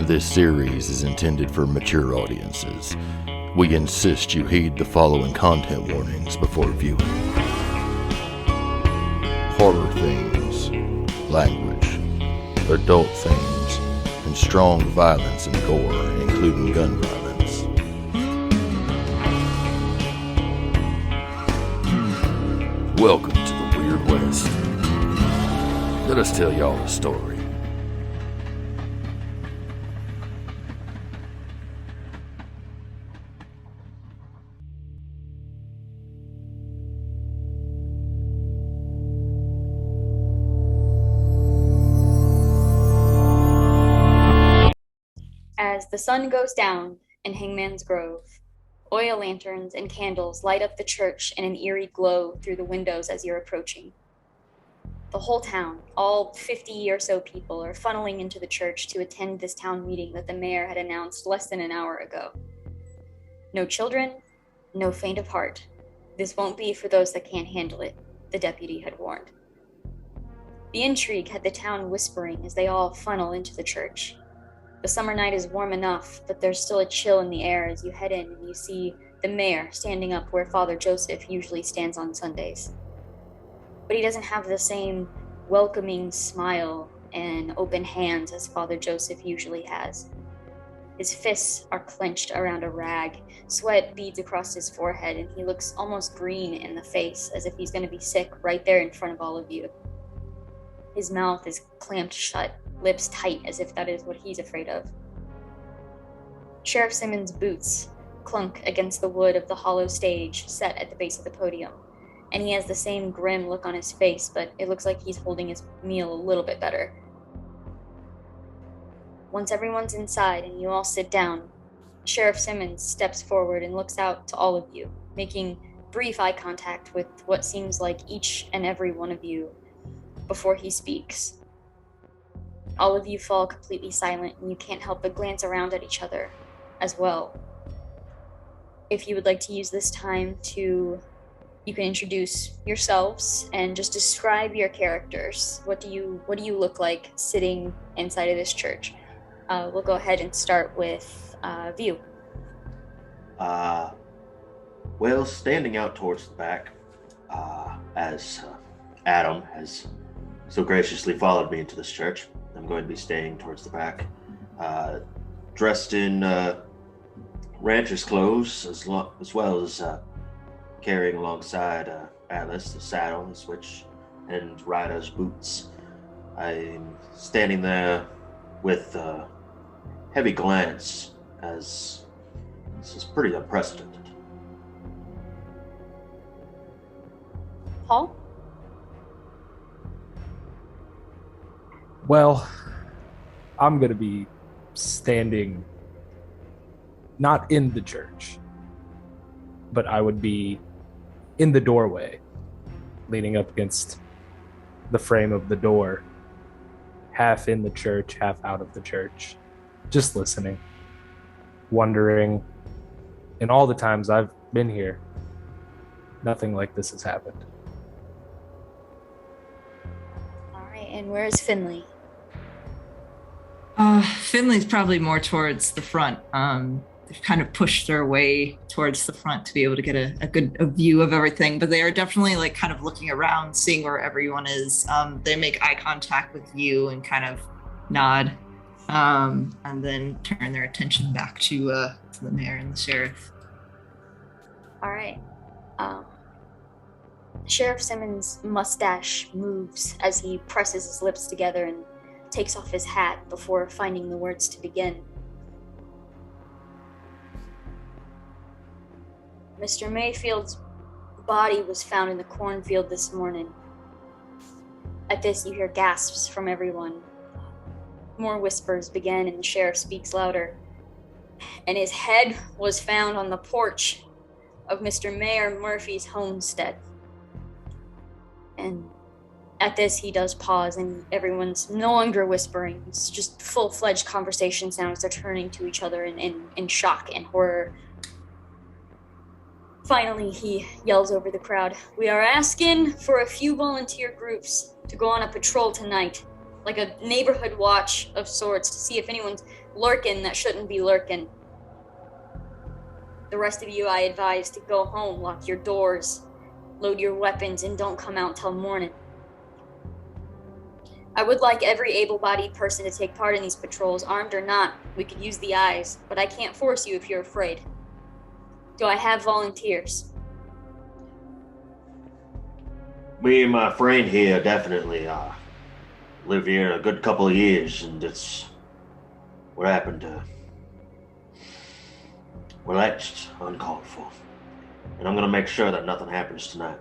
This series is intended for mature audiences. We insist you heed the following content warnings before viewing. Horror themes, language, adult themes, and strong violence and gore, including gun violence. Welcome to the Weird West. Let us tell y'all a story. As the sun goes down in Hangman's Grove, oil lanterns and candles light up the church in an eerie glow through the windows as you're approaching. The whole town, all 50 or so people, are funneling into the church to attend this town meeting that the mayor had announced less than an hour ago. No children, no faint of heart. This won't be for those that can't handle it, the deputy had warned. The intrigue had the town whispering as they all funnel into the church. The summer night is warm enough, but there's still a chill in the air as you head in and you see the mayor standing up where Father Joseph usually stands on Sundays. But he doesn't have the same welcoming smile and open hands as Father Joseph usually has. His fists are clenched around a rag, sweat beads across his forehead, and he looks almost green in the face, as if he's going to be sick right there in front of all of you. His mouth is clamped shut, lips tight as if that is what he's afraid of. Sheriff Simmons' boots clunk against the wood of the hollow stage set at the base of the podium, and he has the same grim look on his face, but it looks like he's holding his meal a little bit better. Once everyone's inside and you all sit down, Sheriff Simmons steps forward and looks out to all of you, making brief eye contact with what seems like each and every one of you before he speaks. All of you fall completely silent, and you can't help but glance around at each other as well. If you would like to use this time you can introduce yourselves and just describe your characters. What do you look like sitting inside of this church? We'll go ahead and start with View. Well, standing out towards the back, as Adam has so graciously followed me into this church, I'm going to be staying towards the back, dressed in rancher's clothes, as well as carrying alongside Atlas, the saddle, the switch, and rider's boots. I'm standing there with a heavy glance, as this is pretty unprecedented. Paul? Well, I'm going to be standing not in the church, but I would be in the doorway, leaning up against the frame of the door, half in the church, half out of the church, just listening, wondering, in all the times I've been here, nothing like this has happened. All right, and where is Finley? Finley's probably more towards the front. They've kind of pushed their way towards the front to be able to get a good view of everything, but they are definitely like kind of looking around, seeing where everyone is. They make eye contact with you and kind of nod, and then turn their attention back to the mayor and the sheriff. All right. Sheriff Simmons' mustache moves as he presses his lips together and takes off his hat before finding the words to begin. Mr. Mayfield's body was found in the cornfield this morning. At this, you hear gasps from everyone. More whispers begin, and the sheriff speaks louder. And his head was found on the porch of Mr. Mayor Murphy's homestead. And at this, he does pause, and everyone's no longer whispering. It's just full-fledged conversations now as they're turning to each other in shock and horror. Finally, he yells over the crowd, "We are asking for a few volunteer groups to go on a patrol tonight. like a neighborhood watch of sorts to see if anyone's lurking that shouldn't be lurking. The rest of you, I advise to go home, lock your doors, load your weapons, and don't come out till morning. I would like every able-bodied person to take part in these patrols, armed or not. We could use the eyes, but I can't force you if you're afraid. Do I have volunteers? Me and my friend here definitely live here a good couple of years, and it's what happened to. Well, that's uncalled for, and I'm gonna make sure that nothing happens tonight.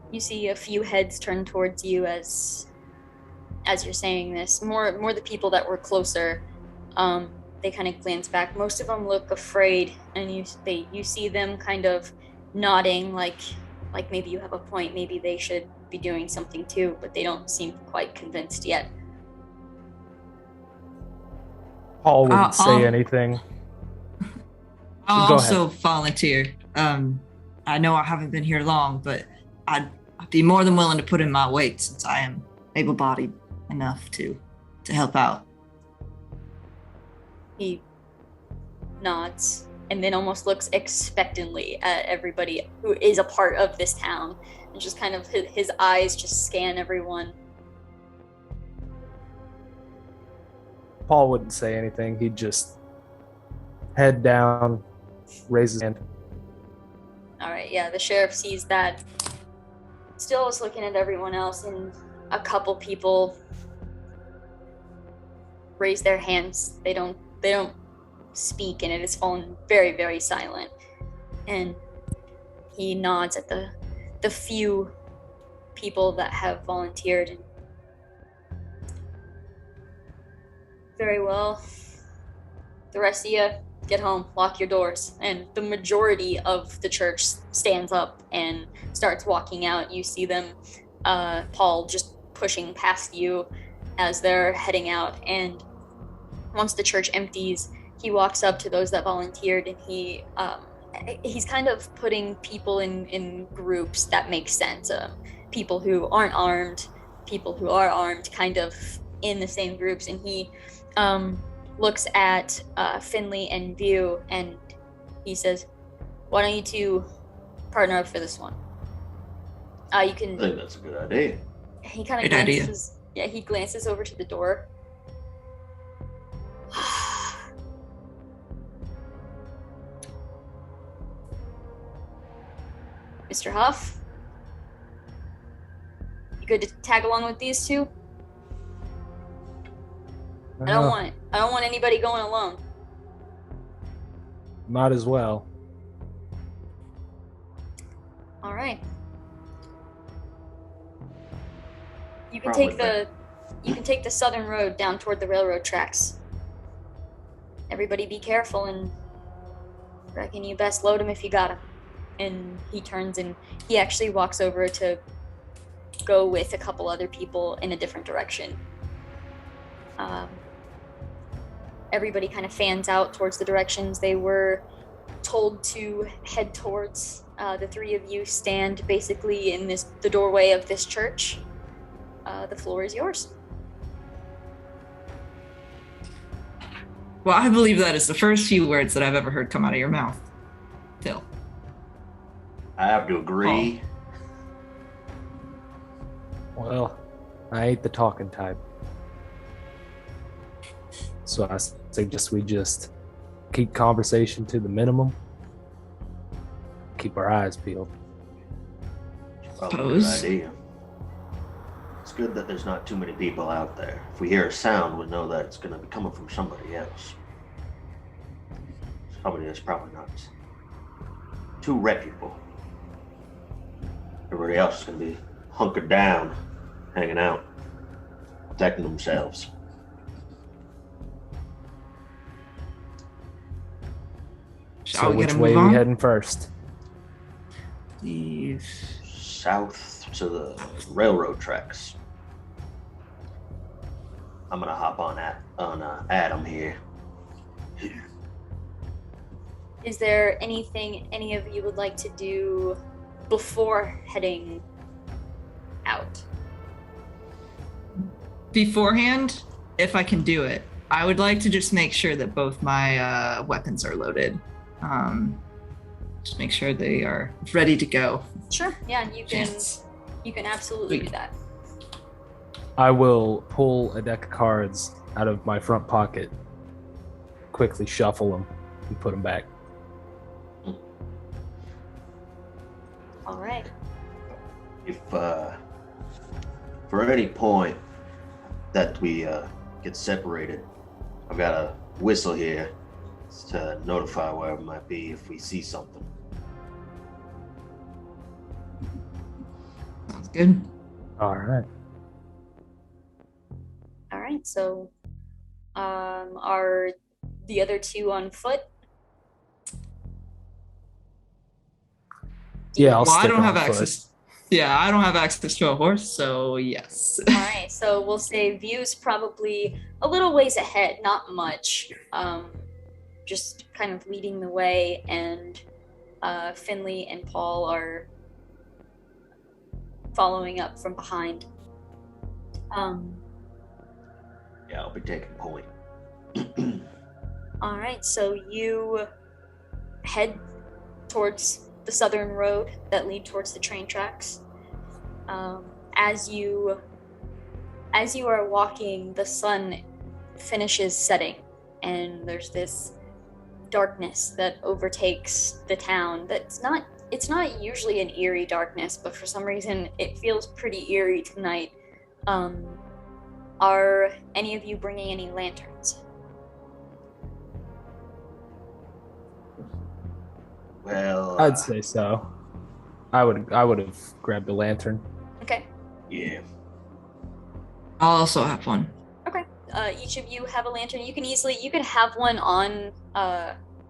You see a few heads turn towards you as you're saying this. More the people that were closer. They kind of glance back. Most of them look afraid, and you see them kind of nodding, like maybe you have a point. Maybe they should be doing something too, but they don't seem quite convinced yet. Paul wouldn't say anything. I'll Go also ahead. volunteer. I know I haven't been here long, but I'd be more than willing to put in my weight since I am able-bodied enough to help out. He nods and then almost looks expectantly at everybody who is a part of this town, and just kind of his eyes just scan everyone. Paul wouldn't say anything. He'd just head down, raise his hand. All right, yeah, the sheriff sees that. Still is looking at everyone else, and a couple people raise their hands. They don't speak, and it has fallen very, very silent. And he nods at the few people that have volunteered. And very well. The rest of you, get home, lock your doors. And the majority of the church stands up and starts walking out. You see them, Paul just pushing past you as they're heading out. And once the church empties, he walks up to those that volunteered, and he's kind of putting people in groups that make sense. People who aren't armed, people who are armed, kind of in the same groups. And he looks at Finley and View, and he says, "Why don't you two partner up for this one? You can." I think that's a good idea. He kind of Good idea. glances. Yeah, he glances over to the door. Mr. Huff, you good to tag along with these two? I don't want anybody going alone. Might as well. All right. You can Probably take the southern road down toward the railroad tracks. Everybody be careful, and reckon you best load them if you got them. And he turns and he actually walks over to go with a couple other people in a different direction. Everybody kind of fans out towards the directions they were told to head towards. The three of you stand basically in the doorway of this church. The floor is yours. Well, I believe that is the first few words that I've ever heard come out of your mouth, Phil. I have to agree. Well, I ain't the talking type. So I suggest we just keep conversation to the minimum. Keep our eyes peeled. Probably a good Suppose. idea. It's good that there's not too many people out there. If we hear a sound, we know that it's going to be coming from somebody else. Somebody that's probably not too reputable. Everybody else is going to be hunkered down, hanging out, protecting themselves. Shall we which get a way move are we on? heading first? South to the railroad tracks. I'm gonna hop on Adam here. Is there anything any of you would like to do before heading out? beforehand, if I can do it, I would like to just make sure that both my weapons are loaded. Just make sure they are ready to go. Sure. Yeah, you can. Yes. You can absolutely do that. I will pull a deck of cards out of my front pocket, quickly shuffle them, and put them back. All right. If for any point that we get separated, I've got a whistle here to notify where it might be if we see something. Sounds good. All right. All right. So, are the other two on foot? Yeah, I'll Well, I stick don't on have foot. access. Yeah, I don't have access to a horse, so yes. All right. So we'll say view's probably a little ways ahead, not much. Just kind of leading the way, and Finley and Paul are following up from behind. Yeah, I'll be taking point. All right, so you head towards the southern road that lead towards the train tracks. As you are walking, the sun finishes setting, and there's this darkness that overtakes the town. It's not usually an eerie darkness, but for some reason it feels pretty eerie tonight. Are any of you bringing any lanterns? Well, I'd say so. I would have grabbed a lantern. Okay. yeah. I'll also have one. Okay. Each of you have a lantern. You can have one on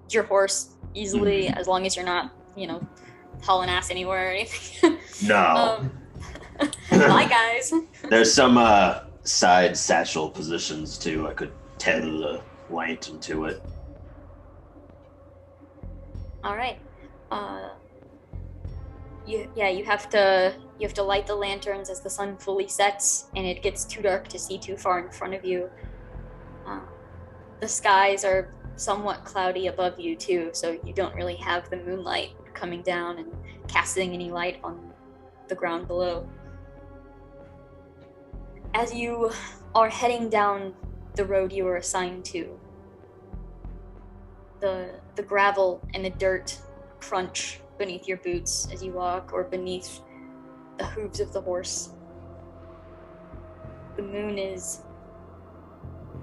your horse easily, as long as you're not, hauling ass anywhere or anything. No. Bye, guys. There's some side satchel positions too. I could tether the lantern to it. All right. You have to light the lanterns as the sun fully sets, and it gets too dark to see too far in front of you. The skies are somewhat cloudy above you too, so you don't really have the moonlight coming down and casting any light on the ground below. As you are heading down the road you were assigned to, the gravel and the dirt crunch beneath your boots as you walk, or beneath the hooves of the horse. The moon is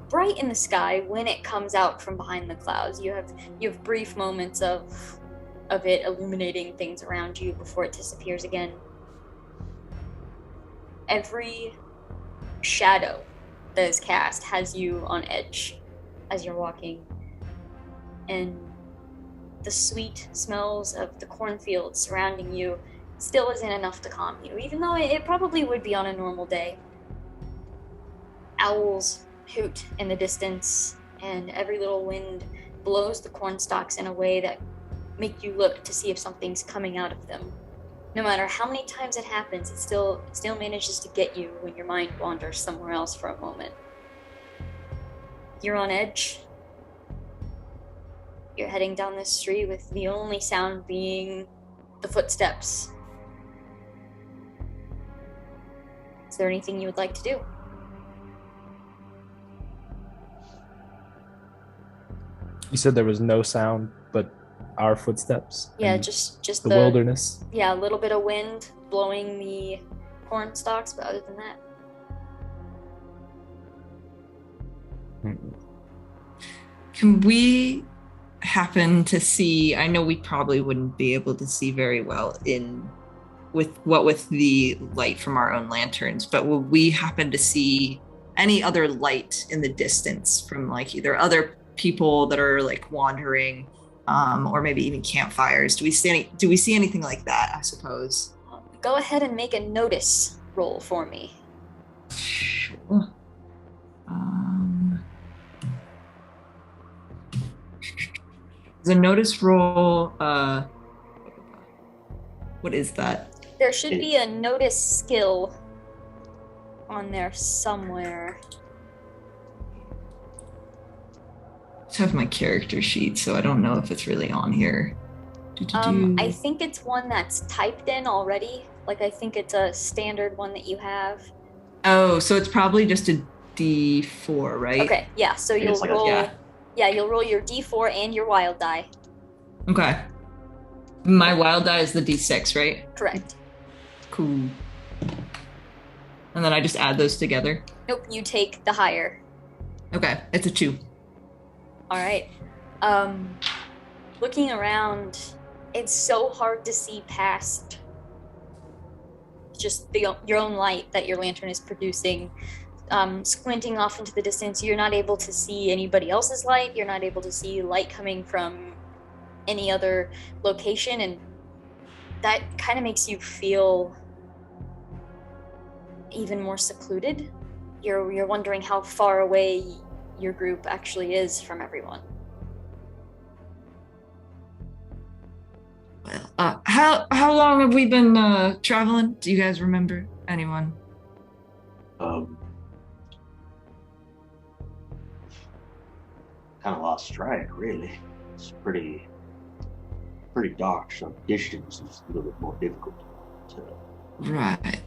bright in the sky when it comes out from behind the clouds. You have brief moments of it illuminating things around you before it disappears again. Every shadow that is cast has you on edge as you're walking, and the sweet smells of the cornfield surrounding you still isn't enough to calm you, even though it probably would be on a normal day. Owls hoot in the distance, and every little wind blows the corn stalks in a way that make you look to see if something's coming out of them. No matter how many times it happens, it still manages to get you when your mind wanders somewhere else for a moment. You're on edge. You're heading down this street with the only sound being the footsteps. Is there anything you would like to do? You said there was no sound but our footsteps? Yeah, and just the wilderness? Yeah, a little bit of wind blowing the corn stalks, but other than that. Can we happen to see, I know we probably wouldn't be able to see very well with the light from our own lanterns, but will we happen to see any other light in the distance from like either other people that are like wandering, or maybe even campfires? Do we see anything like that, I suppose? Go ahead and make a notice roll for me. Sure. The notice roll, what is that? There should be a notice skill on there somewhere. I just have my character sheet, so I don't know if it's really on here. I think it's one that's typed in already. Like, I think it's a standard one that you have. Oh, so it's probably just a D4, right? Okay, yeah, so you'll it's like roll... yeah. Yeah, you'll roll your D4 and your wild die. Okay. My wild die is the D6, right? Correct. Cool. And then I just add those together? Nope, you take the higher. Okay, it's a 2. All right. Looking around, it's so hard to see past just your own light that your lantern is producing. Squinting off into the distance, you're not able to see anybody else's light. You're not able to see light coming from any other location, and that kind of makes you feel even more secluded. You're wondering how far away your group actually is from everyone. Well, how long have we been traveling? Do you guys remember? Anyone? Kind of lost track, really. It's pretty dark, so distance is a little bit more difficult to... Right.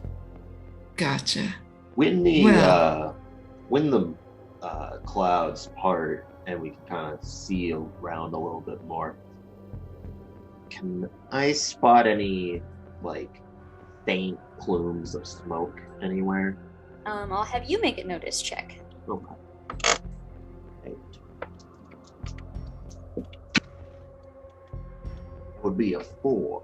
Gotcha. When the clouds part and we can kind of see around a little bit more, can I spot any like faint plumes of smoke anywhere? I'll have you make a notice check. Okay. 8. Would be a 4.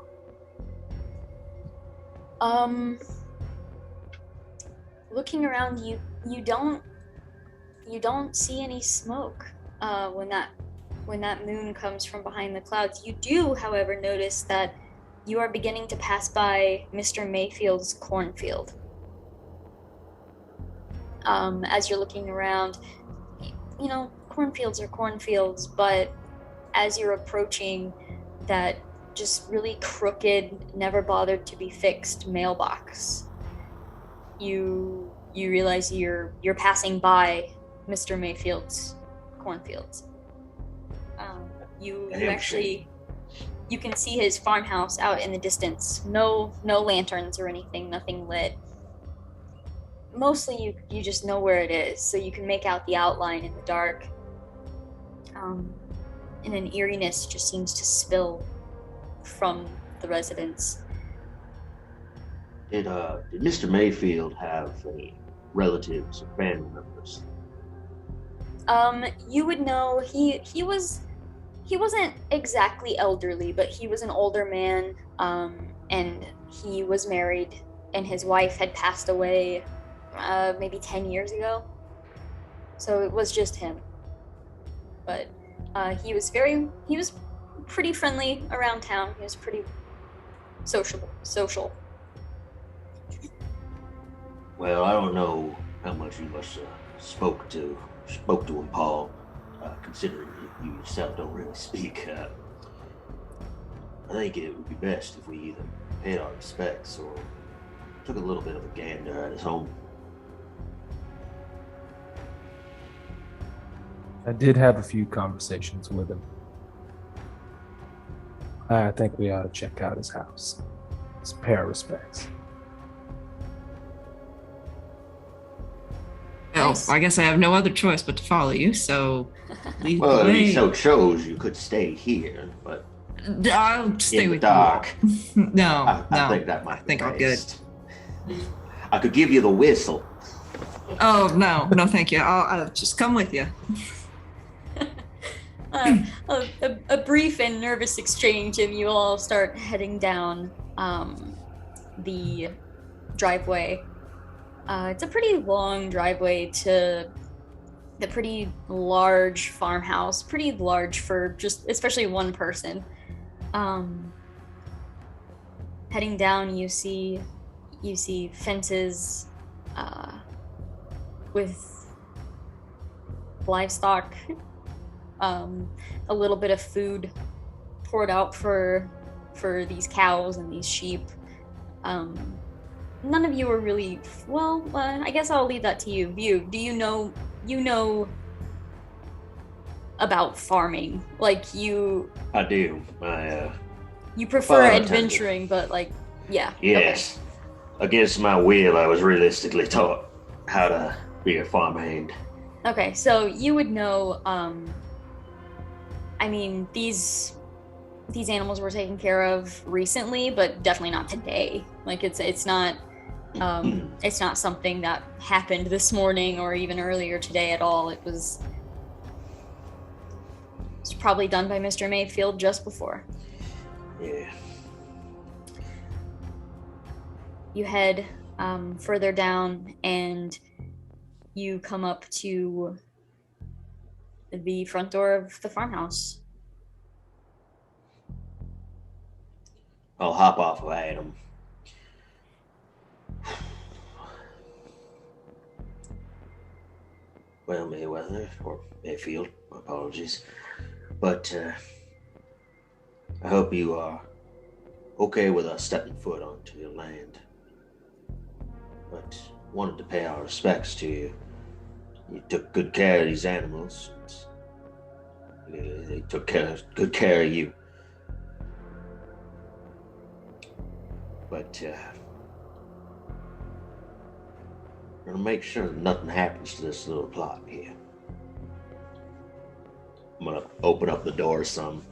Looking around, you don't see any smoke when that moon comes from behind the clouds. You do, however, notice that you are beginning to pass by Mr. Mayfield's cornfield. As you're looking around, you know, cornfields are cornfields, but as you're approaching that just really crooked, never bothered to be fixed mailbox, you realize you're passing by Mr. Mayfield's cornfields. You can see his farmhouse out in the distance. No lanterns or anything, nothing lit. Mostly you just know where it is, so you can make out the outline in the dark. And an eeriness just seems to spill from the residence. Did Mr. Mayfield have any relatives or family members? You would know he wasn't exactly elderly, but he was an older man, and he was married, and his wife had passed away maybe 10 years ago. So it was just him. But he was pretty friendly around town. He was pretty social. Well, I don't know how much you must spoke to him, Paul, considering you yourself don't really speak. I think it would be best if we either paid our respects or took a little bit of a gander at his home. I did have a few conversations with him. I think we ought to check out his house. Let's pay our respects. Well, I guess I have no other choice but to follow you, so lead Well, the if way. you so chose, you could stay here, but I'll stay in the with dark. you. No, I think that might be I'm good. best. I could give you the whistle. Oh, no, thank you. I'll just come with you. A brief and nervous exchange, and you all start heading down the driveway. It's a pretty long driveway to the pretty large farmhouse, pretty large for just especially one person. Heading down, you see fences with livestock, a little bit of food poured out for these cows and these sheep. none of you are really, well, I guess I'll leave that to you. View, do you know about farming? Like, I do. you prefer Father adventuring, but like, yeah. Yes. Against my will, I was realistically taught how to be a farmhand. Okay, so you would know, I mean, these animals were taken care of recently, but definitely not today. Like, it's not something that happened this morning or even earlier today at all. It's probably done by Mr. Mayfield just before. Yeah. You head further down and you come up to the front door of the farmhouse. I'll hop off of Adam. Well, Mayweather, or Mayfield, my apologies. But I hope you are okay with us stepping foot onto your land. But wanted to pay our respects to you. You took good care of these animals. They took good care of you. But we're gonna make sure that nothing happens to this little plot here. I'm gonna open up the door some.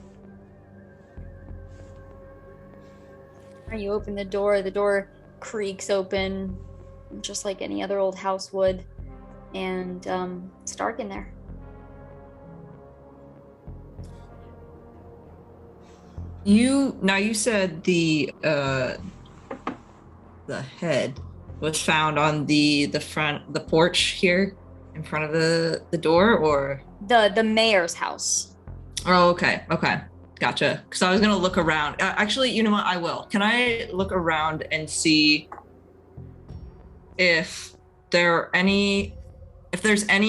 You open the door creaks open just like any other old house would, and it's dark in there. You said the head was found on the porch here in front of the door, or the mayor's house. Oh, okay, gotcha. Because I was gonna look around. Actually, you know what? I will. Can I look around and see if there's any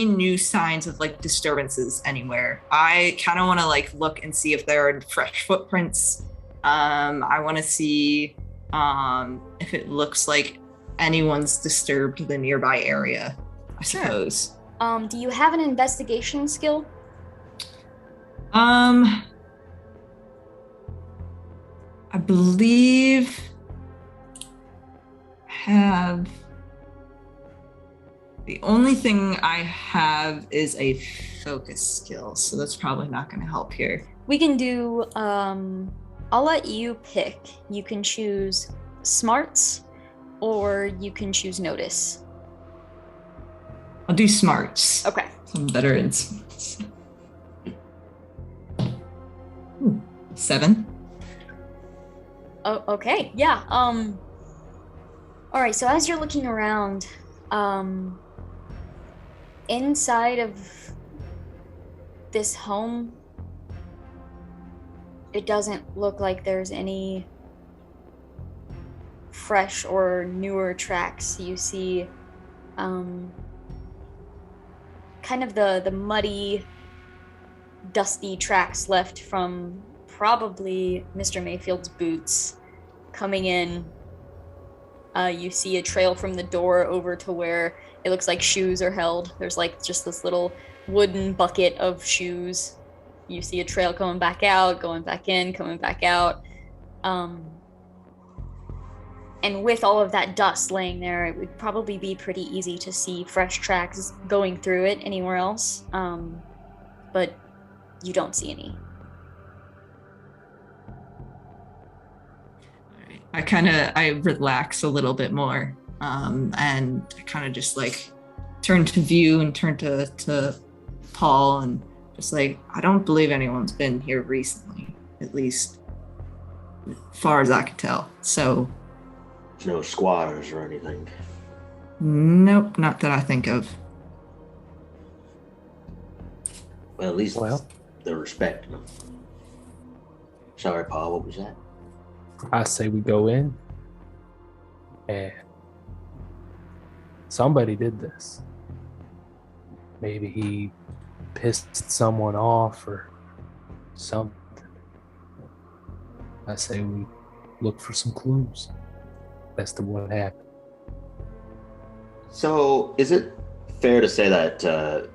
new signs of like disturbances anywhere? I kind of want to like look and see if there are fresh footprints. I want to see if it looks like anyone's disturbed the nearby area, I suppose. Do you have an investigation skill? I believe have the only thing I have is a focus skill, so that's probably not going to help here. We can do I'll let you pick. You can choose smarts or you can choose notice. I'll do smarts. Okay. I'm better in smarts. 7. Oh, okay. Yeah. All right. So as you're looking around, inside of this home, it doesn't look like there's any fresh or newer tracks. You see, kind of the muddy, dusty tracks left from probably Mr. Mayfield's boots coming in. You see a trail from the door over to where it looks like shoes are held. There's like just this little wooden bucket of shoes. You see a trail going back out, going back in, coming back out. And with all of that dust laying there, it would probably be pretty easy to see fresh tracks going through it anywhere else. But you don't see any. I relax a little bit more, and I kind of just like turn to View and turn to Paul and just like, I don't believe anyone's been here recently, at least as far as I can tell. So There's no squatters or anything. Nope, not that I think of. Well, at least they're respecting them. Sorry, Paul, what was that? I say we go in, and somebody did this. Maybe he pissed someone off or something. I say we look for some clues as to what happened. So, is it fair to say that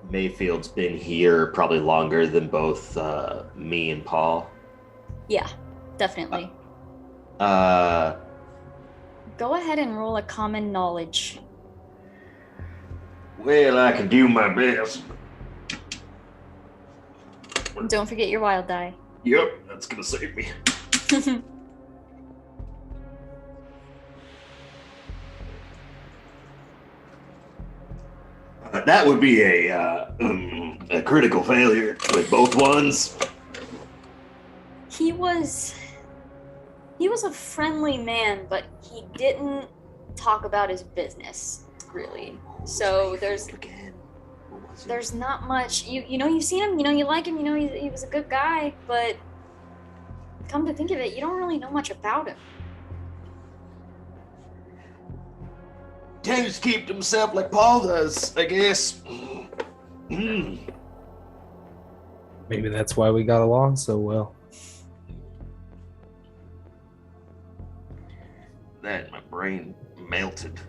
Mayfield's been here probably longer than both me and Paul? Yeah, definitely. Uh, Go ahead and roll a common knowledge. well, I can do my best. Don't forget your wild die. Yep, that's gonna save me. That would be a critical failure with both ones. He was a friendly man, but he didn't talk about his business, really. So there's not much. You know, you've seen him, you know, you like him, you know, he was a good guy, but come to think of it, you don't really know much about him. Tends to keep to himself like Paul does, I guess. Maybe that's why we got along so well. That my brain melted.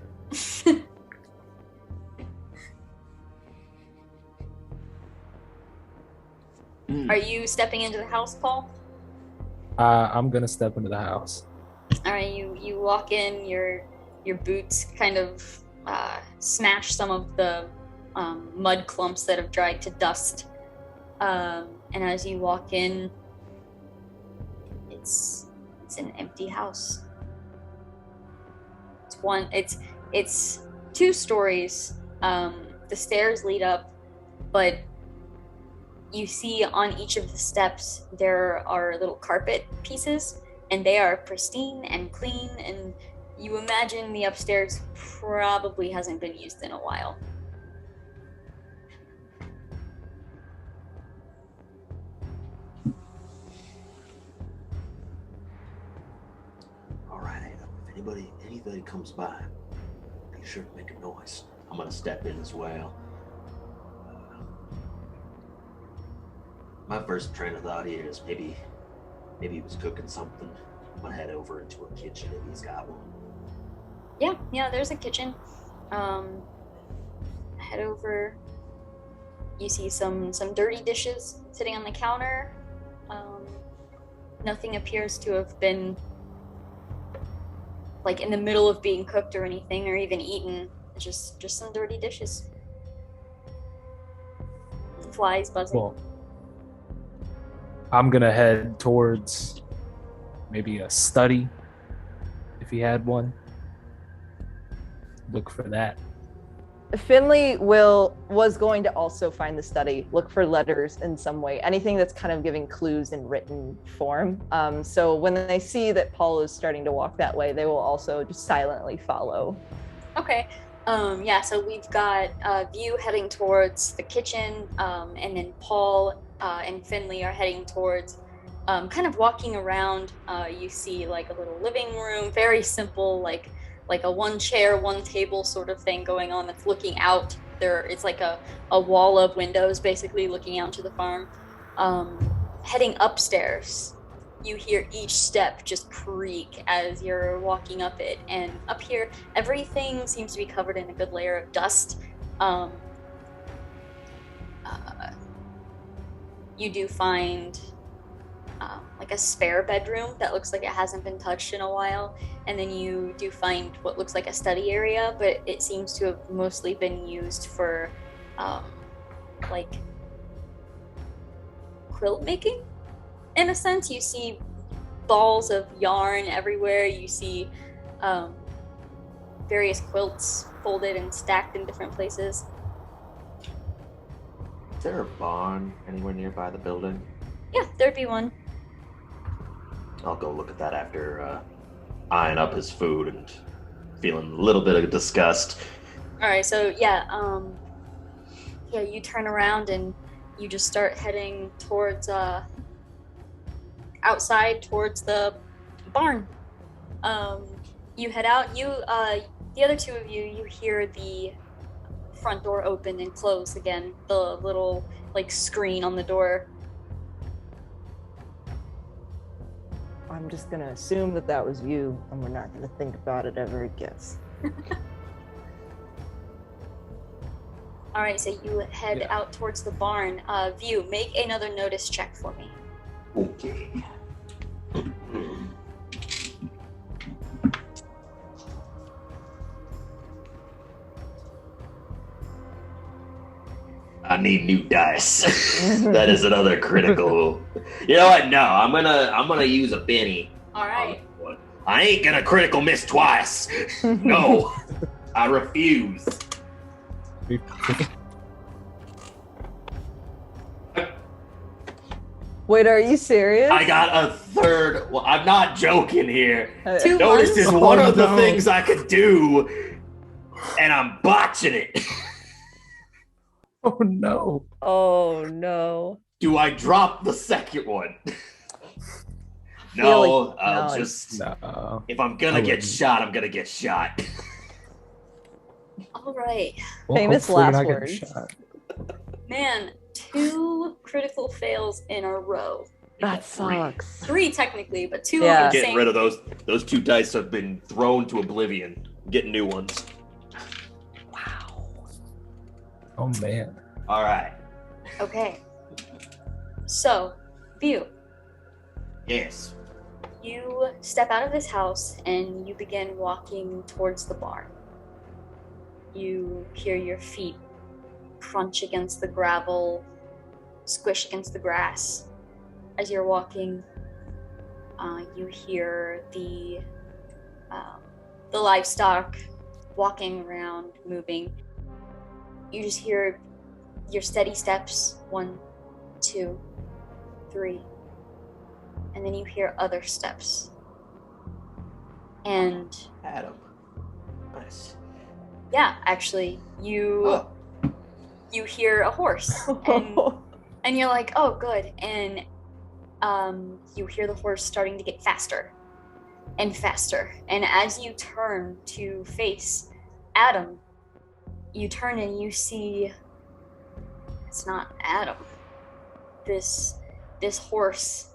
Are you stepping into the house, Paul? I'm gonna step into the house. All right, you walk in. Your boots kind of smash some of the mud clumps that have dried to dust. And as you walk in, it's an empty house. It's 2 stories. The stairs lead up, but you see on each of the steps there are little carpet pieces, and they are pristine and clean, and you imagine the upstairs probably hasn't been used in a while. All right, if anybody comes by, be sure to make a noise. I'm gonna step in as well. My first train of thought here is maybe he was cooking something. I'm gonna head over into a kitchen if he's got one. Yeah, there's a kitchen. Head over. You see some dirty dishes sitting on the counter. Nothing appears to have been like in the middle of being cooked or anything, or even eaten. Just some dirty dishes. Flies buzzing. Well, I'm gonna head towards maybe a study, if he had one. Look for that. Finley was going to also find the study, look for letters in some way, anything that's kind of giving clues in written form. So when they see that Paul is starting to walk that way, they will also just silently follow. Okay. So we've got View heading towards the kitchen, and then Paul and Finley are heading towards, kind of walking around. You see like a little living room, very simple, like a 1 chair, 1 table sort of thing going on that's looking out. It's like a wall of windows basically looking out to the farm. Heading upstairs, you hear each step just creak as you're walking up it, and up here everything seems to be covered in a good layer of dust. You do find like a spare bedroom that looks like it hasn't been touched in a while, and then you do find what looks like a study area, but it seems to have mostly been used for like quilt making. In a sense, you see balls of yarn everywhere. You see various quilts folded and stacked in different places. Is there a barn anywhere nearby the building? Yeah, there'd be one. I'll go look at that after eyeing up his food and feeling a little bit of disgust. All right, so you turn around and you just start heading towards outside towards the barn. You head out. The other 2 of you hear the front door open and close again. The little like screen on the door. I'm just gonna assume that was you, and we're not gonna think about it ever again. All right, so you head out towards the barn. View, make another notice check for me. Okay. I need new dice. That is another critical. You know what? No, I'm gonna use a Benny. All right. I ain't gonna critical miss twice. No, I refuse. Wait, are you serious? I got a third. Well, I'm not joking here. 2 Notice ones? is one of the things I could do, and I'm botching it. Oh no. Oh no. Do I drop the second one? Feel No, like- I'll no. just. No. If I'm I gonna get wouldn't. shot, I'm gonna get shot. All right. Well, Famous hopefully you're last not getting words. shot. Man, 2 critical fails in a row. That sucks. 3 technically, but 2 Yeah. of the Getting same. rid of those. Those 2 dice have been thrown to oblivion. Getting new ones. Wow. Oh man. All right. Okay. So, View, Yes. you step out of this house and you begin walking towards the barn. You hear your feet crunch against the gravel, squish against the grass. As you're walking, you hear the livestock walking around, moving. You just hear your steady steps, 1, 2, 3, and then you hear other steps. And Adam. Nice. yeah, actually, you hear a horse, and you're like, oh, good. And you hear the horse starting to get faster and faster. And as you turn to face Adam, you turn and you see it's not Adam. This horse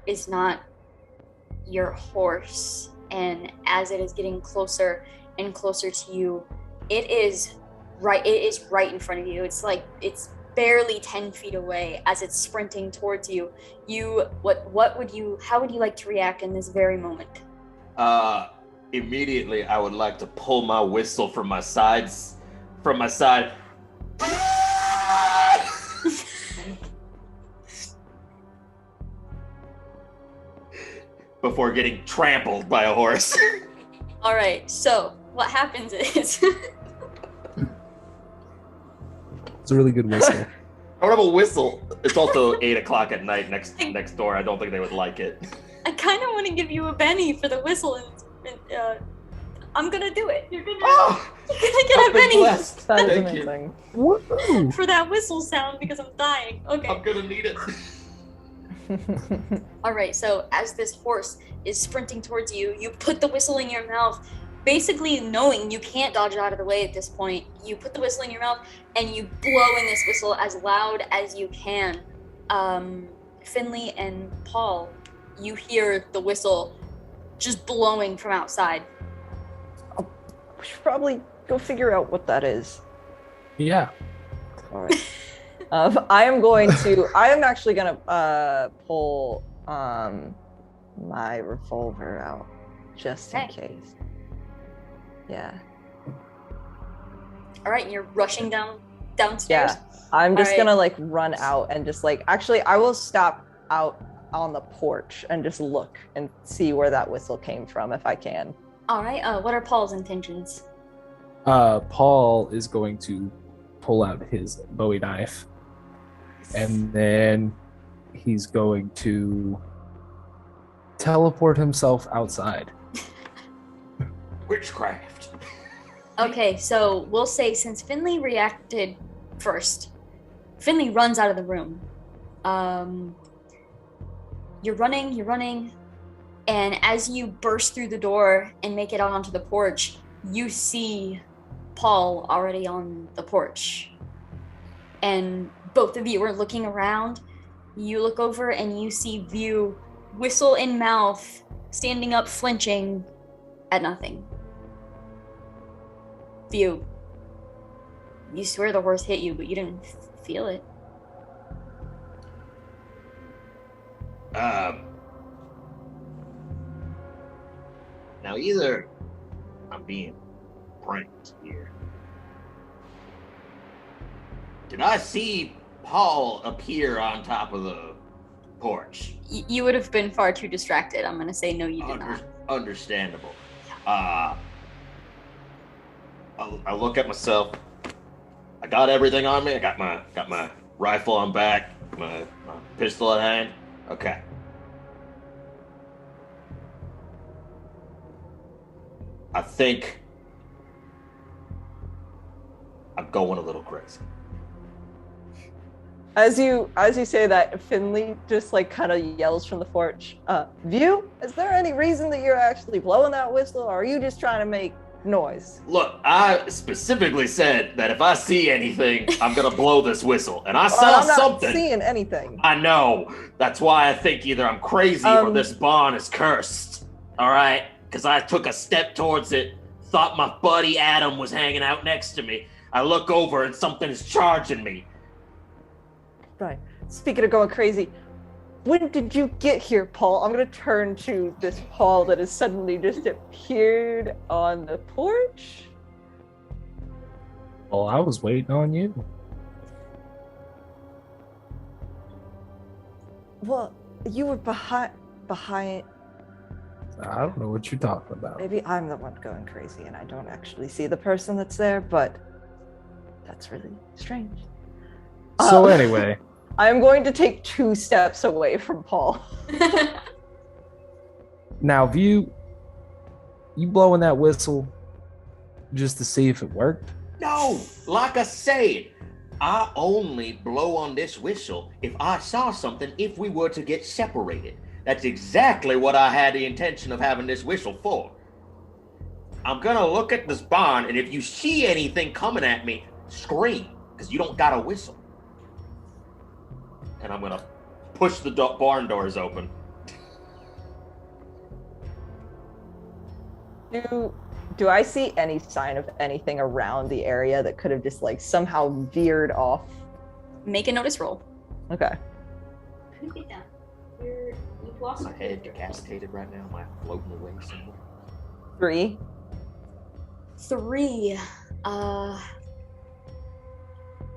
is not your horse. And as it is getting closer and closer to you, it is right in front of you. It's like it's barely 10 feet away as it's sprinting towards you. How would you like to react in this very moment? Immediately I would like to pull my whistle from my side. Before getting trampled by a horse. All right, so what happens is It's a really good whistle. I don't have a whistle. It's also 8 o'clock at night next door. I don't think they would like it. I kind of want to give you a Benny for the whistle, and I'm gonna do it. You're gonna get a Benny Blessed. That is Thank you. amazing. Woo! for that whistle sound because I'm dying. Okay. I'm gonna need it. All right, so as this horse is sprinting towards you, you put the whistle in your mouth, basically knowing you can't dodge out of the way at this point. You put the whistle in your mouth and you blow in this whistle as loud as you can. Finley and Paul, you hear the whistle just blowing from outside. We should probably go figure out what that is. Yeah. All right. I am actually gonna pull my revolver out just in Okay. case. Yeah. All right, and you're rushing downstairs. Yeah. I'm just All right. gonna like run out and just like actually I will stop out on the porch and just look and see where that whistle came from if I can. All right. What are Paul's intentions? Paul is going to pull out his Bowie knife, and then he's going to teleport himself outside. Witchcraft. Okay, so we'll say since Finley reacted first, Finley runs out of the room. You're running, and as you burst through the door and make it out onto the porch, you see Paul already on the porch. And both of you are looking around. You look over and you see View, whistle in mouth, standing up, flinching at nothing. View, You swear the horse hit you, but you didn't feel it. Now either I'm being pranked here. Did I see Paul appear on top of the porch? You would have been far too distracted. I'm gonna say no, you did not. Understandable. I look at myself. I got everything on me. I got my rifle on back, my pistol at hand. Okay. I think I'm going a little crazy. As you say that, Finley just like kind of yells from the porch, View, is there any reason that you're actually blowing that whistle, or are you just trying to make noise? Look, I specifically said that if I see anything, I'm gonna blow this whistle, and I saw I'm not something. Seeing anything. I know. That's why I think either I'm crazy or this barn is cursed. All right, because I took a step towards it, thought my buddy Adam was hanging out next to me. I look over and something is charging me. Right. Speaking of going crazy, when did you get here, Paul? I'm going to turn to this Paul that has suddenly just appeared on the porch. Well, I was waiting on you. Well, you were behind. I don't know what you're talking about. Maybe I'm the one going crazy and I don't actually see the person that's there, but that's really strange. So anyway, I'm going to take 2 steps away from Paul. now, View, you blowing that whistle just to see if it worked? No, like I said, I only blow on this whistle if I saw something, if we were to get separated. That's exactly what I had the intention of having this whistle for. I'm gonna look at this barn, and if you see anything coming at me, scream, because you don't got a whistle. And I'm gonna push the barn doors open. Do I see any sign of anything around the area that could have just like somehow veered off? Make a notice roll. Okay. Who did that? You've lost My head decapitated right now. Am I floating away somewhere? 3. 3.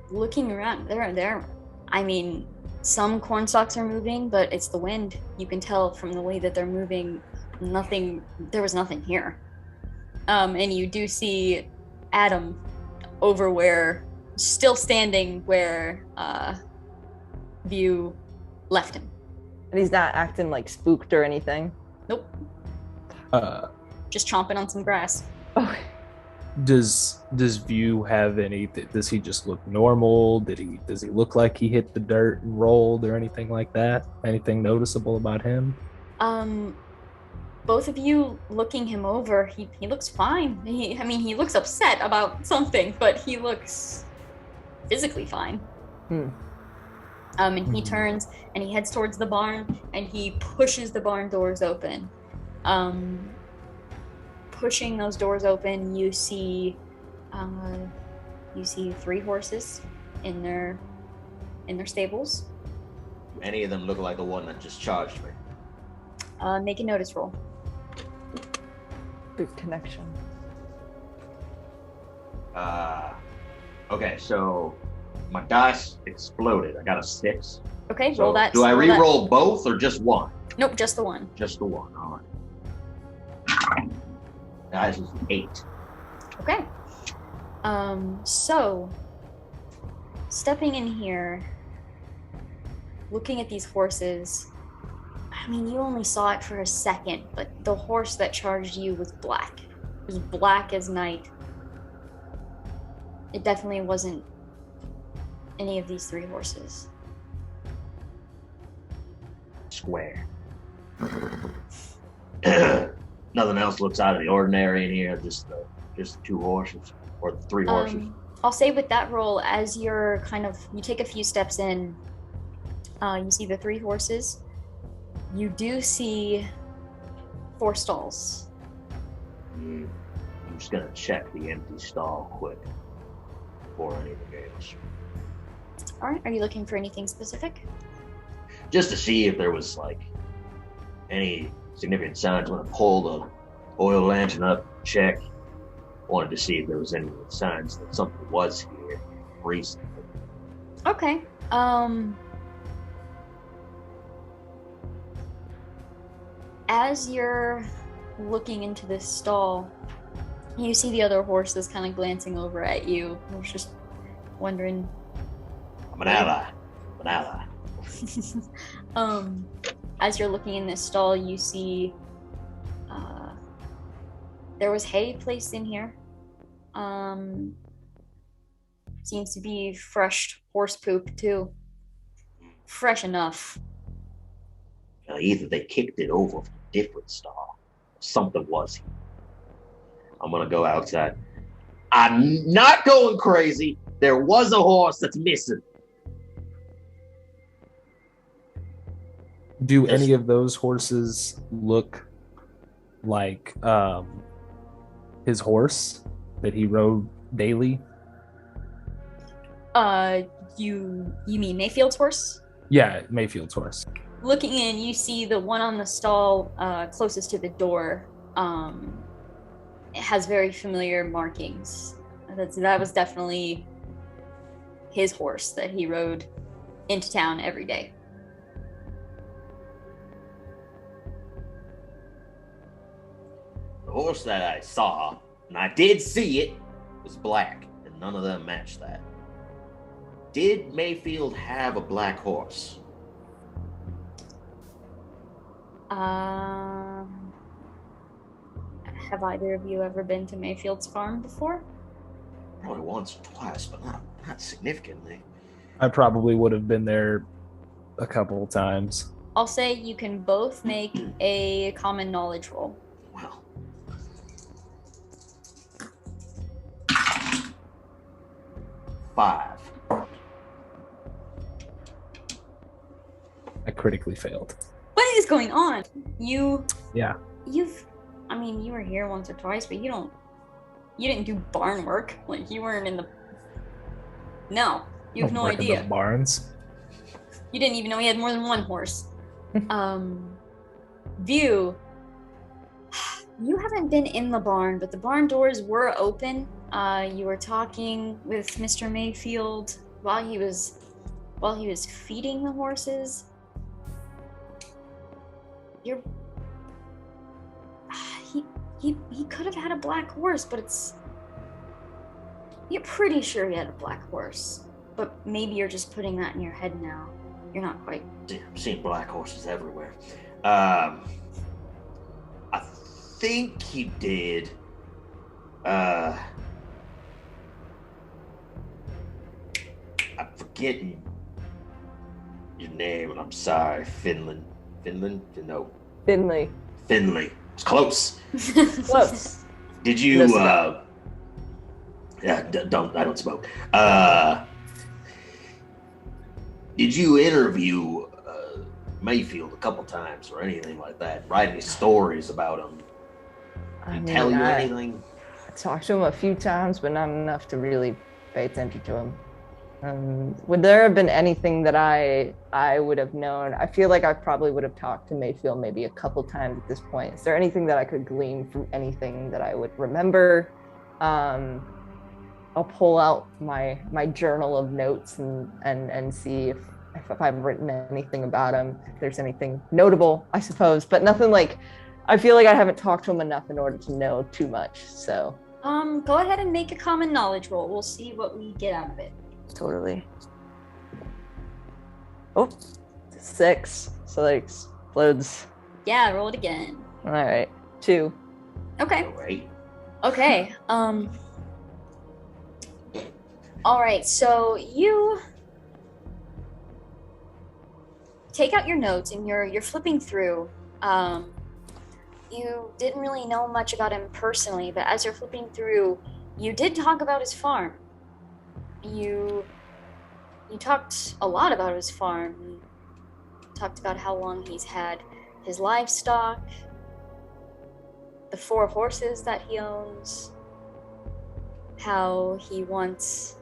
Looking around, there. I mean, some corn stalks are moving, but it's the wind. You can tell from the way that they're moving. There was nothing here. And you do see Adam over still standing where View left him. And he's not acting like spooked or anything. Nope. Just chomping on some grass. Okay. Does View have any? Does he just look normal? Does he look like he hit the dirt and rolled or anything like that? Anything noticeable about him? Both of you looking him over, he looks fine. He looks upset about something, but he looks physically fine. And he turns and he heads towards the barn and he pushes the barn doors open. Pushing those doors open, you see 3 horses in their stables. Do any of them look like the one that just charged me? Make a notice roll. Good connection. Okay, so my dice exploded. I got a 6. Okay, So roll that. do I roll that. re-roll both or just one? Nope, just the one. Just the one. All right. Dice is 8. Okay. So stepping in here, looking at these horses, you only saw it for a second, but the horse that charged you was black. It was black as night. It definitely wasn't any of these 3 horses. Square. Nothing else looks out of the ordinary in here. Just 2 horses or 3 horses. I'll say with that roll, as you're you take a few steps in, you see the 3 horses. You do see 4 stalls. I'm just gonna check the empty stall quick. before anything else. All right. Are you looking for anything specific? Just to see if there was like any significant signs when I pulled the oil lantern up, check. Wanted to see if there was any signs that something was here recently. Okay. As you're looking into this stall, you see the other horses kind of glancing over at you. I was just wondering. I'm an ally. I'm an ally. As you're looking in this stall, you see there was hay placed in here. Seems to be fresh horse poop too. Fresh enough. Either they kicked it over from a different stall, or something was here. I'm gonna go outside. I'm not going crazy. There was a horse that's missing. Do any of those horses look like his horse that he rode daily? You mean Mayfield's horse? Yeah, Mayfield's horse. Looking in, you see the one on the stall closest to the door. It has very familiar markings. That was definitely his horse that he rode into town every day. The horse that I saw, and I did see it, was black, and none of them matched that. Did Mayfield have a black horse? Have either of you ever been to Mayfield's farm before? Probably once or twice, but not significantly. I probably would have been there a couple of times. I'll say you can both make a common knowledge roll. Well. Five. I critically failed. What is going on? You were here once or twice, but you didn't do barn work. Like, you weren't in the... No, you have no Work in idea. those barns. You didn't even know he had more than one horse. View, you haven't been in the barn, but the barn doors were open. You were talking with Mr. Mayfield while he was feeding the horses. He could have had a black horse, but you're pretty sure he had a black horse. But maybe you're just putting that in your head now. You're not quite. I'm seeing black horses everywhere. I think he did. I'm forgetting your name, and I'm sorry. Finland? No. Finley. Finley. It's close. Close. Did you? No I don't smoke. Did you interview Mayfield a couple times or anything like that? Write any stories about him? Did he tell you anything? I talked to him a few times, but not enough to really pay attention to him. Would there have been anything that I would have known? I feel like I probably would have talked to Mayfield maybe a couple times at this point. Is there anything that I could glean from anything that I would remember? I'll pull out my journal of notes and see if I've written anything about him, if there's anything notable, I suppose, but nothing like, I feel like I haven't talked to him enough in order to know too much, so. Go ahead and make a common knowledge roll. We'll see what we get out of it. Totally. Oh, 6, so that explodes. Yeah, roll it again. All right, 2. Okay. All right. Okay, all right, so you take out your notes and you're flipping through. You didn't really know much about him personally, but as you're flipping through, you did talk about his farm. You talked a lot about his farm. You talked about how long he's had his livestock, the 4 horses that he owns, how he wants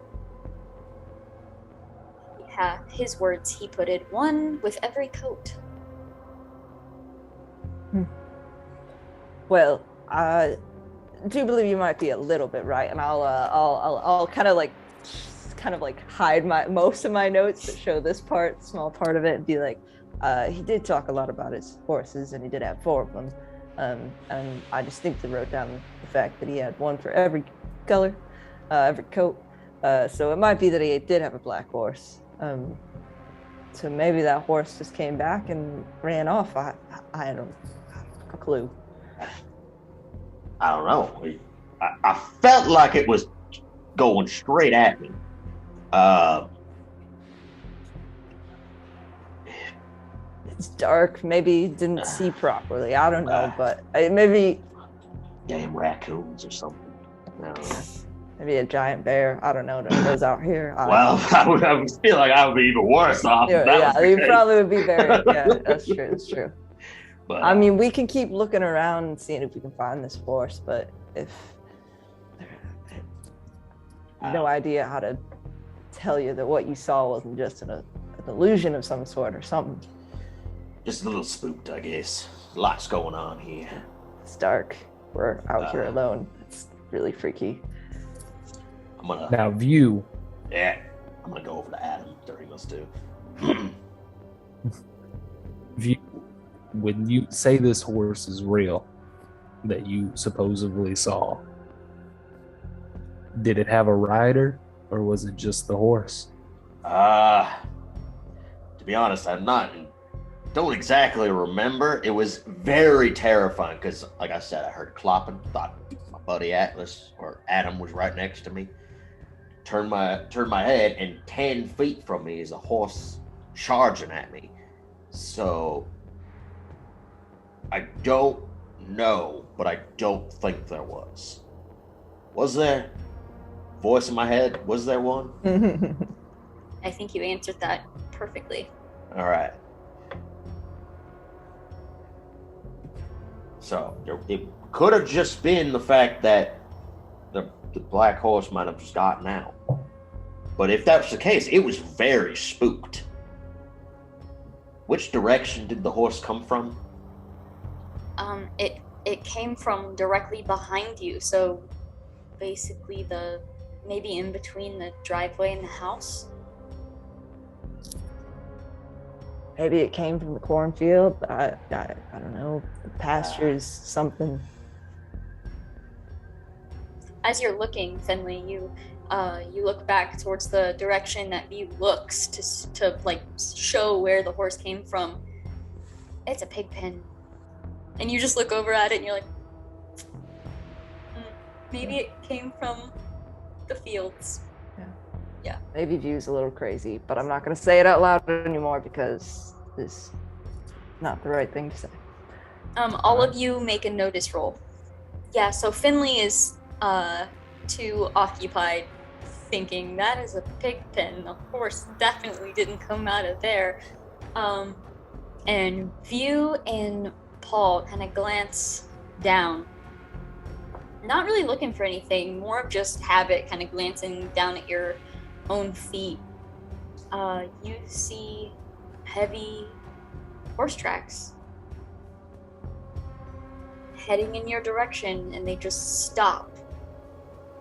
his words, he put it, one with every coat. Well, I do believe you might be a little bit right, and I'll kind of like hide most of my notes that show this small part of it, and be like, he did talk a lot about his horses, and he did have 4 of them, and I distinctly wrote down the fact that he had one for every color, every coat. So it might be that he did have a black horse. So maybe that horse just came back and ran off. I don't have a clue. I don't know. I felt like it was going straight at me. It's dark. Maybe didn't see properly. I don't know, but maybe Damn raccoons or something. I don't know. maybe a giant bear. I don't know. That goes out here. Well, I would feel like I would be even worse off. If that was the you case. probably would be very. Yeah, that's true. That's true. But, I mean, we can keep looking around and seeing if we can find this horse, but if no idea how to tell you that what you saw wasn't just an illusion of some sort or something. just a little spooked, I guess. Lots going on here. It's dark. We're out here alone. It's really freaky. I'm gonna. Now, View. Yeah, I'm gonna go over to Adam during this too. View. When you say this horse is real, that you supposedly saw, did it have a rider, or was it just the horse? To be honest, don't exactly remember. It was very terrifying because, like I said, I heard clopping. Thought my buddy Atlas or Adam was right next to me. Turned my head, and 10 feet from me is a horse charging at me. So I don't know, but I don't think there was. Was there? Voice in my head, was there one? I think you answered that perfectly. All right. So it could have just been the fact that the black horse might have just gotten out. But if that's the case, it was very spooked. Which direction did the horse come from? It came from directly behind you, so basically maybe in between the driveway and the house. Maybe it came from the cornfield. I don't know. The pastures, something. As you're looking, Finley, you look back towards the direction that View looks to like show where the horse came from. It's a pig pen, and you just look over at it and you're like, maybe it came from the fields. Yeah. Maybe View's a little crazy, but I'm not going to say it out loud anymore because it's not the right thing to say. All of you make a notice roll. Yeah, so Finley is too occupied thinking that is a pig pen. The horse definitely didn't come out of there. And View and Paul kind of glance down. Not really looking for anything, more of just habit, kind of glancing down at your own feet. You see heavy horse tracks heading in your direction, and they just stop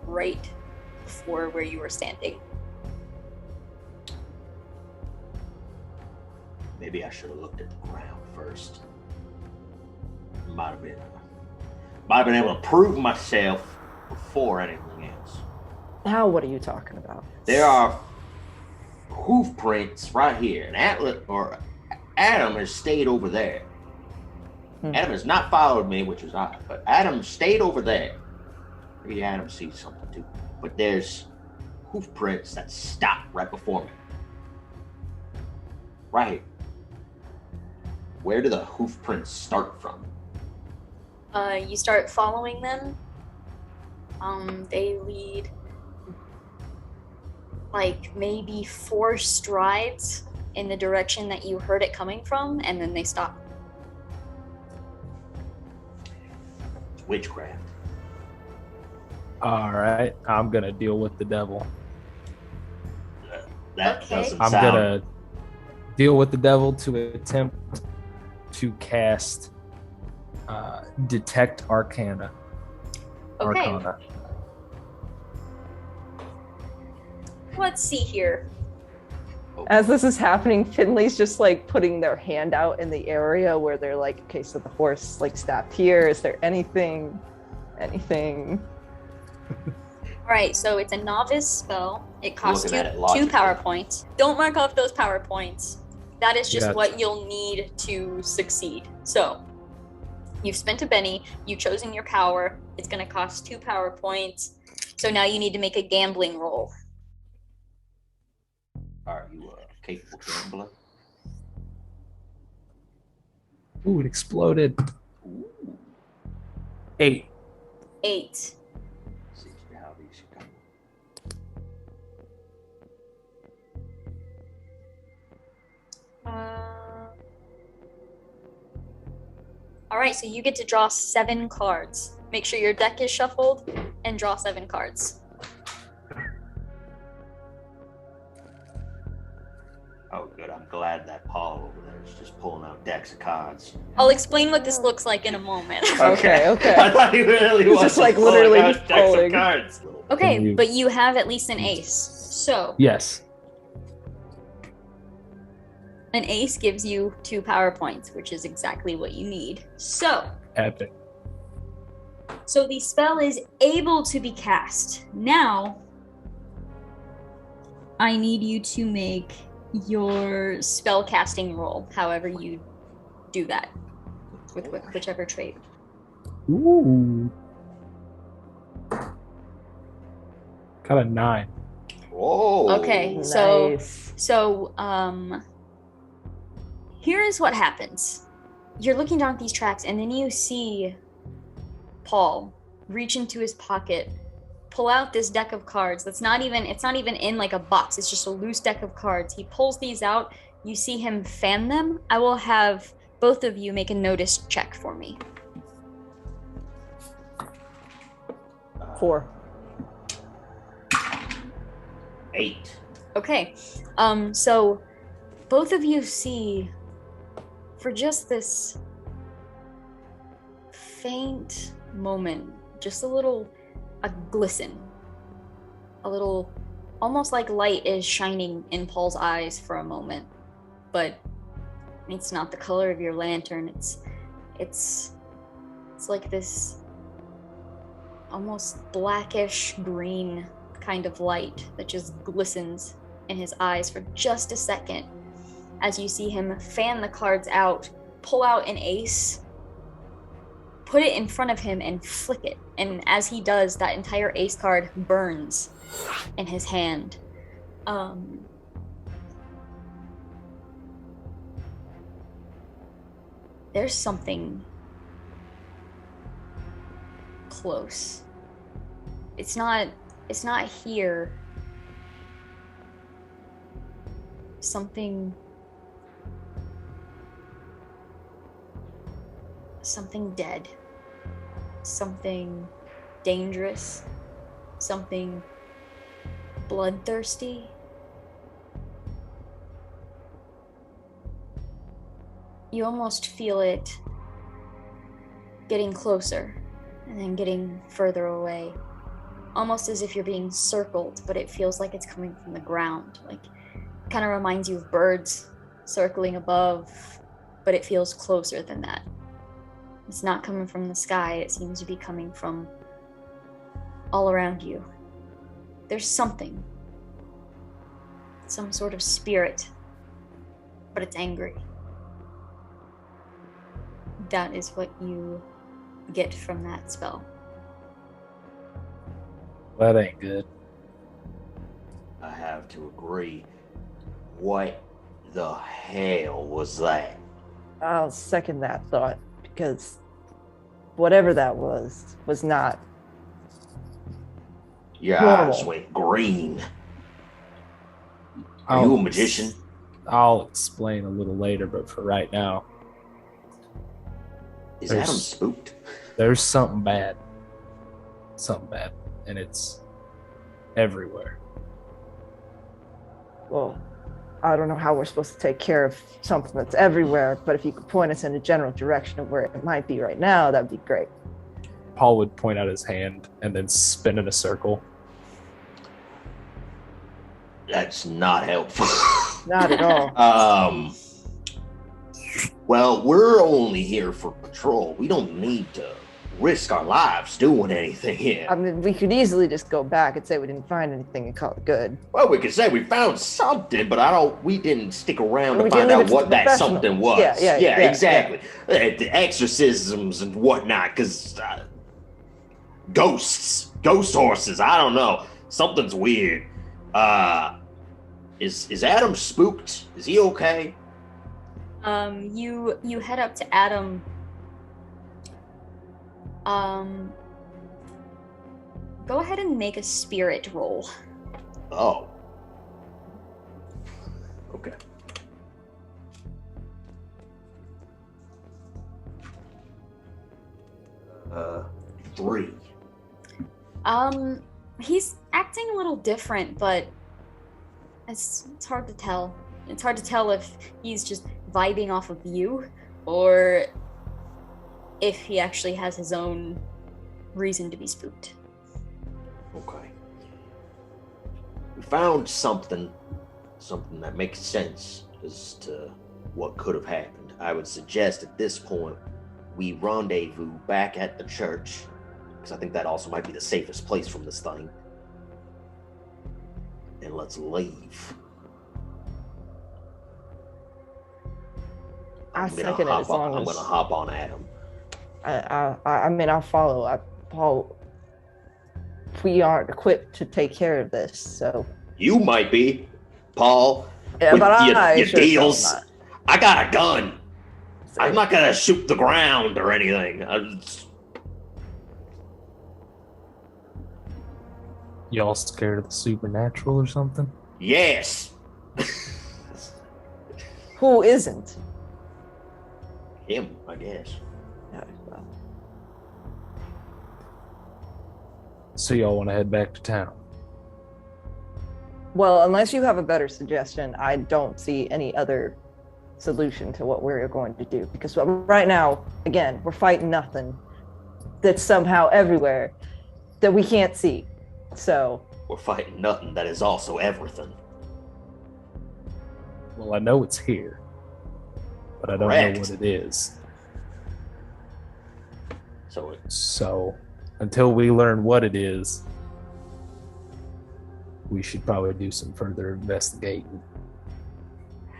right before where you were standing. Maybe I should have looked at the ground first. Might have been able to prove myself before anything else. Now, what are you talking about? There are hoof prints right here. And Adam has stayed over there. Adam has not followed me, which is odd, but Adam stayed over there. Maybe Adam sees something too. But there's hoof prints that stop right before me. Right here. Where do the hoof prints start from? You start following them. They lead like maybe 4 strides in the direction that you heard it coming from, and then they stop. Witchcraft. All right, I'm gonna deal with the devil. That Okay. doesn't I'm sound. gonna deal with the devil to attempt to cast Detect Arcana. Okay. Arcana. Let's see here. As this is happening, Finley's just like putting their hand out in the area where they're like, okay, so the horse like stopped here. Is there anything? All right, so it's a novice spell. It costs Looking at it two logically. power points. Don't mark off those power points. That is just Gotcha. what you'll need to succeed. So you've spent a Benny. You've chosen your power. It's going to cost 2 power points. So now you need to make a gambling roll. Are you a capable gambler? Ooh, it exploded. 8. 8. Seems to be how these should go. All right, so you get to draw 7 cards. Make sure your deck is shuffled and draw 7 cards. Oh, good. I'm glad that Paul over there is just pulling out decks of cards. I'll explain what this looks like in a moment. Okay. I thought he really He's was just, like, pulling literally out just decks pulling. of cards. Okay, Can you- but you have at least an ace. So Yes. an ace gives you 2 power points, which is exactly what you need. So Epic. the spell is able to be cast. Now, I need you to make your spell casting roll, however you do that, with whichever trait. Ooh. Got a 9. Whoa. Okay. Nice. So, here is what happens. You're looking down at these tracks, and then you see Paul reach into his pocket, pull out this deck of cards it's not even in like a box, it's just a loose deck of cards. He pulls these out, you see him fan them. I will have both of you make a notice check for me. 4. 8. Okay. So both of you see, for just this faint moment, just a glisten, a little, almost like light is shining in Paul's eyes for a moment, but it's not the color of your lantern. It's like this almost blackish green kind of light that just glistens in his eyes for just a second as you see him fan the cards out, pull out an ace, put it in front of him and flick it. And as he does, that entire ace card burns in his hand. There's something close. It's not here. Something dead. Something dangerous. Something bloodthirsty. You almost feel it getting closer and then getting further away. Almost as if you're being circled, but it feels like it's coming from the ground. Like, it kind of reminds you of birds circling above, but it feels closer than that. It's not coming from the sky, it seems to be coming from all around you. There's something. Some sort of spirit, but it's angry. That is what you get from that spell. That ain't good. I have to agree. What the hell was that? I'll second that thought, because whatever that was not Your normal. eyes went green. Are you a magician? I'll explain a little later, but for right now, Is There's- Adam spooked? there's something bad. Something bad. And it's everywhere. Well, I don't know how we're supposed to take care of something that's everywhere, but if you could point us in a general direction of where it might be right now, that'd be great. Paul would point out his hand and then spin in a circle. That's not helpful. Not at all. Well, we're only here for patrol. We don't need to risk our lives doing anything here. I mean, we could easily just go back and say we didn't find anything and call it good. Well, we could say we found something, but we didn't stick around We to find didn't leave out it to what the that professionals. something was. Yeah, Exactly. The exorcisms and whatnot, because ghost horses, I don't know. Something's weird. Is Adam spooked? Is he okay? You head up to Adam. Go ahead and make a spirit roll. Oh. Okay. Uh, 3. He's acting a little different, but it's hard to tell. It's hard to tell if he's just vibing off of you, or if he actually has his own reason to be spooked. Okay. We found something that makes sense as to what could have happened. I would suggest at this point we rendezvous back at the church, because I think that also might be the safest place from this thing. And let's leave. I I'm gonna second it as long I'm as... gonna hop on Adam. I mean, I'll follow. Paul, we aren't equipped to take care of this, so... You might be, Paul. Yeah, with but your sure deals. not. I got a gun. So- I'm not gonna shoot the ground or anything. Y'all scared of the supernatural or something? Yes. Who isn't? Him, I guess. Yeah, well, So y'all want to head back to town? well, unless you have a better suggestion, I don't see any other solution to what we're going to do. Because right now, again, we're fighting nothing that's somehow everywhere that we can't see. So, We're fighting nothing that is also everything. Well, I know it's here, but I don't Correct. know what it is. So Until we learn what it is, we should probably do some further investigating.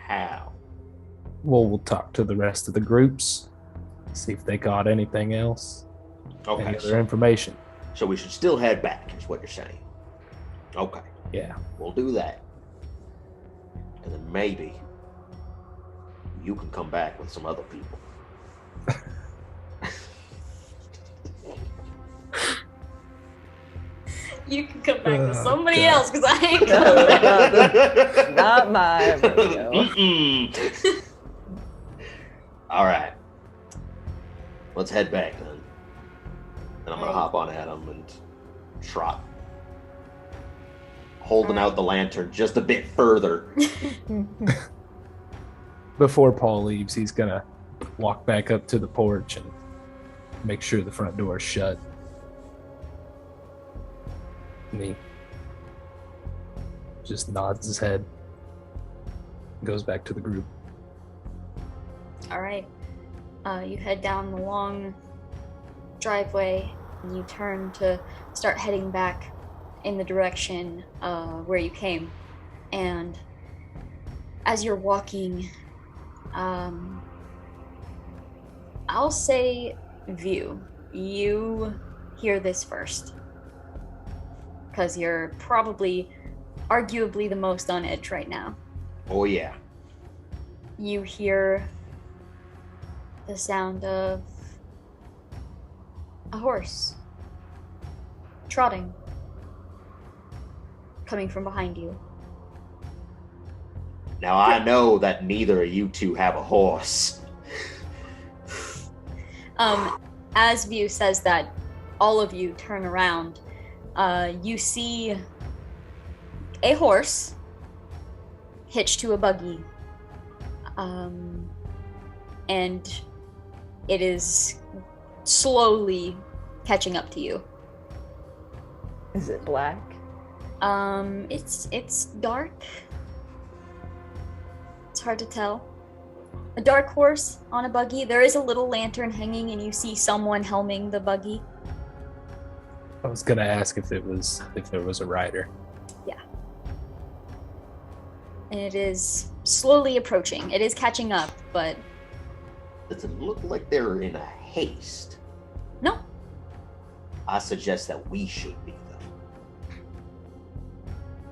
how? Well, we'll talk to the rest of the groups, see if they got anything else, any Okay, other information. so we should still head back, is what you're saying. Okay, Yeah. we'll do that. And then maybe you can come back with some other people. You can come back with Oh, somebody God. else, because I ain't coming. not my rodeo. Mm-mm. All right. Let's head back then. And I'm going to hop on Adam and trot. Holding out the lantern just a bit further. Before Paul leaves, he's gonna walk back up to the porch and make sure the front door is shut. And he just nods his head and goes back to the group. All right. You head down the long driveway and you turn to start heading back in the direction where you came. And as you're walking, I'll say View. You hear this first. Because you're probably, arguably the most on edge right now. Oh, yeah. You hear the sound of a horse trotting, coming from behind you. Now, I know that neither of you two have a horse. As View says that, all of you turn around. You see a horse hitched to a buggy. And it is slowly catching up to you. Is it black? It's dark. It's hard to tell. A dark horse on a buggy. There is a little lantern hanging, and you see someone helming the buggy. I was gonna ask if there was a rider. Yeah. And it is slowly approaching. It is catching up, but Does it look like they're in a haste? no. I suggest that we should be, though.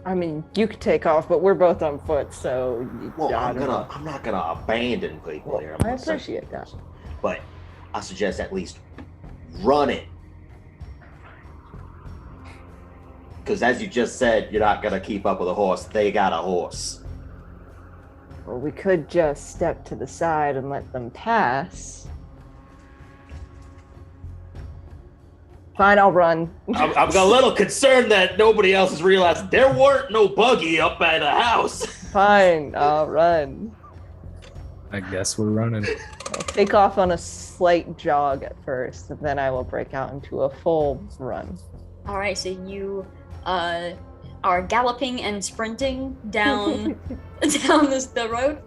I mean, you could take off, but we're both on foot, so Well, I I'm don't know. not gonna abandon people here. I'm I gonna send appreciate that. people. But I suggest at least run it. Because as you just said, you're not gonna keep up with a horse. They got a horse. Well, we could just step to the side and let them pass. Fine, I'll run. I'm a little concerned that nobody else has realized there weren't no buggy up at the house. Fine, I'll run. I guess we're running. I'll take off on a slight jog at first, and then I will break out into a full run. All right, so you are galloping and sprinting down the road.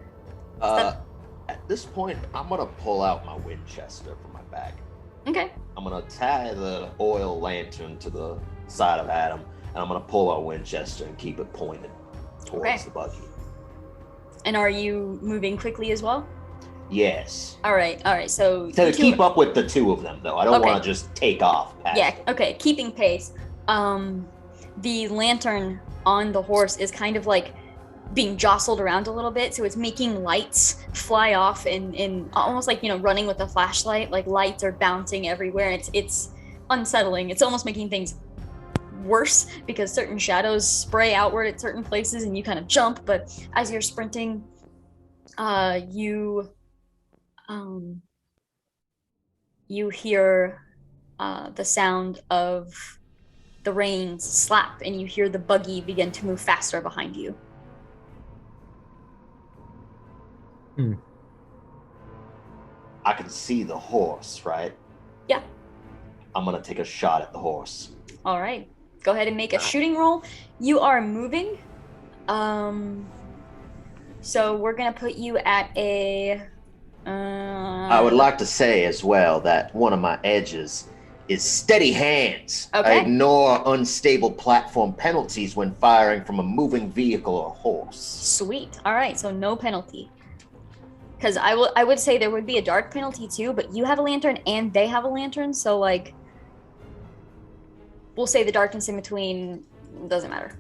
At this point, I'm gonna pull out my Winchester from my bag. Okay. I'm gonna tie the oil lantern to the side of Adam, and I'm gonna pull our Winchester and keep it pointed towards the buggy. And are you moving quickly as well? Yes. All right. So To you two- keep up with the two of them, though. I don't Okay. want to just take off past Yeah. them. Okay. Keeping pace. The lantern on the horse is kind of like being jostled around a little bit, so it's making lights fly off in almost like, running with a flashlight. Like lights are bouncing everywhere. It's unsettling. It's almost making things worse because certain shadows spray outward at certain places and you kind of jump. But as you're sprinting, you hear the sound of the reins slap, and you hear the buggy begin to move faster behind you. I can see the horse, right? Yeah. I'm gonna take a shot at the horse. All right. Go ahead and make a shooting roll. You are moving. So we're gonna put you at a. I would like to say as well that one of my edges is steady hands. Okay. I ignore unstable platform penalties when firing from a moving vehicle or horse. Sweet. All right. So no penalty. Because I would say there would be a dark penalty too, but you have a lantern and they have a lantern, so like, we'll say the darkness in between doesn't matter.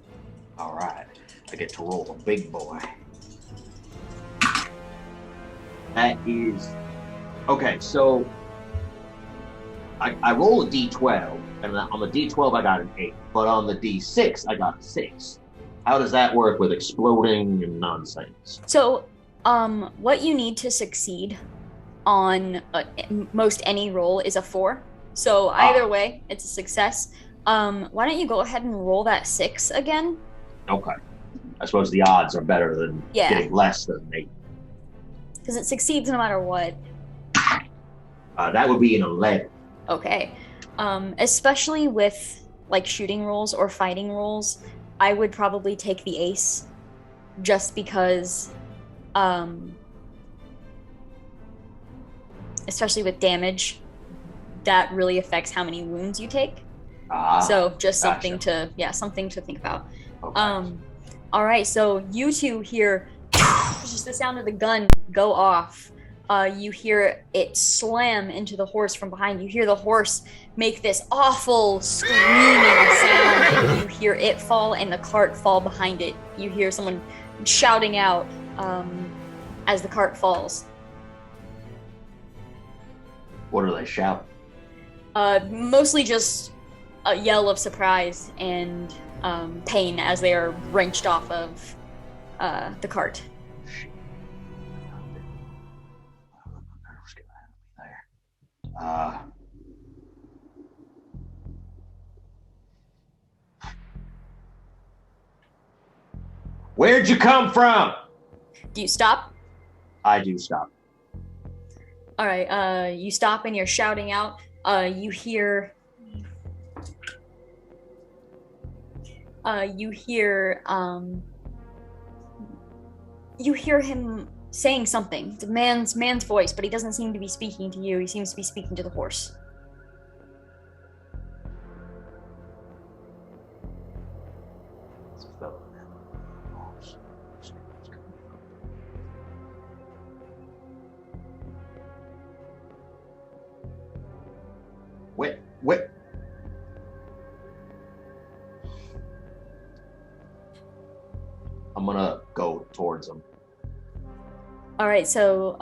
All right, I get to roll a big boy. That is okay. So I roll a d12, and on the d12 I got an 8, but on the d6 I got a 6. How does that work with exploding and nonsense? So, what you need to succeed on most any roll is a 4. So either way, it's a success. Why don't you go ahead and roll that 6 again? Okay. I suppose the odds are better than getting less than 8. Because it succeeds no matter what. That would be an 11. Okay. Especially with like shooting rolls or fighting rolls, I would probably take the ace just because especially with damage, that really affects how many wounds you take. So just something to think about. Okay. All right, so you two hear just the sound of the gun go off. You hear it slam into the horse from behind. You hear the horse make this awful screaming sound, and you hear it fall and the cart fall behind it. You hear someone shouting out as the cart falls. What are they shouting? Mostly just a yell of surprise and pain as they are wrenched off of the cart. Where'd you come from? Do you stop? I do stop. All right. You stop and you're shouting out. You hear. You hear him saying something. It's a man's voice, but he doesn't seem to be speaking to you. He seems to be speaking to the horse. Wait. I'm gonna go towards him. All right, so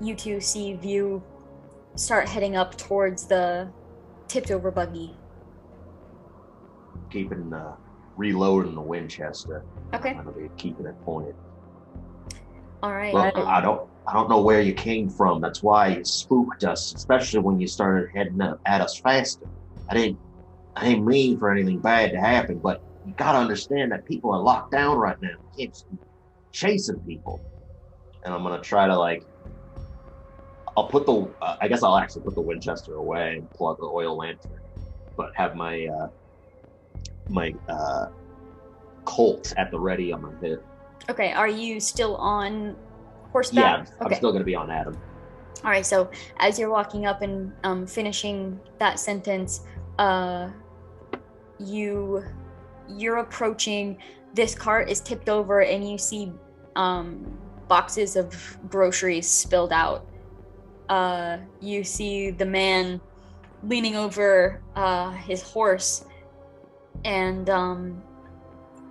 you two see View start heading up towards the tipped over buggy. Keeping reloading the Winchester. Okay. I'm gonna be keeping it pointed. All right. Look, I don't know where you came from. That's why it spooked us, especially when you started heading up at us faster. I didn't mean for anything bad to happen, but you gotta understand that people are locked down right now. You can't just be chasing people. And I'm gonna try to I'll put the I guess I'll actually put the Winchester away and pull out the oil lantern, but have my Colt at the ready on my hip. Okay, are you still on horseback? Yeah, I'm still going to be on Adam. All right, so as you're walking up and finishing that sentence, you're approaching. This cart is tipped over, and you see boxes of groceries spilled out. You see the man leaning over his horse, and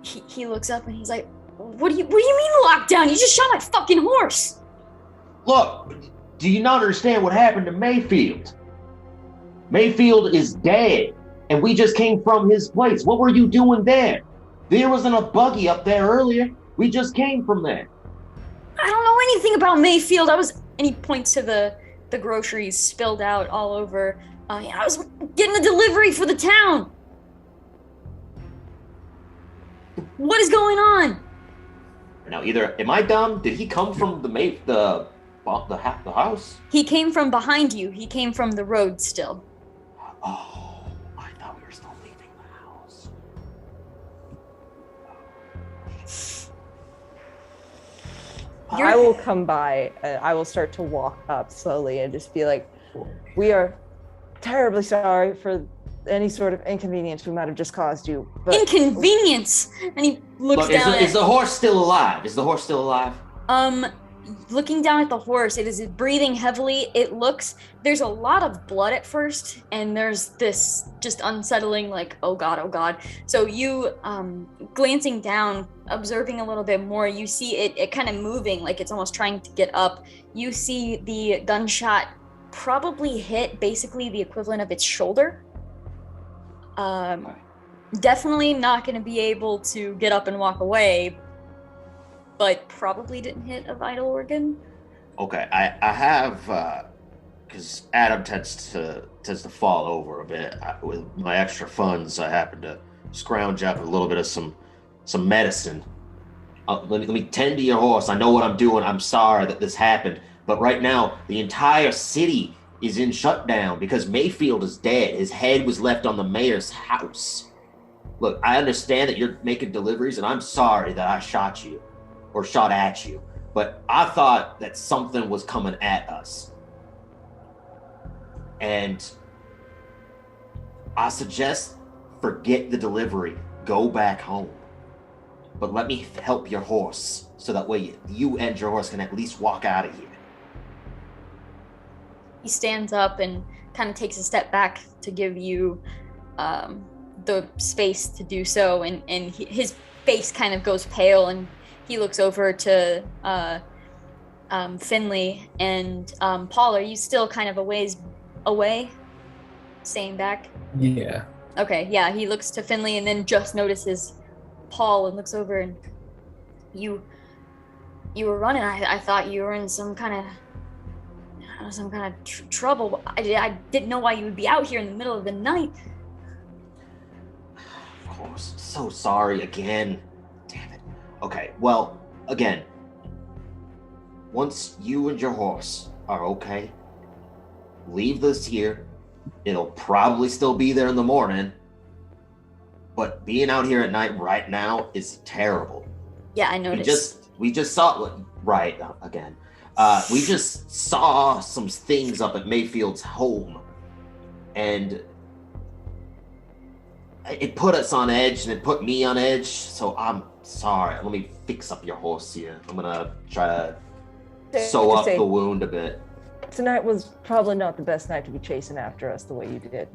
he looks up and he's like, What do you mean lockdown? You just shot my fucking horse. Look, do you not understand what happened to Mayfield? Mayfield is dead, and we just came from his place. What were you doing there? There wasn't a buggy up there earlier. We just came from there. I don't know anything about Mayfield. And he points to the groceries spilled out all over. I was getting a delivery for the town. What is going on? Now, either am I dumb? Did he come from the house? He came from behind you. He came from the road still. Oh, I thought we were still leaving the house. I will come by and I will start to walk up slowly and just be like, we are terribly sorry for any sort of inconvenience we might have just caused you. But inconvenience? And he looks down Is the horse still alive? Is the horse still alive? Looking down at the horse, it is breathing heavily. It looks, there's a lot of blood at first, and there's this just unsettling, like, oh god. So you, glancing down, observing a little bit more, you see it kind of moving, like it's almost trying to get up. You see the gunshot probably hit basically the equivalent of its shoulder. Definitely not going to be able to get up and walk away, but probably didn't hit a vital organ. Okay, I have, because Adam tends to fall over a bit. With my extra funds, I happen to scrounge up a little bit of some medicine. Let me tend to your horse. I know what I'm doing. I'm sorry that this happened, but right now the entire city is in shutdown because Mayfield is dead. His head was left on the mayor's house. Look, I understand that you're making deliveries, and I'm sorry that I shot you, or shot at you, but I thought that something was coming at us. And I suggest forget the delivery, go back home. But let me help your horse, so that way you and your horse can at least walk out of here. He stands up and kind of takes a step back to give you the space to do so, and his face kind of goes pale, and he looks over to Finley and Paul. Are you still kind of a ways away, staying back? Yeah. Okay, yeah. He looks to Finley and then just notices Paul and looks over, and you were running. I thought you were in some kind of trouble. I didn't know why you would be out here in the middle of the night. Of course, so sorry again. Damn it. Okay, well, again, once you and your horse are okay, leave this here. It'll probably still be there in the morning, but being out here at night right now is terrible. Yeah, I noticed. We just saw right again. We just saw some things up at Mayfield's home, and it put us on edge, and it put me on edge. So I'm sorry. Let me fix up your horse here. I'm gonna try to sew up the wound a bit. Tonight was probably not the best night to be chasing after us the way you did.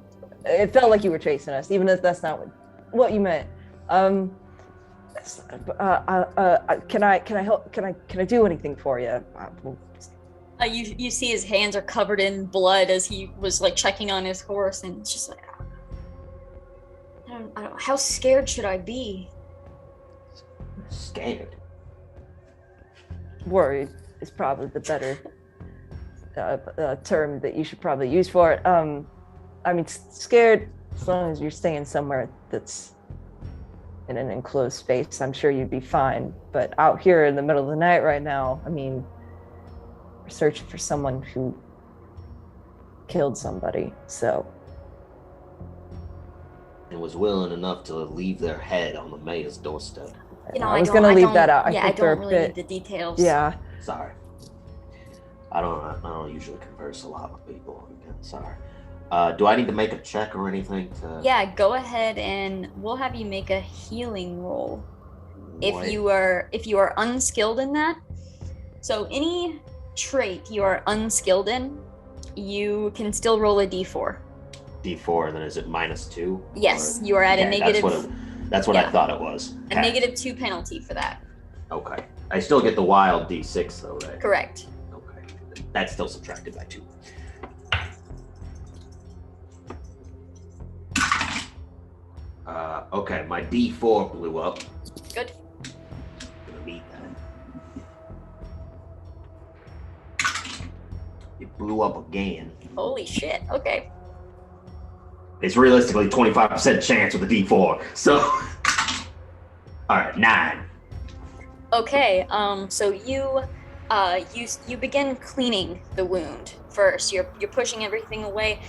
It felt like you were chasing us, even if that's not what you meant. Can I help? Can I do anything for you? You see his hands are covered in blood as he was like checking on his horse, and it's just like, I don't, how scared should I be? Scared. Worried is probably the better term that you should probably use for it. I mean, scared, as long as you're staying somewhere that's in an enclosed space, I'm sure you'd be fine. But out here in the middle of the night right now, I mean, we're searching for someone who killed somebody, so. And was willing enough to leave their head on the mayor's doorstep. I was going to leave that out. I don't really need the details. Yeah. Sorry. I don't usually converse a lot with people. Again, sorry. Do I need to make a check or anything to? Yeah, go ahead and we'll have you make a healing roll. What? If you are unskilled in that. So any trait you are unskilled in, you can still roll a d4. D4, and then is it -2? Yes, you are at a negative. That's what I thought it was. A -2 penalty for that. Okay. I still get the wild D6 though, right? Correct. Okay. That's still subtracted by 2. Okay, my D4 blew up. Good. Gonna beat that. It blew up again. Holy shit. Okay. It's realistically 25% chance with a D4. So, all right, 9. Okay. So you begin cleaning the wound first. You're pushing everything away.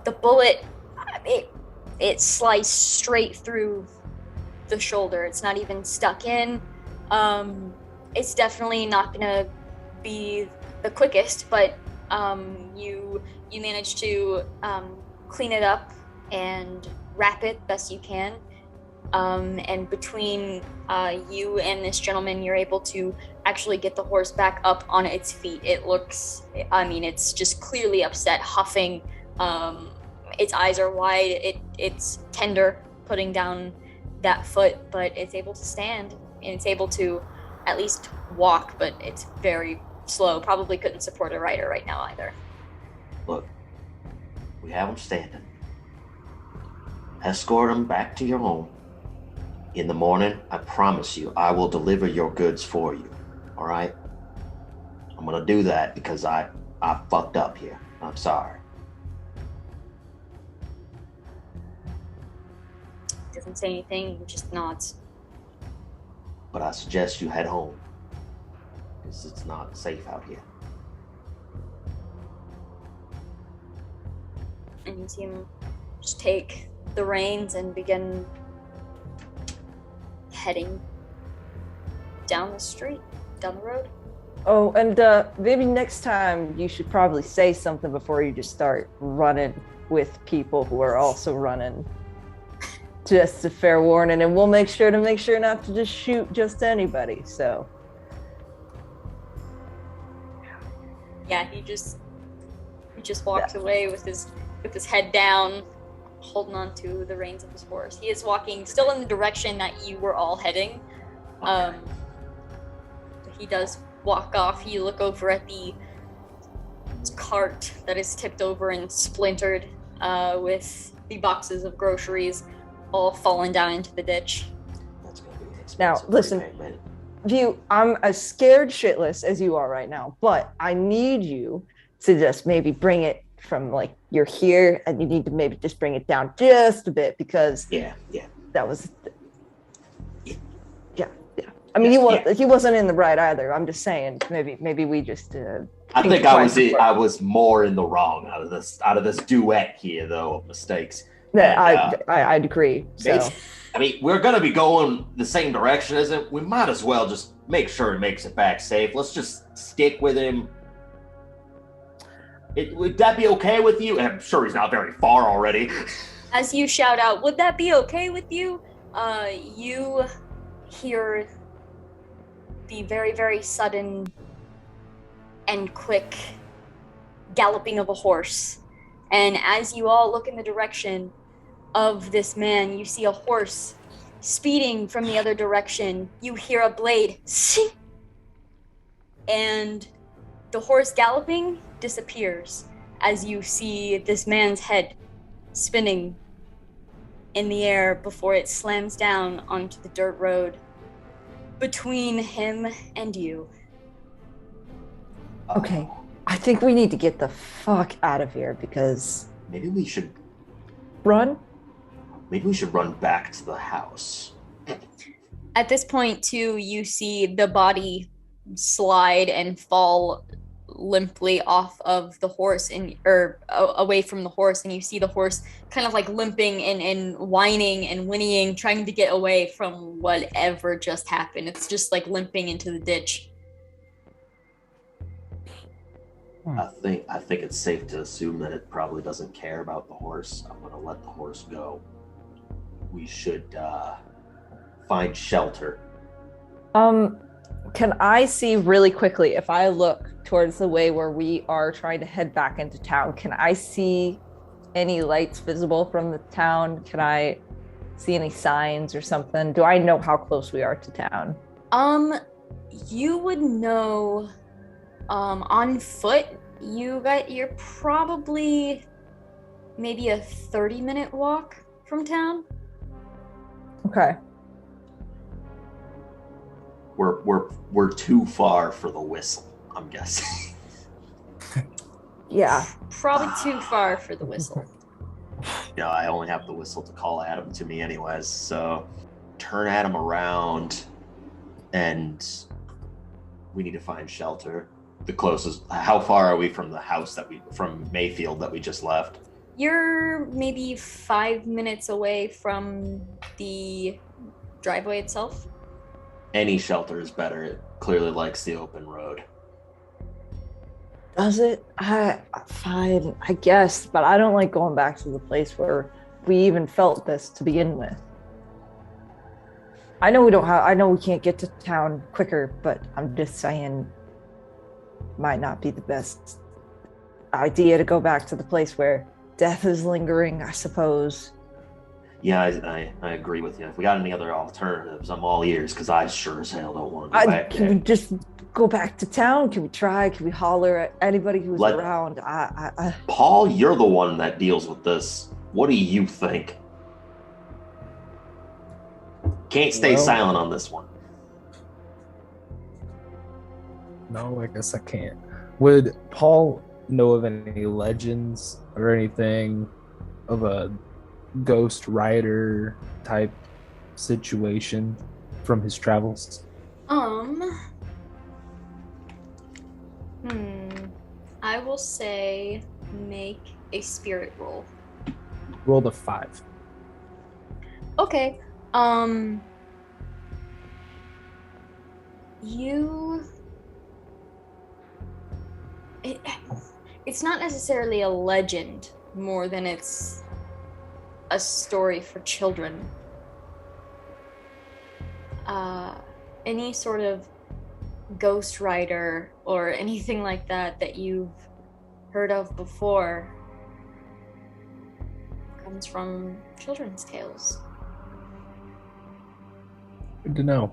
The bullet, it sliced straight through the shoulder. It's not even stuck in. It's definitely not gonna be the quickest, but you manage to clean it up and wrap it best you can. And between you and this gentleman, you're able to actually get the horse back up on its feet. It's just clearly upset, huffing. Its eyes are wide. It's tender putting down that foot, but it's able to stand and it's able to at least walk, but it's very slow. Probably couldn't support a rider right now either. Look, we have him standing. Escort him back to your home. In the morning, I promise you, I will deliver your goods for you. All right? I'm gonna do that because I fucked up here. I'm sorry. Doesn't say anything, just nods. But I suggest you head home because it's not safe out here. And you see him just take the reins and begin heading down the street, down the road. Oh, and maybe next time you should probably say something before you just start running with people who are also running. Just a fair warning, and we'll make sure not to just shoot just anybody. So. Yeah, he just walks away with his head down, holding on to the reins of his horse. He is walking still in the direction that you were all heading. He does walk off. You look over at the cart that is tipped over and splintered, with the boxes of groceries all fallen down into the ditch. That's gonna be expensive. Now, listen, View, I'm as scared shitless as you are right now, but I need you to just maybe bring it from like you're here, and you need to maybe just bring it down just a bit because yeah, that was I mean, he wasn't in the right either. I'm just saying, maybe we just. I think I was more in the wrong out of this duet here, though, of mistakes. Yeah, I'd agree. So. I mean, we're gonna be going the same direction, isn't it? We might as well just make sure he makes it back safe. Let's just stick with him. Would that be okay with you? I'm sure he's not very far already. As you shout out, would that be okay with you? You hear the very, very sudden and quick galloping of a horse. And as you all look in the direction of this man, you see a horse speeding from the other direction. You hear a blade sing, and the horse galloping disappears as you see this man's head spinning in the air before it slams down onto the dirt road between him and you. Okay, I think we need to get the fuck out of here because... Maybe we should... Run? Maybe we should run back to the house. At this point, too, you see the body slide and fall limply off of the horse or away from the horse, and you see the horse kind of like limping and whining and whinnying, trying to get away from whatever just happened. It's just like limping into the ditch. I think it's safe to assume that it probably doesn't care about the horse. I'm gonna let the horse go. We should find shelter. Can I see really quickly, if I look towards the way where we are trying to head back into town, can I see any lights visible from the town? Can I see any signs or something? Do I know how close we are to town? You would know on foot. You're probably maybe a 30-minute walk from town. Okay. We're too far for the whistle, I'm guessing. Yeah. Probably too far for the whistle. Yeah, I only have the whistle to call Adam to me anyways, so turn Adam around and we need to find shelter. The closest, how far are we from the house from Mayfield that we just left? You're maybe 5 minutes away from the driveway itself. Any shelter is better. It clearly likes the open road. Does it? Fine, I guess, but I don't like going back to the place where we even felt this to begin with. I know we can't get to town quicker, but I'm just saying might not be the best idea to go back to the place where death is lingering, I suppose. Yeah, I agree with you. If we got any other alternatives, I'm all ears, because I sure as hell don't want to go back there. Can we just go back to town? Can we try? Can we holler at anybody who's around? Paul, you're the one that deals with this. What do you think? Can't stay silent on this one. No, I guess I can't. Would Paul know of any legends or anything of a ghost rider type situation from his travels? I will say make a spirit roll. Roll the 5. Okay. It's not necessarily a legend more than it's a story for children. Any sort of ghost rider or anything like that you've heard of before comes from children's tales. Good to know.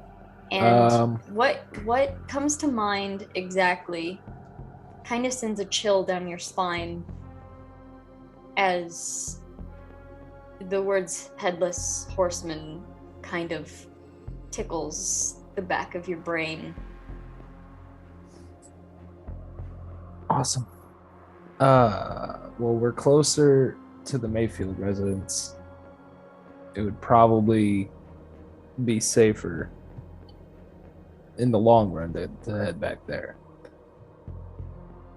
And what comes to mind exactly kind of sends a chill down your spine as the words headless horseman kind of tickles the back of your brain. Awesome. Well, we're closer to the Mayfield residence. It would probably be safer in the long run to head back there.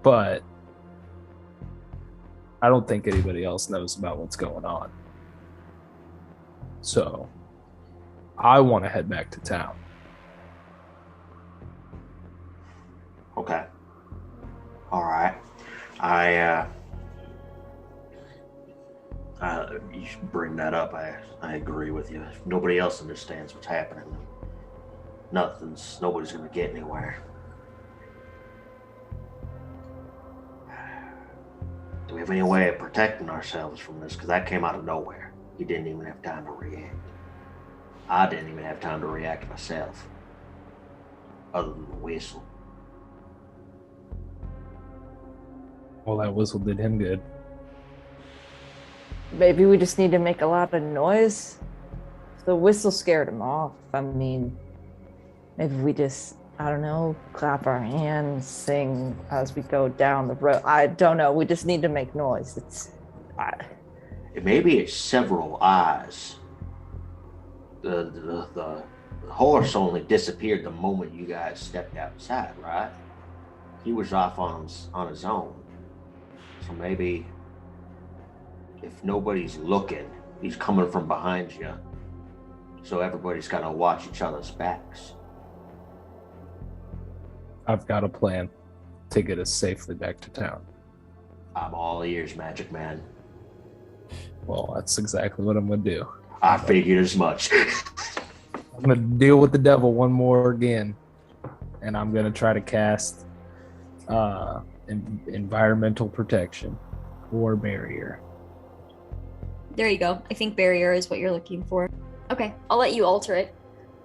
But I don't think anybody else knows about what's going on. So I want to head back to town. Okay. All right. You should bring that up. I agree with you. If nobody else understands what's happening, nobody's gonna get anywhere. Do we have any way of protecting ourselves from this? Because that came out of nowhere. You didn't even have time to react. I didn't even have time to react myself, other than the whistle. Well, that whistle did him good. Maybe we just need to make a lot of noise. The whistle scared him off. I mean, maybe we just, I don't know, clap our hands, sing as we go down the road. I don't know. We just need to make noise. Maybe it's several eyes. The horse only disappeared the moment you guys stepped outside, right? He was off on his own. So maybe if nobody's looking, he's coming from behind you. So everybody's got to watch each other's backs. I've got a plan to get us safely back to town. I'm all ears, Magic Man. Well, that's exactly what I'm going to do. I figured as much. I'm going to deal with the devil one more again. And I'm going to try to cast environmental protection or barrier. There you go. I think barrier is what you're looking for. Okay, I'll let you alter it.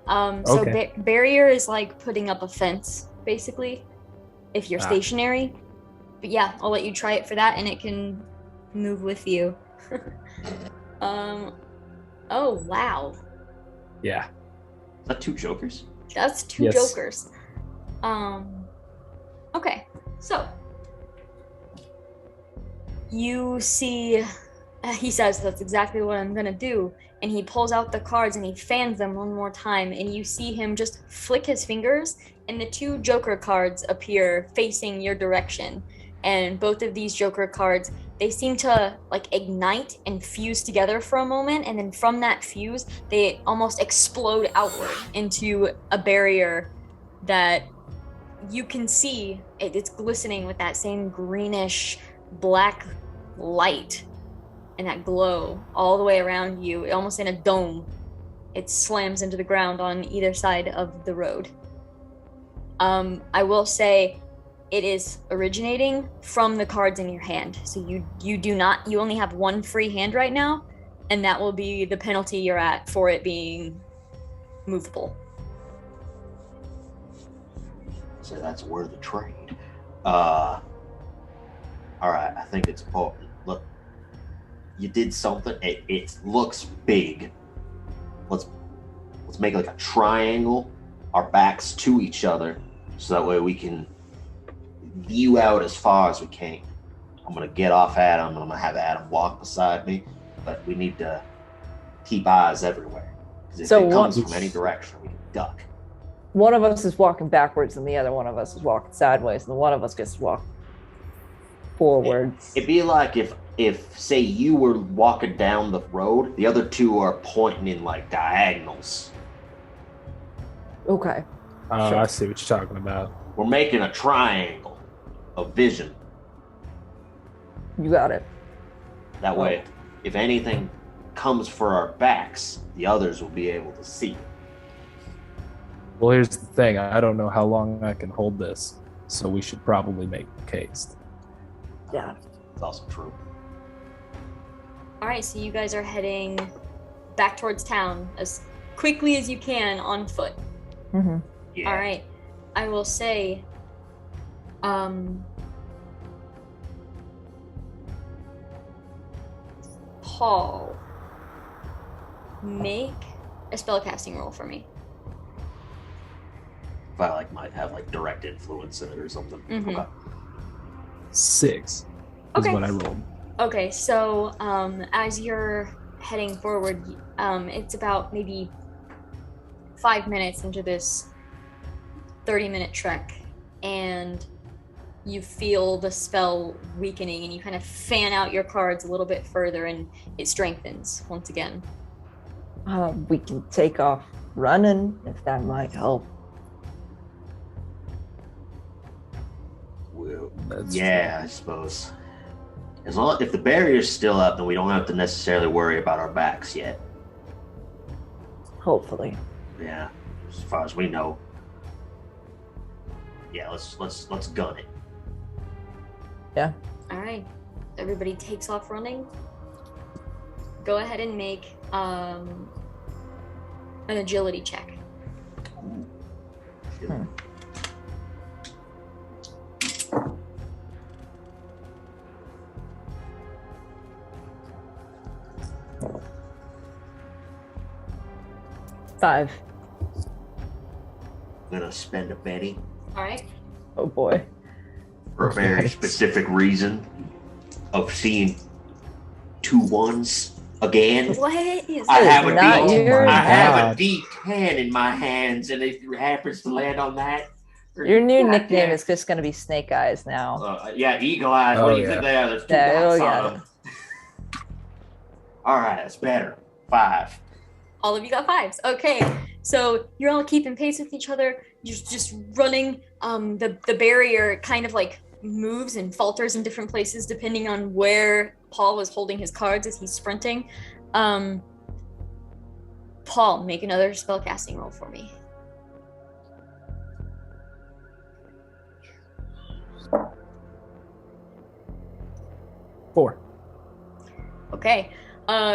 So Okay. Barrier is like putting up a fence, basically, if you're stationary. But yeah, I'll let you try it for that, and it can move with you. Oh, wow. Yeah. Is that 2 jokers? That's 2 Yes. jokers. Okay, so you see, he says, that's exactly what I'm gonna do. And he pulls out the cards and he fans them one more time. And you see him just flick his fingers and the 2 Joker cards appear facing your direction. And both of these Joker cards, they seem to like ignite and fuse together for a moment. And then from that fuse, they almost explode outward into a barrier that you can see. It's glistening with that same greenish black light and that glow all the way around you, almost in a dome. It slams into the ground on either side of the road. I will say it is originating from the cards in your hand. So you only have 1 free hand right now, and that will be the penalty you're at for it being movable. So that's worth a trade. All right, I think it's important. Look, you did something. It looks big. Let's make like a triangle, our backs to each other, so that way we can view out as far as we can. I'm gonna get off Adam, and I'm gonna have Adam walk beside me, but we need to keep eyes everywhere. Because if it comes from any direction, we can duck. One of us is walking backwards and the other one of us is walking sideways, and the one of us gets to walk forwards. It'd be like if say you were walking down the road, the other 2 are pointing in like diagonals. Okay. Sure. I see what you're talking about. We're making a triangle of vision. You got it. That way, if anything comes for our backs, the others will be able to see. Well, here's the thing. I don't know how long I can hold this, so we should probably make haste. Yeah. It's also true. All right, so you guys are heading back towards town as quickly as you can on foot. Mm-hmm. Yeah. All right, I will say, Paul, make a spellcasting roll for me. If I might have direct influence in it or something. Mhm. Okay. 6 is Okay. what I rolled. Okay, so as you're heading forward, it's about maybe 5 minutes into this 30-minute trek, and you feel the spell weakening, and you kind of fan out your cards a little bit further, and it strengthens once again. We can take off running if that might help. Well, That's yeah, I suppose. As long if the barrier's still up, then we don't have to necessarily worry about our backs yet. Hopefully. Yeah, as far as we know. Yeah, let's gun it. Yeah. All right, everybody takes off running. Go ahead and make an agility check. Hmm. Five. I'm gonna spend a penny All right. Oh boy. for a very Nice. specific reason of seeing 2 1s again. What is I this? have a Not D. your I have God. a D10 in my hands, and if it happens to land on that, Your new God nickname damn. is just gonna be Snake Eyes now. Yeah, Eagle Eyes. Oh, What do you yeah. think they are? There's 2 Yeah, dots oh, on yeah. them. All right, that's better. 5. All of you got 5s. Okay, so you're all keeping pace with each other. You're just running. The barrier kind of like moves and falters in different places depending on where Paul is holding his cards as he's sprinting. Paul, make another spellcasting roll for me. Four. Okay.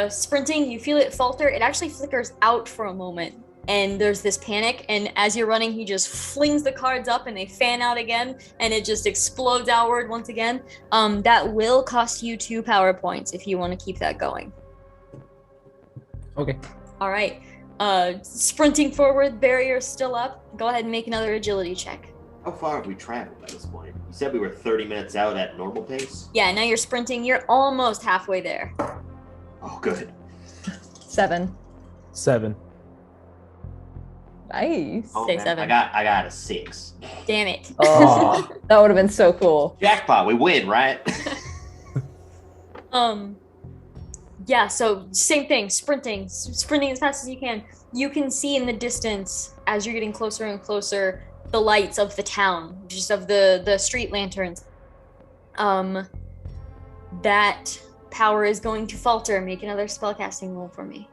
Sprinting, you feel it falter. It actually flickers out for a moment, and there's this panic. And as you're running, he just flings the cards up, and they fan out again, and it just explodes outward once again. That will cost you 2 power points if you want to keep that going. Okay. All right. Sprinting forward, barrier still up. Go ahead and make another agility check. How far have we traveled at this point? You said we were 30 minutes out at normal pace? Yeah, now you're sprinting. You're almost halfway there. Oh, good. 7. 7. Nice. Oh, Say man, 7. I got a 6. Damn it. Oh, that would have been so cool. Jackpot, we win, right? Yeah, so same thing, sprinting as fast as you can. You can see in the distance as you're getting closer and closer the lights of the town, just of the street lanterns. That power is going to falter. Make another spellcasting roll for me.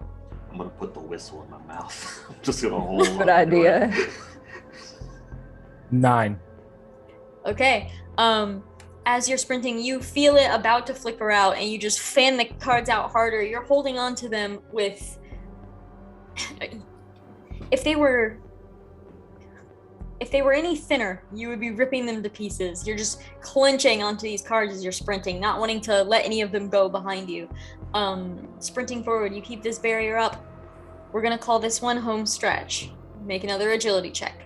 I'm gonna put the whistle in my mouth. I'm just gonna hold Good idea. 9. Okay. As you're sprinting, you feel it about to flicker out, and you just fan the cards out harder. You're holding on to them with. If they were any thinner, you would be ripping them to pieces. You're just clenching onto these cards as you're sprinting, not wanting to let any of them go behind you. Sprinting forward, you keep this barrier up. We're gonna call this one home stretch. Make another agility check.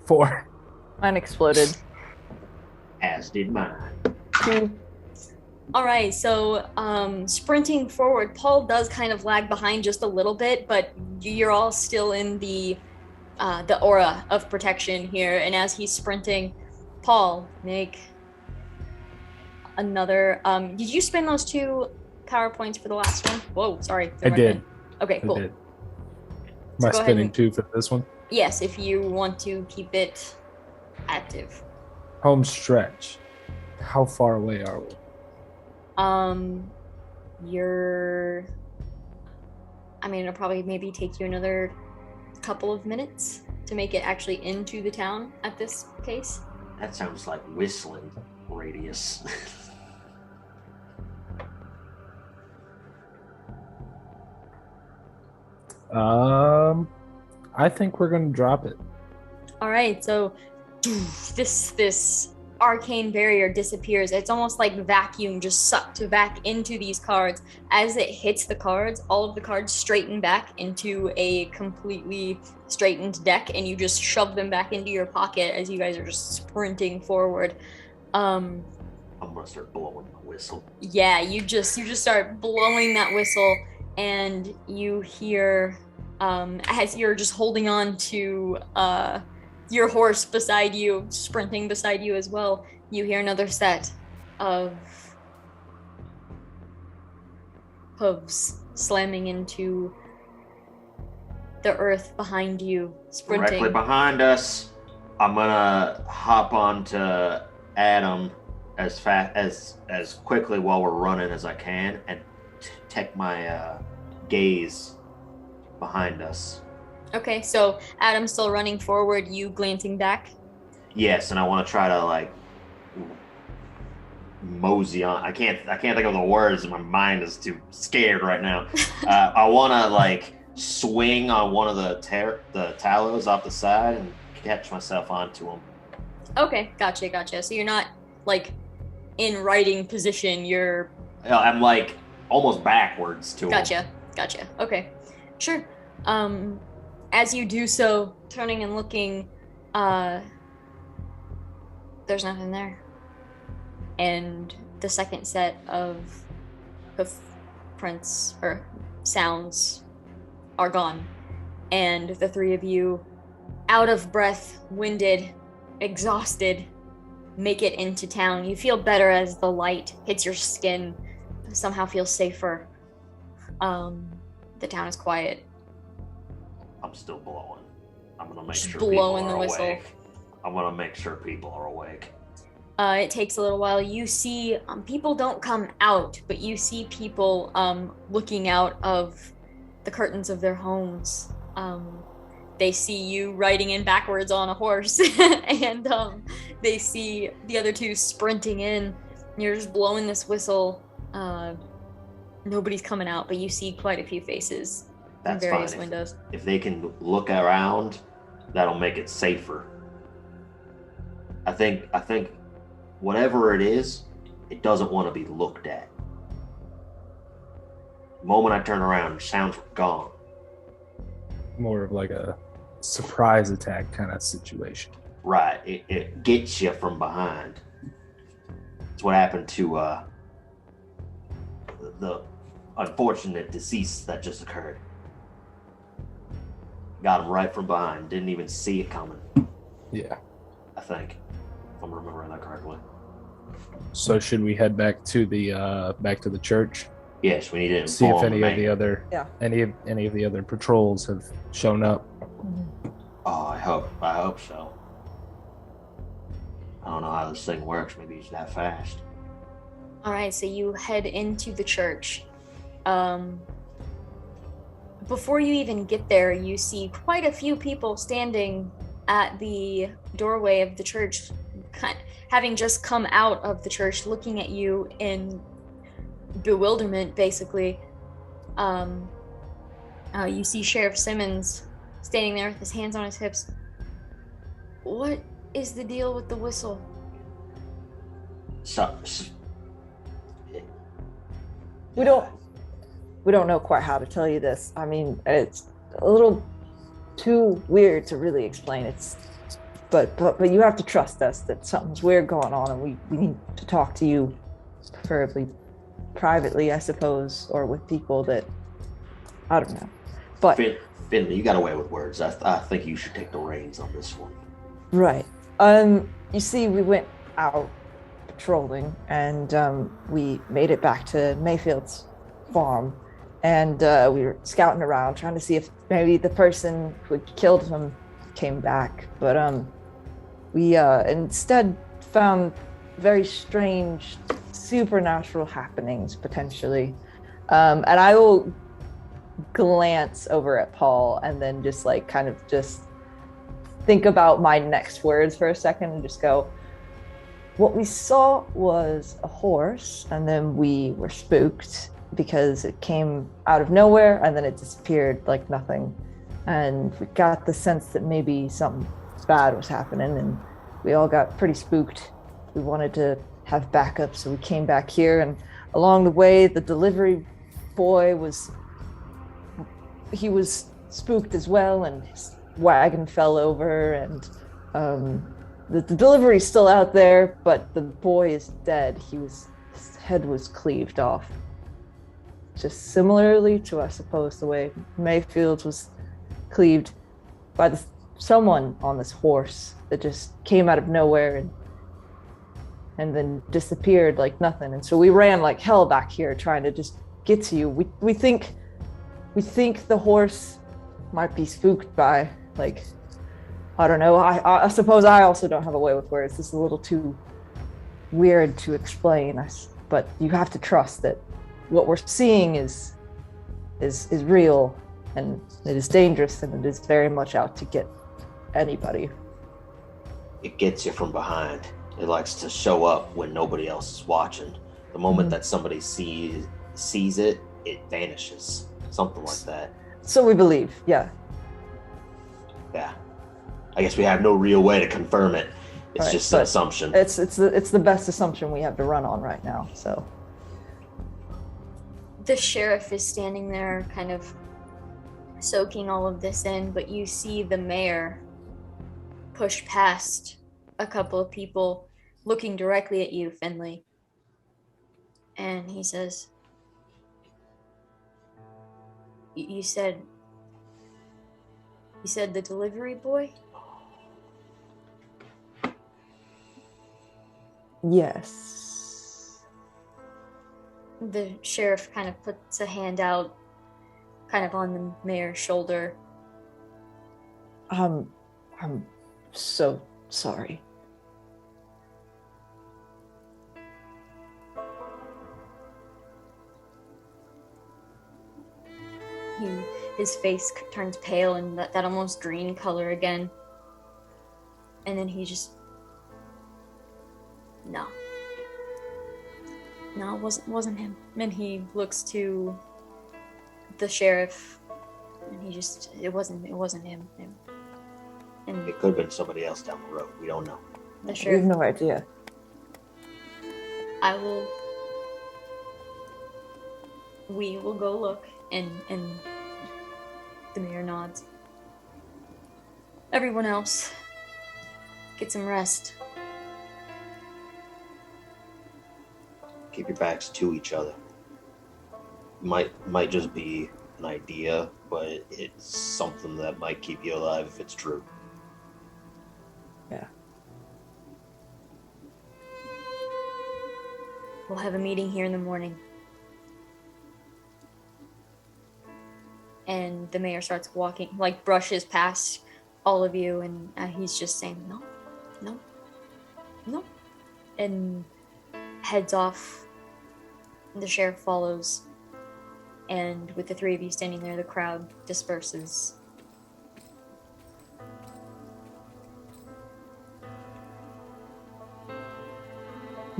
Four. Mine exploded. As did mine. 2. All right, so sprinting forward, Paul does kind of lag behind just a little bit, but you're all still in the aura of protection here. And as he's sprinting, Paul, make another. Did you spend those 2 power points for the last one? Whoa, sorry. I did. Okay, cool. I did. So Am I go ahead spending and- 2 for this one? Yes, if you want to keep it active. Home stretch. How far away are we? You're. I mean, it'll probably maybe take you another couple of minutes to make it actually into the town at this case. That sounds like whistling radius. I think we're gonna drop it. All right, so this arcane barrier disappears. It's almost like vacuum just sucked back into these cards. As it hits the cards, all of the cards straighten back into a completely straightened deck, and you just shove them back into your pocket as you guys are just sprinting forward. I'm gonna start blowing my whistle. Yeah, you just start blowing that whistle, and you hear, as you're just holding on to your horse beside you, sprinting beside you as well, you hear another set of hooves slamming into the earth behind you, sprinting. Directly behind us. I'm gonna hop onto Adam as fast as quickly while we're running as I can, and take my gaze behind us. Okay, so Adam's still running forward, you glancing back. Yes, and I want to try to like mosey on. I can't think of the words. My mind is too scared right now. I want to like swing on one of the tallows off the side and catch myself onto them. Okay, gotcha. So you're not like in riding position. You're. I'm like almost backwards to them. Gotcha. Okay, sure. As you do so, turning and looking, there's nothing there. And the second set of hoof prints or sounds are gone. And the three of you, out of breath, winded, exhausted, make it into town. You feel better as the light hits your skin, somehow feel safer. The town is quiet. I'm still blowing. I'm gonna make Just sure blowing people are the whistle. awake. I'm gonna make sure people are awake. It takes a little while. You see, people don't come out, but you see people looking out of the curtains of their homes. They see you riding in backwards on a horse, and they see the other two sprinting in. You're just blowing this whistle. Nobody's coming out, but you see quite a few faces in That's various fine. windows. If they can look around, that'll make it safer. I think whatever it is, it doesn't want to be looked at. The moment I turn around, sounds were gone. More of like a surprise attack kind of situation. Right. It gets you from behind. It's what happened to the unfortunate decease that just occurred. Got him right from behind. Didn't even see it coming. Yeah. I think, if I'm remembering that correctly. So should we head back to the church? Yes, we need to See if inform any the of the man. other Yeah. any of the other patrols have shown up. Oh, I hope so. I don't know how this thing works. Maybe it's that fast. All right, so you head into the church. Before you even get there, you see quite a few people standing at the doorway of the church, having just come out of the church, looking at you in bewilderment, basically. You see Sheriff Simmons standing there with his hands on his hips. What is the deal with the whistle? We don't know quite how to tell you this. I mean, it's a little too weird to really explain. But you have to trust us that something's weird going on, and we need to talk to you, preferably privately, I suppose, or with people that I don't know. But Finley, you got away with words. I think you should take the reins on this one. right. You see, we went out patrolling, and we made it back to Mayfield's farm, and we were scouting around trying to see if maybe the person who had killed him came back, but we instead found very strange supernatural happenings potentially, and I will glance over at Paul and then just like kind of just think about my next words for a second and just go, what we saw was a horse, and then we were spooked because it came out of nowhere and then it disappeared like nothing. And we got the sense that maybe something bad was happening, and we all got pretty spooked. We wanted to have backup, so we came back here, and along the way, the delivery boy was spooked as well, and his wagon fell over, and the delivery's still out there, but the boy is dead. His head was cleaved off. Just similarly to, I suppose, the way Mayfield was cleaved by someone on this horse that just came out of nowhere and then disappeared like nothing. And so we ran like hell back here trying to just get to you. We think the horse might be spooked by, like, I don't know. I suppose I also don't have a way with words. This is a little too weird to explain. But you have to trust that what we're seeing is real, and it is dangerous, and it is very much out to get anybody. It gets you from behind. It likes to show up when nobody else is watching. The moment that somebody sees it, it vanishes. Something like that. So we believe, yeah. Yeah. I guess we have no real way to confirm it. It's Right, just an assumption. It's the best assumption we have to run on right now. So The sheriff is standing there kind of soaking all of this in, but you see the mayor push past a couple of people looking directly at you, Finley. And he says, You said the delivery boy? yes. The sheriff kind of puts a hand out kind of on the mayor's shoulder. I'm so sorry. His face turns pale and that almost green color again. And then he just... No, it wasn't him. And he looks to the sheriff, and it wasn't him. And It could have been somebody else down the road. We don't know. the We have sheriff, no idea. we will go look, and the mayor nods. Everyone else, get some rest. Keep your backs to each other. Might just be an idea, but it's something that might keep you alive if it's true. Yeah. We'll have a meeting here in the morning. And the mayor starts walking, like brushes past all of you, and he's just saying, no, and heads off. The sheriff follows, and with the three of you standing there, the crowd disperses.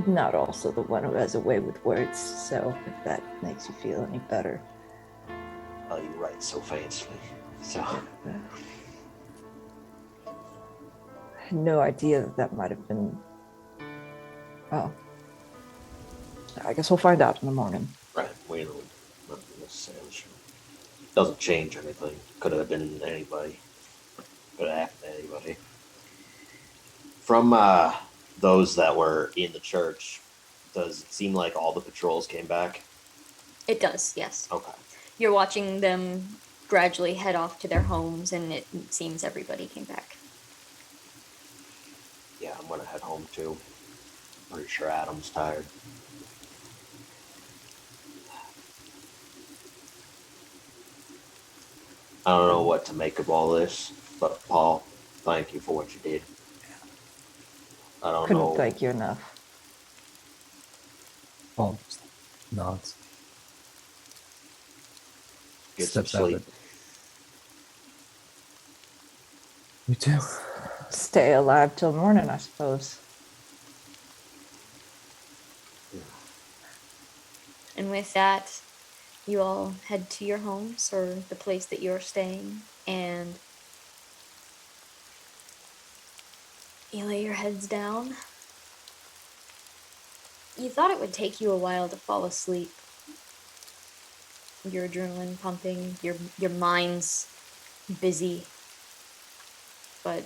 Not also the one who has a way with words, so if that makes you feel any better. Oh, you write so fancifully. So I had no idea that might have been... Oh. I guess we'll find out in the morning. right, we don't not necessarily sure. Doesn't change anything. Could have been anybody. Could have happened to anybody. From those that were in the church, does it seem like all the patrols came back? It does, yes. Okay. You're watching them gradually head off to their homes, and it seems everybody came back. Yeah, I'm gonna head home too. Pretty sure Adam's tired. I don't know what to make of all this, but Paul, thank you for what you did. I don't Couldn't know. thank you enough. Paul just nods. Get some Steps out sleep. of it. You too. Stay alive till morning, I suppose. And with that, you all head to your homes or the place that you're staying, and you lay your heads down. You thought it would take you a while to fall asleep. Your adrenaline pumping, your mind's busy. But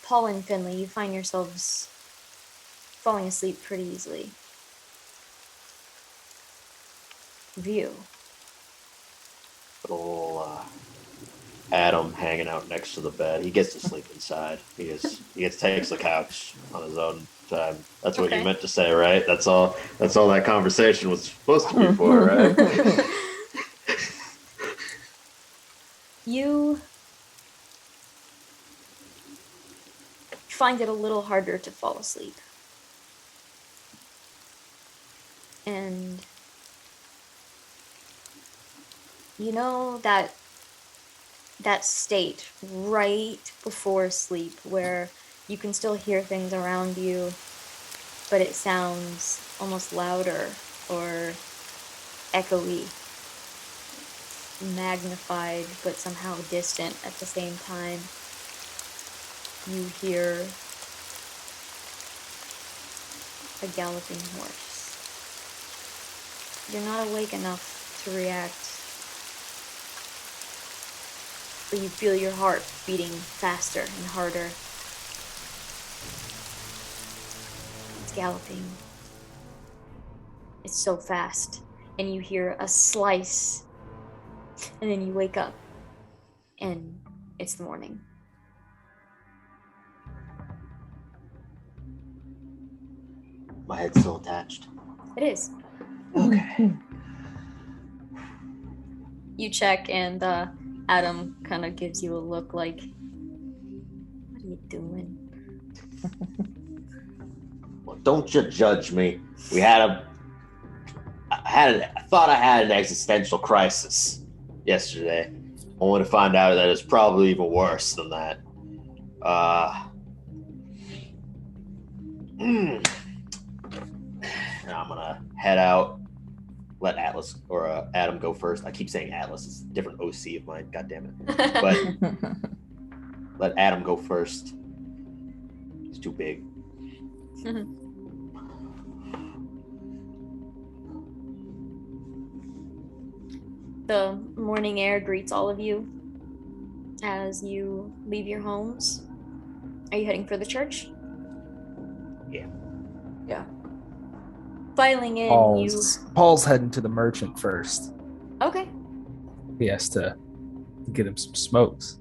Paul and Finley, you find yourselves falling asleep pretty easily. View. Little Adam hanging out next to the bed. He gets to sleep inside. He takes the couch on his own time. That's what you Okay. meant to say, right? That's all that conversation was supposed to be for, right? You find it a little harder to fall asleep. And you know that state right before sleep where you can still hear things around you, but it sounds almost louder or echoey, magnified but somehow distant at the same time. You hear a galloping horse. You're not awake enough to react, but you feel your heart beating faster and harder. It's galloping. It's so fast. And you hear a slice, and then you wake up, and it's the morning. My head's still attached. It is. Okay. You check, and Adam kind of gives you a look like, what are you doing? Well, don't you judge me. I thought I had an existential crisis yesterday, only to find out that it's probably even worse than that. I'm gonna head out. Let Atlas or Adam go first. I keep saying Atlas. It's a different OC of mine. God damn it. But let Adam go first. He's too big. The morning air greets all of you as you leave your homes. Are you heading for the church? Yeah. Yeah. Filing in, Paul's heading to the merchant first. Okay. He has to get him some smokes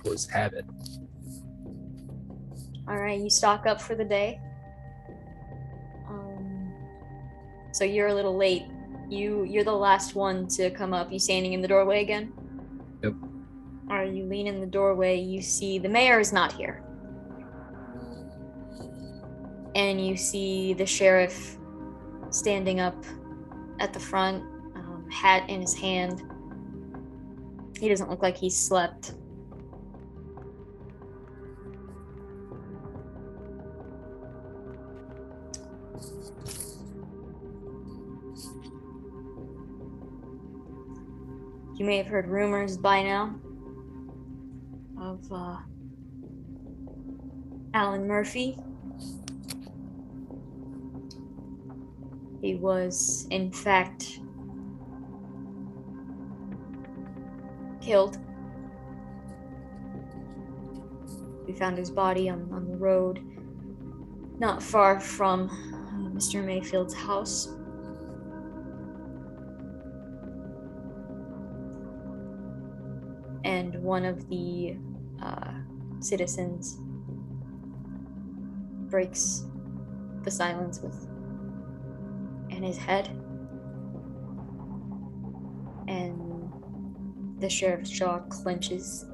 for his habit. All right, you stock up for the day. So you're a little late. You're the last one to come up. You standing in the doorway again? Yep. All right, you lean in the doorway. You see the mayor is not here. And you see the sheriff standing up at the front, hat in his hand. He doesn't look like he's slept. You may have heard rumors by now of Alan Murphy. He was, in fact, killed. We found his body on the road, not far from Mister Mayfield's house. And one of the citizens breaks the silence with in his head, and the sheriff's jaw clenches.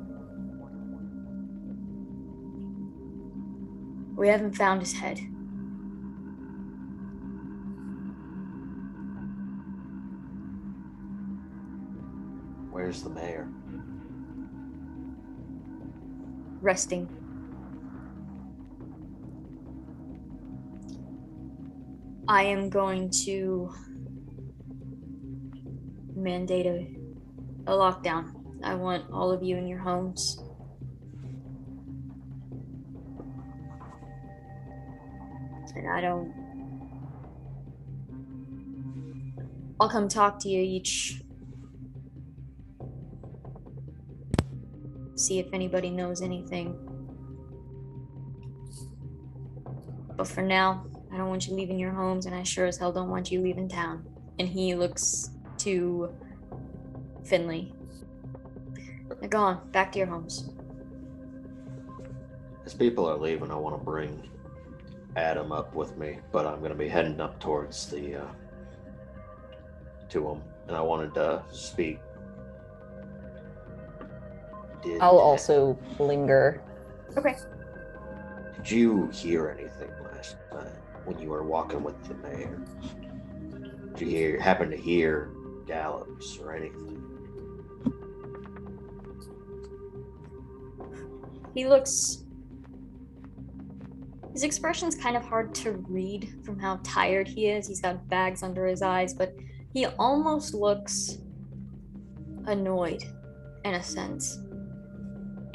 We haven't found his head. Where's the mayor? Resting. I am going to mandate a lockdown. I want all of you in your homes. And I'll come talk to you each. See if anybody knows anything. But for now, I don't want you leaving your homes, and I sure as hell don't want you leaving town. And he looks to Finley. Now go on, back to your homes. As people are leaving, I want to bring Adam up with me, but I'm going to be heading up towards the to him, and I wanted to speak. I'll also linger. Okay. Did you hear anything last night when you were walking with the mayor? Did you happen to hear gallops or anything? His expression's kind of hard to read from how tired he is. He's got bags under his eyes, but he almost looks annoyed in a sense.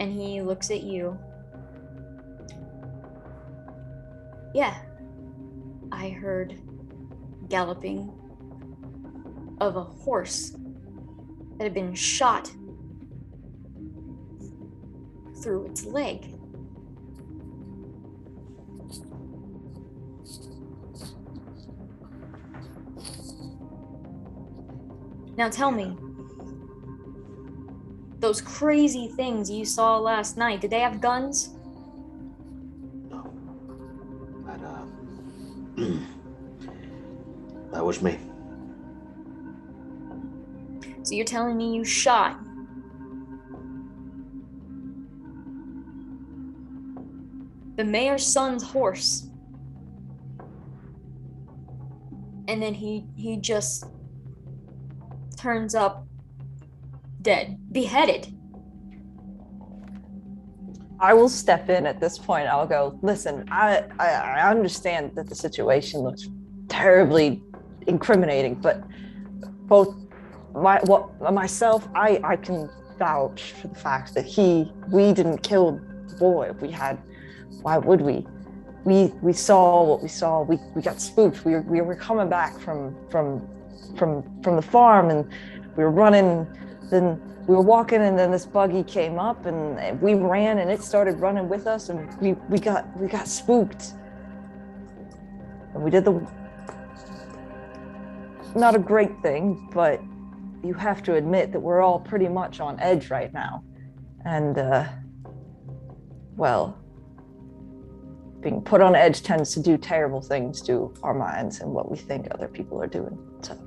And he looks at you. Yeah, I heard galloping of a horse that had been shot through its leg. Now tell me, those crazy things you saw last night, did they have guns? No. That was me. So you're telling me you shot the mayor's son's horse, and then he just turns up dead, beheaded. I will step in at this point. I'll go, listen, I understand that the situation looks terribly incriminating, but both myself, I can vouch for the fact that we didn't kill the boy. Why would we? We saw what we saw. We got spooked. We were coming back from the farm, and we were running. Then we were walking, and then this buggy came up, and we ran, and it started running with us, and we got spooked. And we did not a great thing, but you have to admit that we're all pretty much on edge right now. And, well, being put on edge tends to do terrible things to our minds and what we think other people are doing. So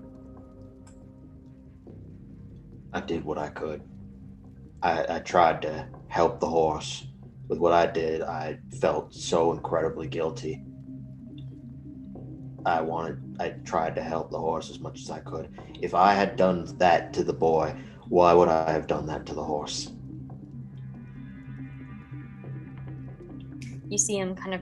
I did what I could. I tried to help the horse. With what I did, I felt so incredibly guilty. I tried to help the horse as much as I could. If I had done that to the boy, why would I have done that to the horse? You see him kind of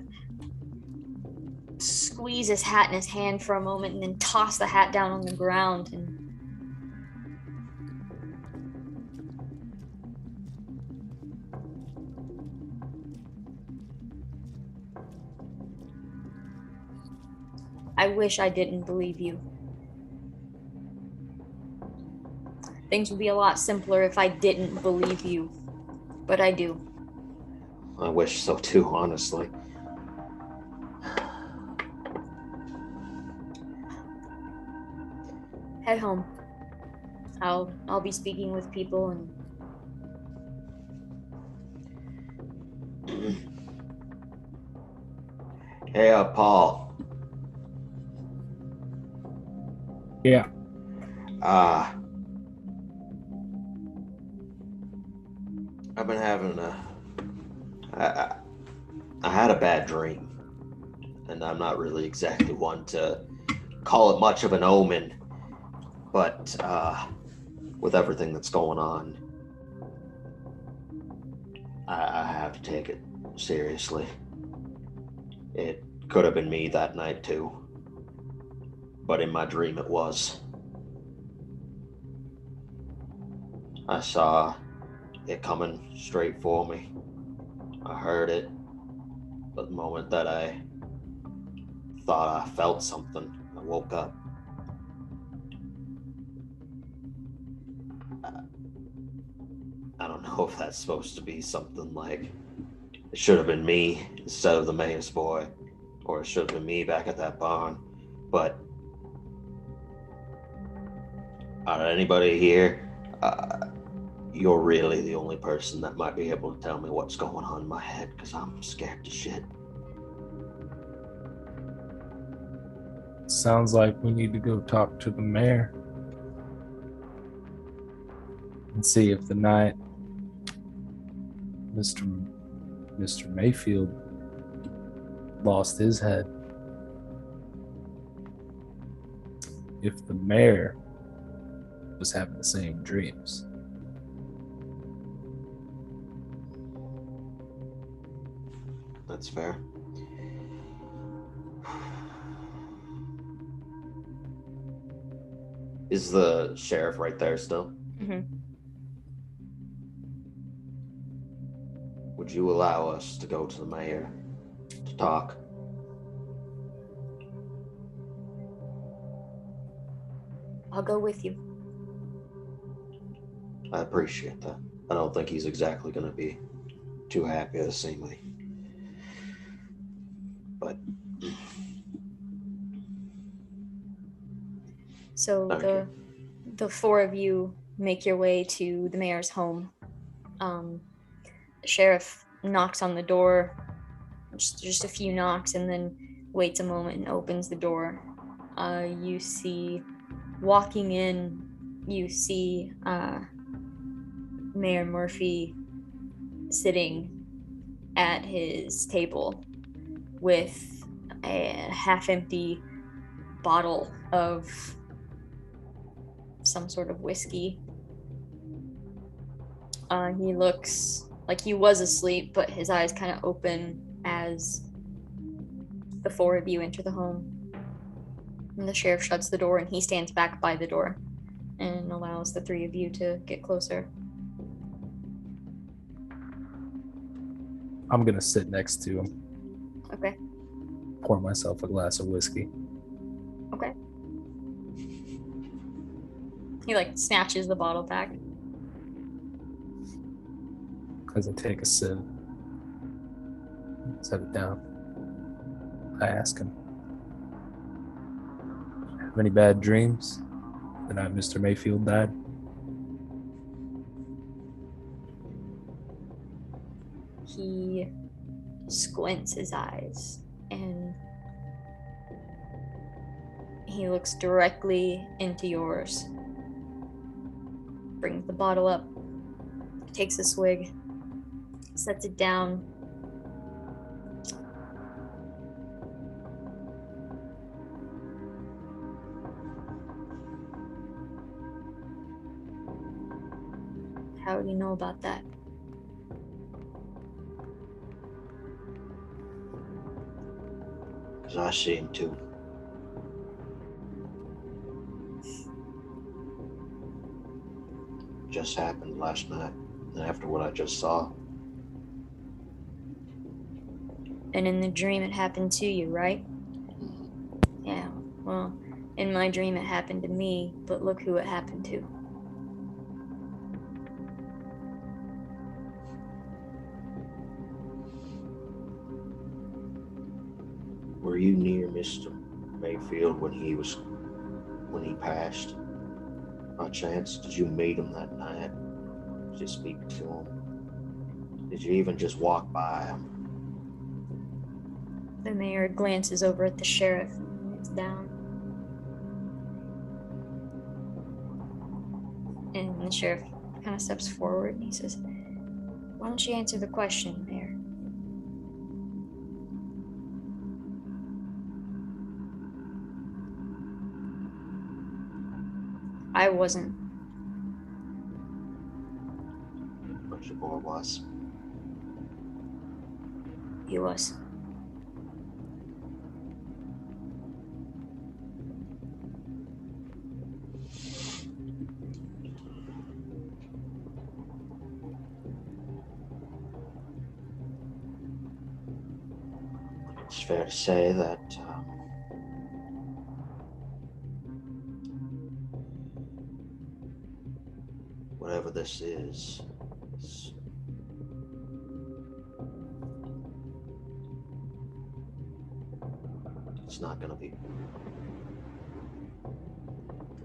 squeeze his hat in his hand for a moment and then toss the hat down on the ground. And I wish I didn't believe you. Things would be a lot simpler if I didn't believe you, but I do. I wish so too, honestly. Head home. I'll be speaking with people and Hey, Paul. Yeah. I've been having I had a bad dream, and I'm not really exactly one to call it much of an omen, but with everything that's going on, I have to take it seriously. It could have been me that night too, but in my dream it was. I saw it coming straight for me. I heard it, but the moment that I thought I felt something, I woke up. I don't know if that's supposed to be something like it should have been me instead of the mayor's boy, or it should have been me back at that barn. But out of anybody here, you're really the only person that might be able to tell me what's going on in my head, because I'm scared to shit. Sounds like we need to go talk to the mayor and see if the night Mister Mayfield lost his head, if the mayor was having the same dreams. That's fair. Is the sheriff right there still? Mm-hmm. Would you allow us to go to the mayor to talk? I'll go with you. I appreciate that. I don't think he's exactly going to be too happy to see me. But So the four of you make your way to the mayor's home. The sheriff knocks on the door, just a few knocks, and then waits a moment and opens the door. You see, walking in, you see Mayor Murphy sitting at his table with a half-empty bottle of some sort of whiskey. He looks like he was asleep, but his eyes kind of open as the four of you enter the home. And the sheriff shuts the door, and he stands back by the door and allows the three of you to get closer. I'm gonna sit next to him, Okay. pour myself a glass of whiskey. Okay. He snatches the bottle back. As I take a sip, set it down, I ask him, "Have any bad dreams the night Mr. Mayfield died?" He squints his eyes and he looks directly into yours. Brings the bottle up, takes a swig, sets it down. How do you know about that? because I see him too. Just happened last night, and after what I just saw. And in the dream, it happened to you, right? Yeah, well, in my dream, it happened to me, but look who it happened to. Were you near Mr. Mayfield when he passed? By chance, did you meet him that night? Did you speak to him? Did you even just walk by him? The mayor glances over at the sheriff and looks down. And the sheriff kind of steps forward and he says, "Why don't you answer the question, Mayor?" I wasn't. But your boy was. He was. It's fair to say that whatever this is It's not going to be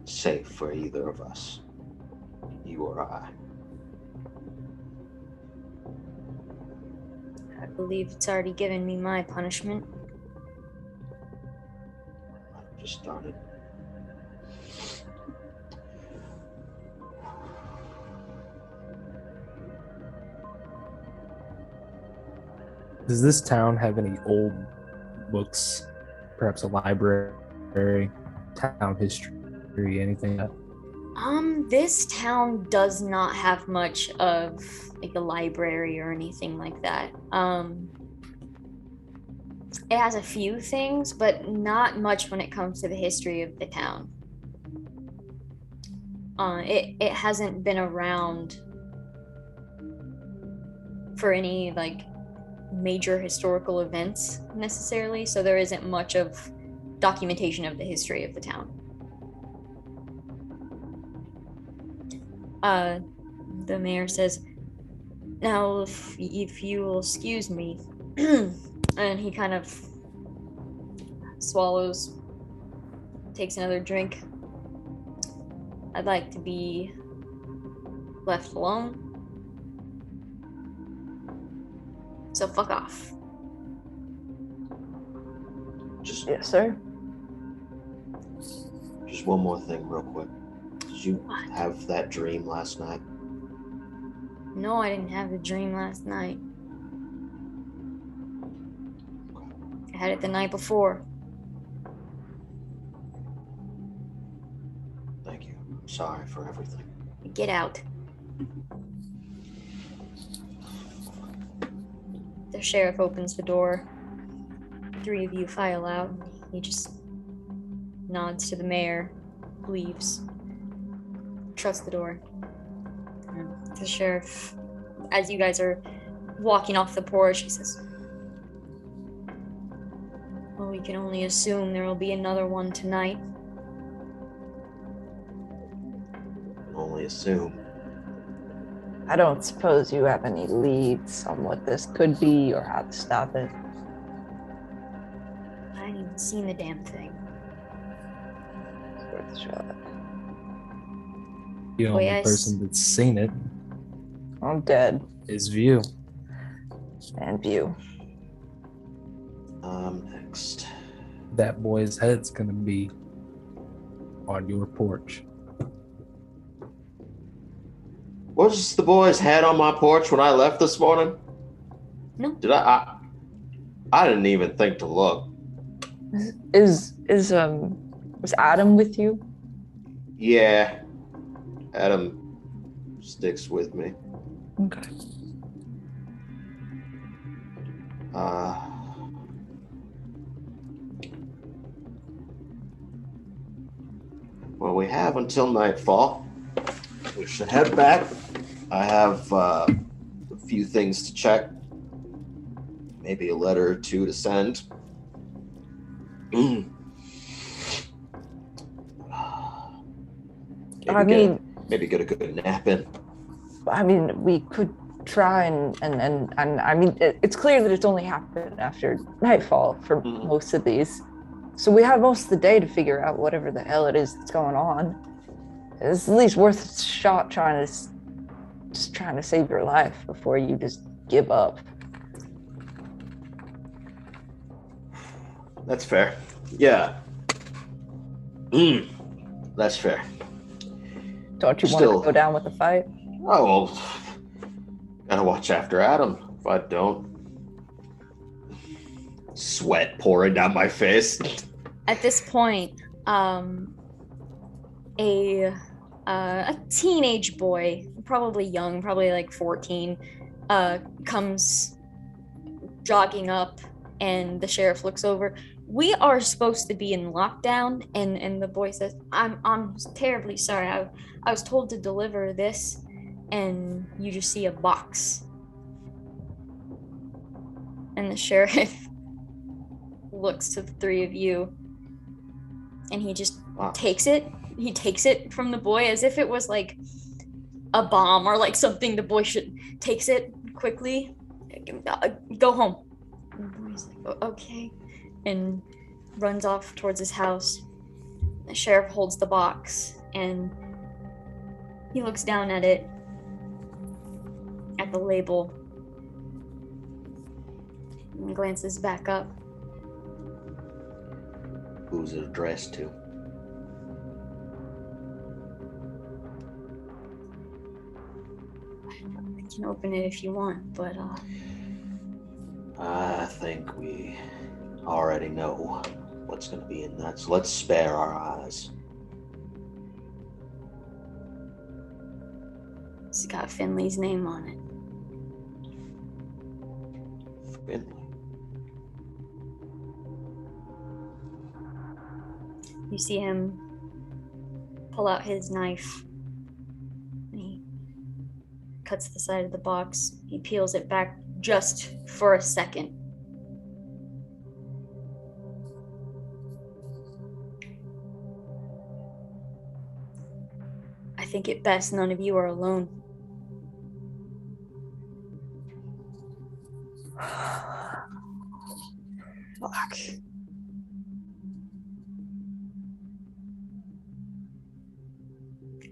safe for either of us, you or I. I believe it's already given me my punishment. I've just started. Does this town have any old books? Perhaps a library, town history, anything like that? This town does not have much of like a library or anything like that. It has a few things, but not much when it comes to the history of the town. It hasn't been around for any like major historical events necessarily, so there isn't much of documentation of the history of the town. The mayor says, now if you will excuse me, and he kind of swallows, takes another drink. I'd like to be left alone. So fuck off. Yes, sir. Just one more thing real quick. Did you have that dream last night? No, I didn't have a dream last night. I had it the night before. Thank you. I'm sorry for everything. Get out. The sheriff opens the door. Three of you file out. He just nods to the mayor, leaves, shuts the door. The sheriff, as you guys are walking off the porch, he says, well, we can only assume there will be another one tonight. Only assume. I don't suppose you have any leads on what this could be or how to stop it. I ain't even seen the damn thing. It's worth a shot. The only yes. person that's seen it I'm dead. is View. And View. Next. That boy's head's gonna be on your porch. Was the boy's head on my porch when I left this morning? No. Did I didn't even think to look. Was Adam with you? Yeah. Adam sticks with me. Okay. Well, we have until nightfall. We should head back. I have a few things to check. Maybe a letter or two to send. Maybe get a good nap in. I mean, we could try and I mean, it's clear that it's only happened after nightfall for most of these. So we have most of the day to figure out whatever the hell it is that's going on. It's at least worth a shot trying to save your life before you just give up. That's fair. Yeah. That's fair. Don't you want to go down with the fight? Oh, well, gotta watch after Adam. If I don't, sweat pouring down my face. At this point, a teenage boy, probably young, probably like 14, comes jogging up, and the sheriff looks over. We are supposed to be in lockdown, and the boy says, I'm terribly sorry. I was told to deliver this, and you just see a box. And the sheriff looks to the three of you, and he just takes it. He takes it from the boy as if it was like a bomb or like something the boy takes it quickly. Go home. And the boy's like, okay. And runs off towards his house. The sheriff holds the box, and he looks down at it, at the label, and glances back up. Who's it addressed to? I can open it if you want, but I think we already know what's going to be in that, so let's spare our eyes. it's got Finley's name on it. Finley. You see him pull out his knife, and he cuts the side of the box. He peels it back just for a second. I think it best none of you are alone. Fuck.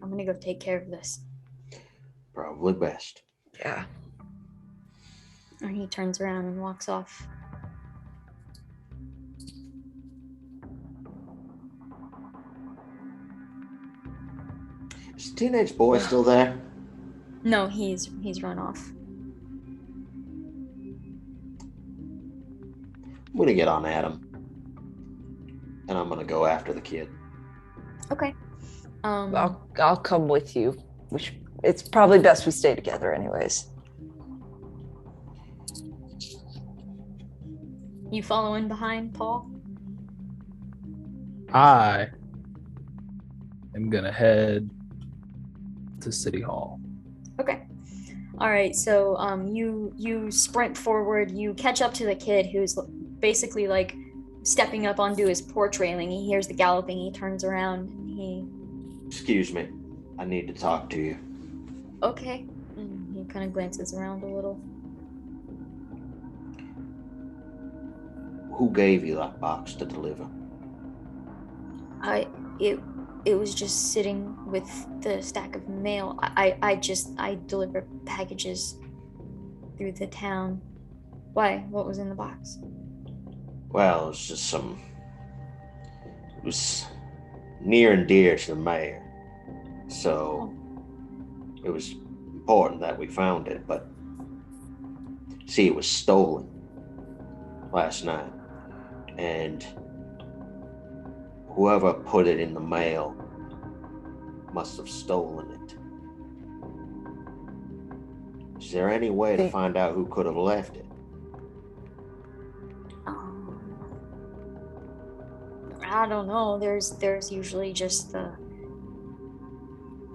I'm gonna go take care of this. Probably best. Yeah. And he turns around and walks off. Is the teenage boy still there? No, he's run off. I'm gonna get on Adam. And I'm gonna go after the kid. Okay. I'll come with you. It's probably best we stay together anyways. You following behind, Paul? I am gonna head to City Hall. Okay. All right. So you sprint forward. You catch up to the kid who's basically like stepping up onto his porch railing. He hears the galloping. He turns around and he. Excuse me. I need to talk to you. Okay. And he kind of glances around a little. Who gave you that box to deliver? It was just sitting with the stack of mail. I deliver packages through the town. Why? What was in the box? Well, it was just it was near and dear to the mayor. So it was important that we found it, but see, it was stolen last night. And whoever put it in the mail must have stolen it. Is there any way to find out who could have left it? I don't know. There's usually just the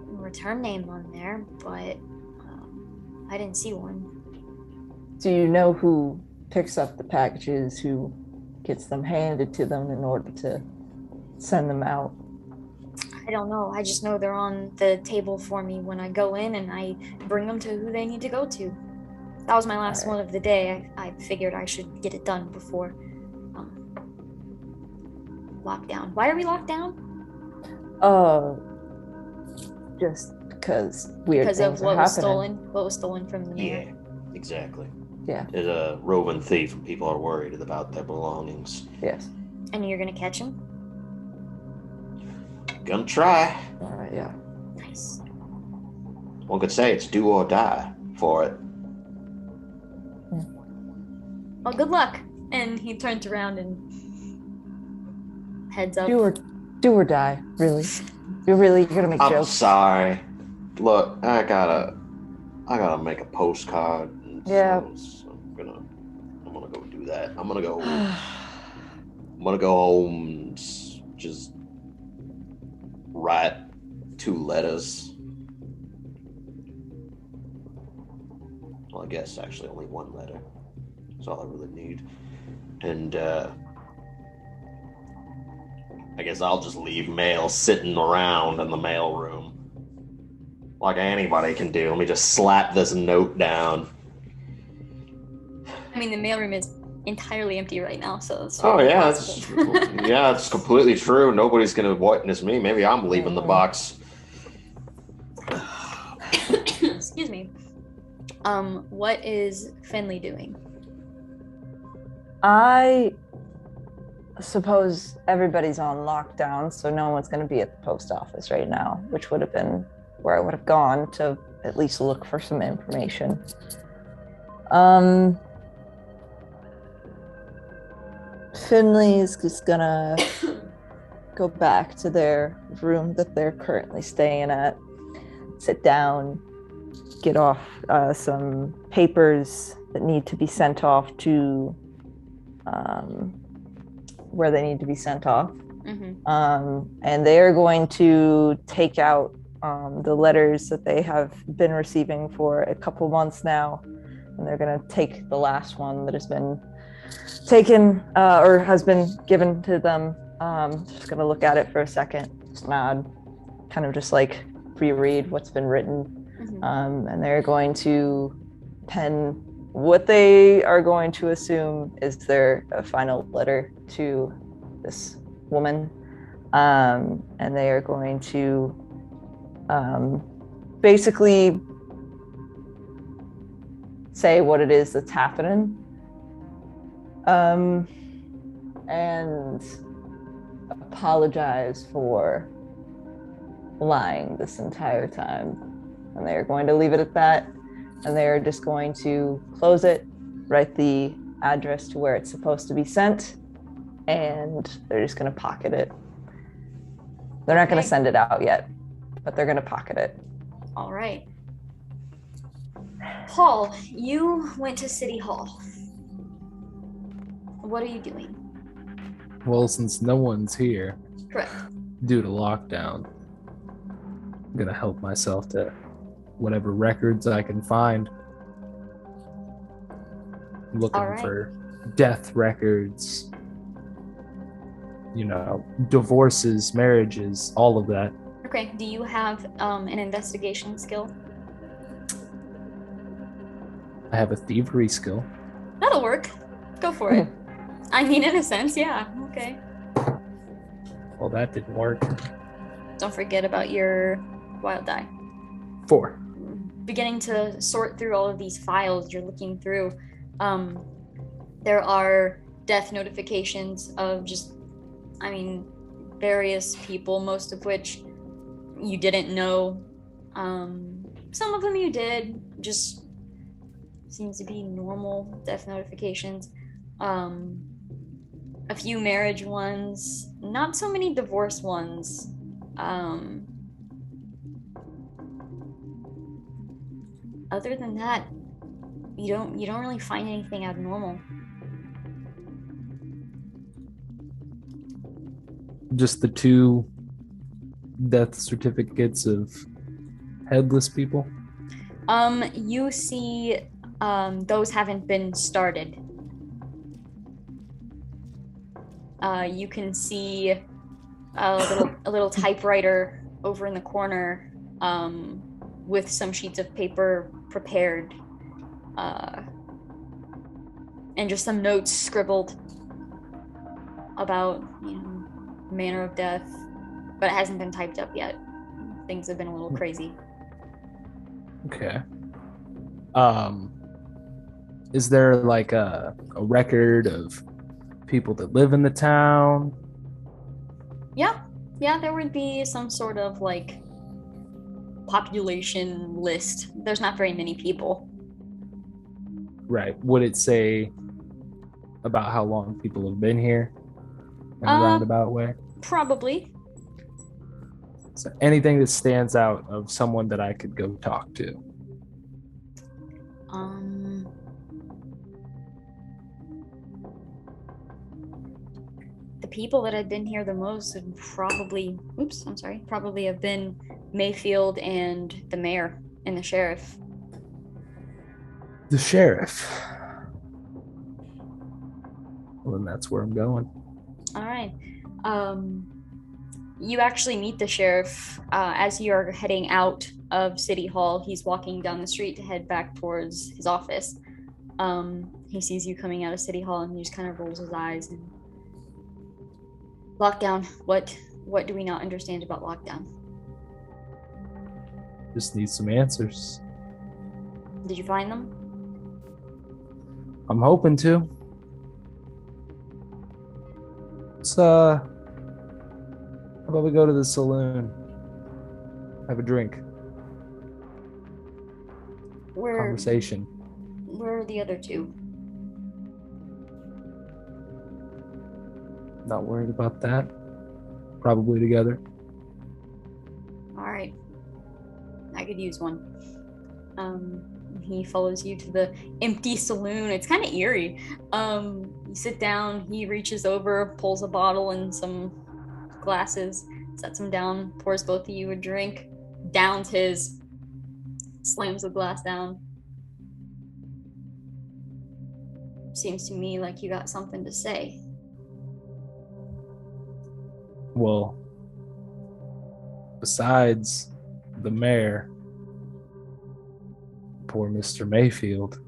return name on there, but I didn't see one. Do you know who picks up the packages, who gets them handed to them in order to send them out? I don't know. I just know they're on the table for me when I go in, and I bring them to who they need to go to. That was my last one of the day. I figured I should get it done before lockdown. Why are we locked down? Just because weird because things of what are was happening. stolen. What was stolen from the mayor? Yeah, exactly. Yeah. There's a roving thief and people are worried about their belongings. Yes. And you're gonna catch him? Gonna try. All right. Yeah. Nice. One could say it's do or die for it. Well, good luck. And he turns around and heads up. Do or die. Really? You're gonna make I'm jokes? sorry. Look, I gotta make a postcard. Yeah. So I'm gonna go do that. I'm gonna go home and just write 2 letters. Well, I guess actually only 1 letter. That's all I really need. And I guess I'll just leave mail sitting around in the mail room. Like anybody can do. Let me just slap this note down. I mean, the mailroom is entirely empty right now, so it's Oh very yeah, possible. it's completely true. Nobody's gonna witness me. Maybe I'm leaving the box. Excuse me. What is Finley doing? I suppose everybody's on lockdown, so no one's going to be at the post office right now, which would have been where I would have gone to at least look for some information. Finley is just gonna go back to their room that they're currently staying at, sit down, get off some papers that need to be sent off to where they need to be sent off. And they are going to take out the letters that they have been receiving for a couple months now, and they're going to take the last one that has been taken or has been given to them. Just going to look at it for a second, just nod, kind of just like reread what's been written. And they're going to pen what they are going to assume is their final letter to this woman. And they are going to basically say what it is that's happening. And apologize for lying this entire time. And they are going to leave it at that. And they are just going to close it, write the address to where it's supposed to be sent, and they're just going to pocket it. They're not going to send it out yet, but they're going to pocket it. All right. Paul, you went to City Hall. What are you doing? Well, since no one's here, Correct. due to lockdown, I'm gonna help myself to whatever records I can find. I'm looking for death records, divorces, marriages, all of that. Okay, do you have an investigation skill? I have a thievery skill. That'll work. Go for it. I mean, in a sense, yeah. Okay. Well, that didn't work. Don't forget about your wild die. 4. Beginning to sort through all of these files you're looking through, there are death notifications of various people, most of which you didn't know. Some of them you did, just seems to be normal death notifications. A few marriage ones, not so many divorce ones. Other than that, you don't really find anything abnormal. Just the 2 death certificates of headless people? You see, those haven't been started. You can see a little typewriter over in the corner, with some sheets of paper prepared, and just some notes scribbled about, manner of death, but it hasn't been typed up yet. Things have been a little crazy. Okay. Is there like a record of people that live in the town? Yeah, there would be some sort of like population list. There's not very many people. Right. Would it say about how long people have been here in a roundabout way? Probably. So anything that stands out of someone that I could go talk to? The people that have been here the most would probably have been Mayfield and the mayor and the sheriff. The sheriff. Well, then that's where I'm going. All right. You actually meet the sheriff as you're heading out of City Hall. He's walking down the street to head back towards his office. He sees you coming out of City Hall and he just kind of rolls his eyes. And lockdown. What do we not understand about lockdown? Just need some answers. Did you find them? I'm hoping to. So, how about we go to the saloon? Have a drink. Conversation. Where are the other two? Not worried about that. Probably together. Alright. I could use one. He follows you to the empty saloon. It's kind of eerie. You sit down, he reaches over, pulls a bottle and some glasses, sets them down, pours both of you a drink, downs his, slams the glass down. Seems to me like you got something to say. Well, besides the mayor, poor Mister Mayfield,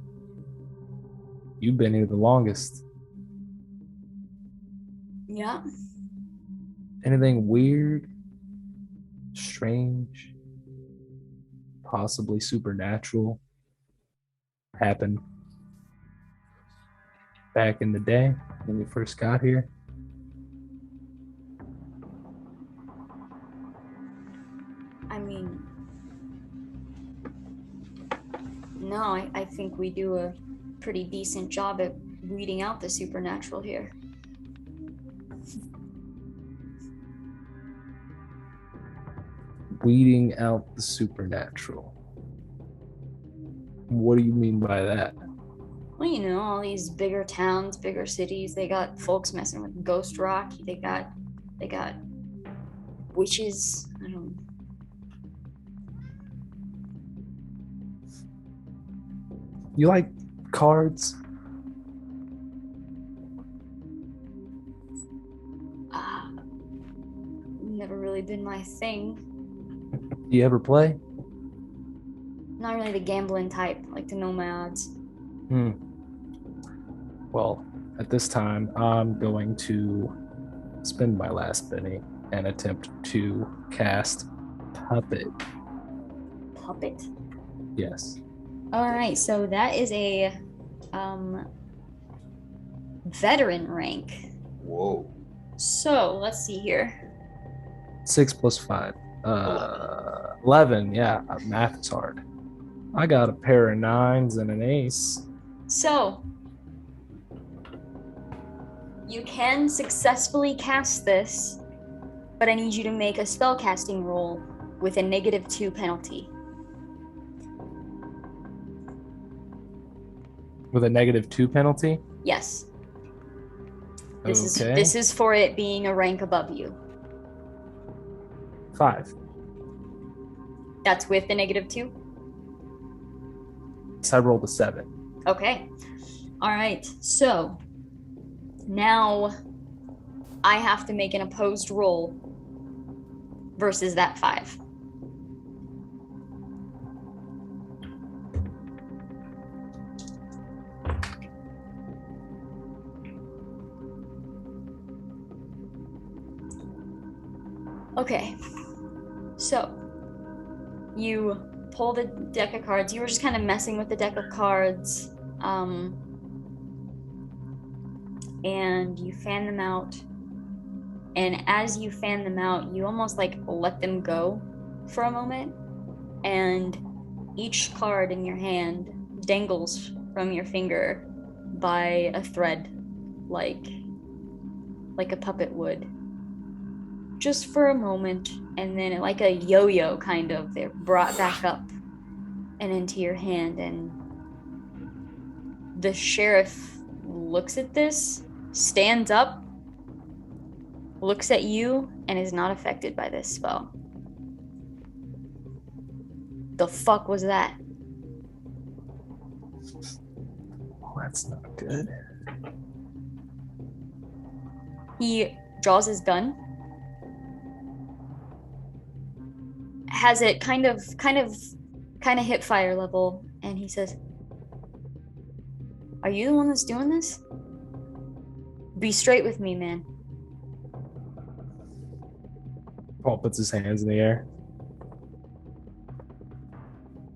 you've been here the longest. Yeah. Anything weird, strange, possibly supernatural happen back in the day when you first got here? I mean, no, I think we do a pretty decent job at weeding out the supernatural here. Weeding out the supernatural. What do you mean by that? Well, you know, all these bigger towns, bigger cities, they got folks messing with ghost rock. They got witches. I don't know. You like cards? Never really been my thing. Do you ever play? Not really the gambling type, like to know my odds. Well, at this time, I'm going to spend my last penny and attempt to cast Puppet. Puppet? Yes. Alright, so that is a veteran rank. Whoa. So, let's see here. 6 plus 5. 11. Yeah, math is hard. I got a pair of 9s and an ace. So, you can successfully cast this, but I need you to make a spellcasting roll with a -2 penalty. With a -2 penalty? Yes. This Okay. is for it being a rank above you. 5. That's with the -2? So I rolled a 7. Okay. All right. So now I have to make an opposed roll versus that 5. Okay. So you pull the deck of cards. You were just kind of messing with the deck of cards. And you fan them out. And as you fan them out, you almost like let them go for a moment. And each card in your hand dangles from your finger by a thread, like a puppet would. Just for a moment, and then like a yo-yo kind of, they're brought back up and into your hand. And the sheriff looks at this, stands up, looks at you, and is not affected by this spell. The fuck was that? Well, that's not good. He draws his gun, has it kind of hit fire level, and he says, Are you the one that's doing this? Be straight with me, man. Paul puts his hands in the air.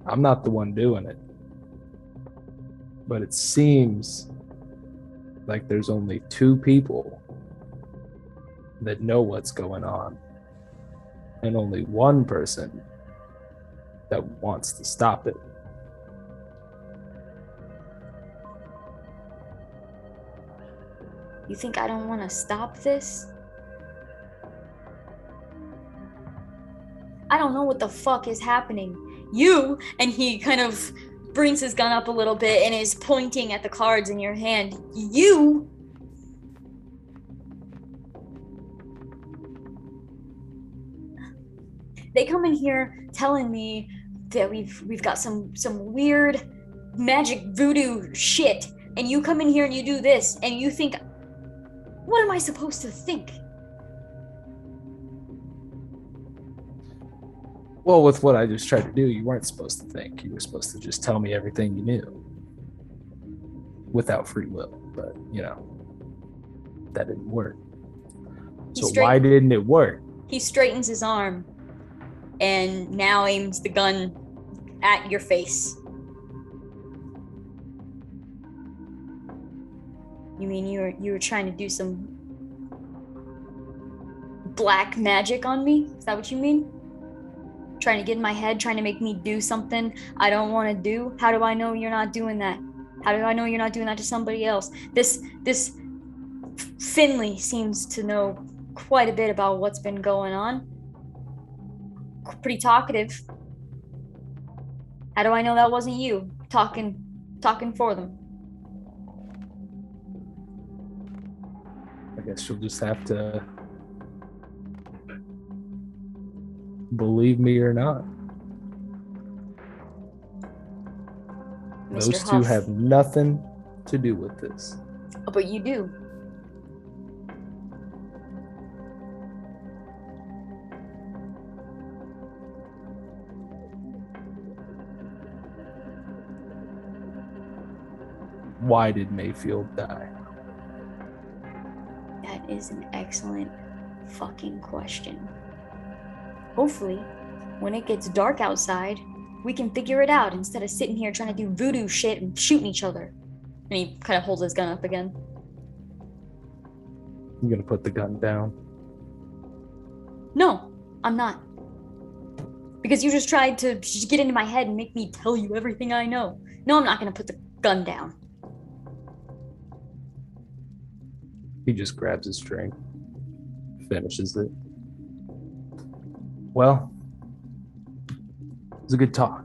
I'm not the one doing it. But it seems like there's only two people that know what's going on. And only one person that wants to stop it. You think I don't want to stop this? I don't know what the fuck is happening. You, and he kind of brings his gun up a little bit and is pointing at the cards in your hand. You they come in here telling me that we've got some weird magic voodoo shit, and you come in here and you do this, and you think, what am I supposed to think? Well, with what I just tried to do, you weren't supposed to think. You were supposed to just tell me everything you knew. Without free will. But, that didn't work. So why didn't it work? He straightens his arm and now aims the gun at your face. You mean you were trying to do some black magic on me? Is that what you mean? Trying to get in my head, trying to make me do something I don't want to do? How do I know you're not doing that? How do I know you're not doing that to somebody else? This Finley seems to know quite a bit about what's been going on. Pretty talkative. How do I know that wasn't you talking for them? I guess you'll just have to believe me or not. Mr. Those two Huff. have nothing to do with this. But you do. Why did Mayfield die? That is an excellent fucking question. Hopefully, when it gets dark outside, we can figure it out instead of sitting here trying to do voodoo shit and shooting each other. And he kind of holds his gun up again. You gonna put the gun down? No, I'm not. Because you just tried to just get into my head and make me tell you everything I know. No, I'm not gonna put the gun down. He just grabs his drink, finishes it. Well, it was a good talk.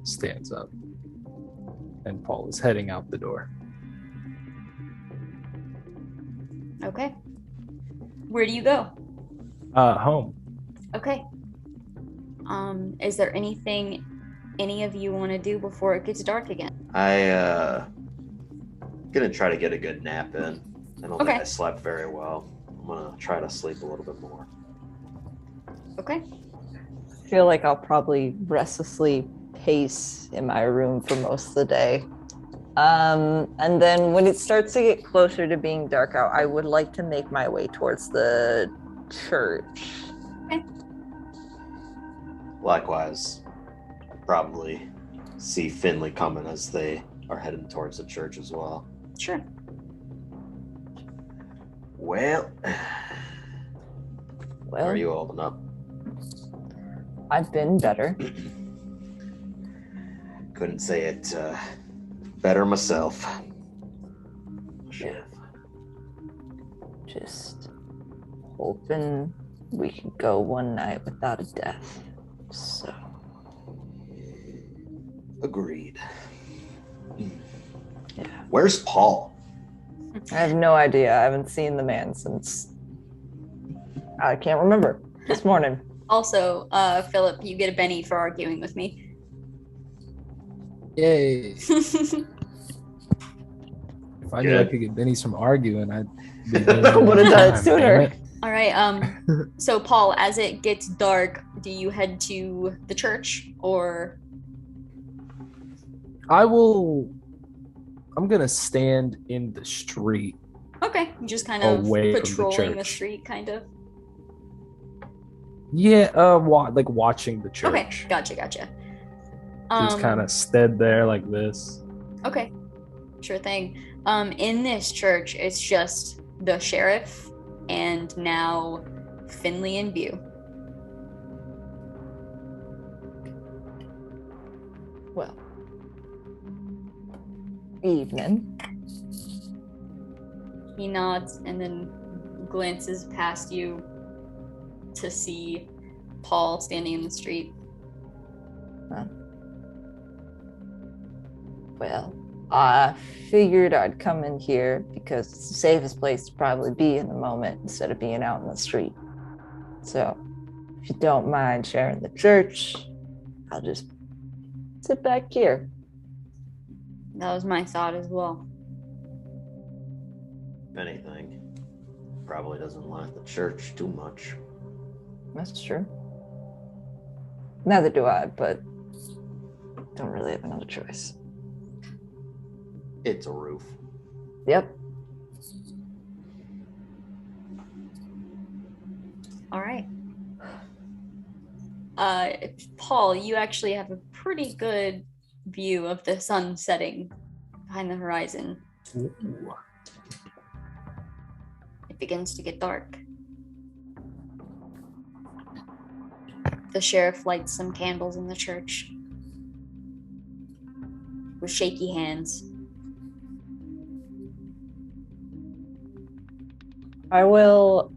Stands up. And Paul is heading out the door. Okay. Where do you go? Home. Okay. Is there anything any of you want to do before it gets dark again? Gonna try to get a good nap in. I don't Okay. think I slept very well. I'm gonna try to sleep a little bit more. Okay. I feel like I'll probably restlessly pace in my room for most of the day. And then when it starts to get closer to being dark out, I would like to make my way towards the church. Okay. Likewise, probably see Finley coming as they are heading towards the church as well. Sure. Well, Well, are you holding up? I've been better. Couldn't say it better myself. Yeah. Just hoping we could go one night without a death. So. Agreed. Yeah. Where's Paul? I have no idea. I haven't seen the man since I can't remember. This morning. Also, Philip, you get a Benny for arguing with me. Yay. If I knew I could get bennies from arguing, I'd be doing it all Would have the done it time, sooner. damn it. All right. So Paul, as it gets dark, do you head to the church or? I'm I'm gonna stand in the street. Okay, just kind of Away from the patrolling the church. street, kind of. Yeah, like watching the church. Okay, gotcha. Just kind of stood there like this. Okay, sure thing. In this church, it's just the sheriff and now Finley in view. Well, evening. He nods and then glances past you to see Paul standing in the street. Well, I figured I'd come in here because it's the safest place to probably be in the moment instead of being out in the street. So, if you don't mind sharing the church, I'll just sit back here. That was my thought as well. If anything, probably doesn't like the church too much. That's true. Neither do I, but don't really have another choice. It's a roof. Yep. All right. Paul, you actually have a pretty good view of the sun setting behind the horizon. Ooh. It begins to get dark. The sheriff lights some candles in the church with shaky hands. I will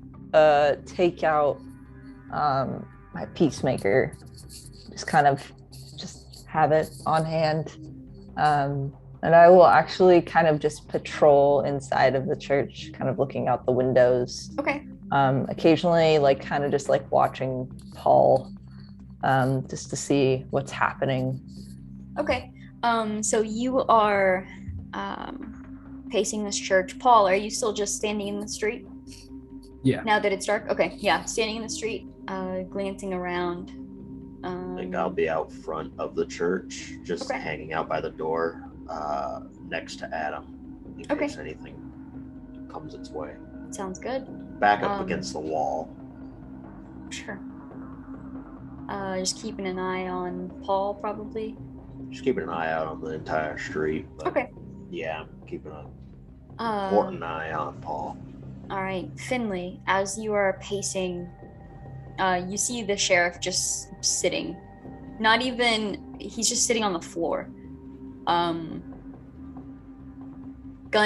take out my peacemaker, just have it on hand, and I will actually kind of just patrol inside of the church, kind of looking out the windows. Okay. Occasionally, kind of just watching Paul, just to see what's happening. Okay. So you are pacing this church. Paul, are you still just standing in the street? Yeah. Now that it's dark? Okay, yeah. Standing in the street, glancing around. I think I'll be out front of the church, just Okay. hanging out by the door, next to Adam, in Okay. case anything comes its way. Sounds good. Back up against the wall. Sure. Just keeping an eye on Paul, probably. Just keeping an eye out on the entire street. But Okay. yeah, keeping an Uh, important eye on Paul. All right, Finley, as you are pacing, you see the sheriff just sitting. He's just sitting on the floor. Gun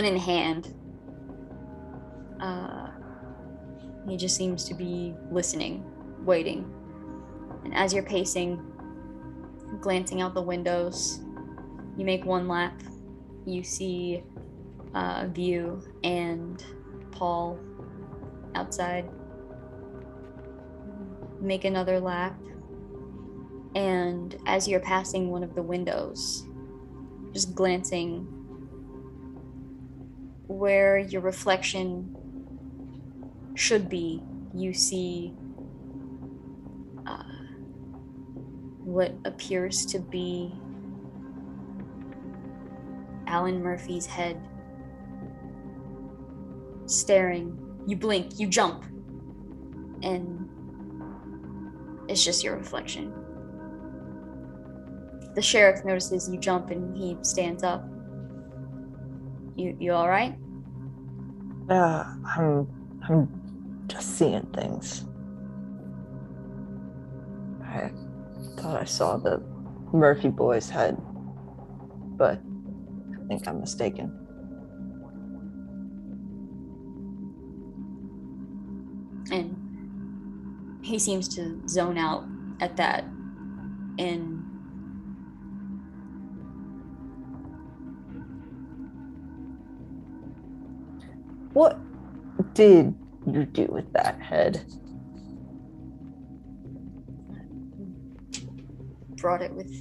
in hand. He just seems to be listening, waiting. And as you're pacing, glancing out the windows, you make one lap. You see View and Paul outside. Make another lap. And as you're passing one of the windows, just glancing where your reflection should be, you see what appears to be Alan Murphy's head staring. You blink, you jump, and it's just your reflection. The sheriff notices you jump and he stands up. You all right? Yeah, I'm just seeing things. I thought I saw the Murphy boy's head, but I think I'm mistaken. And he seems to zone out at that. And What did you do with that head? brought it with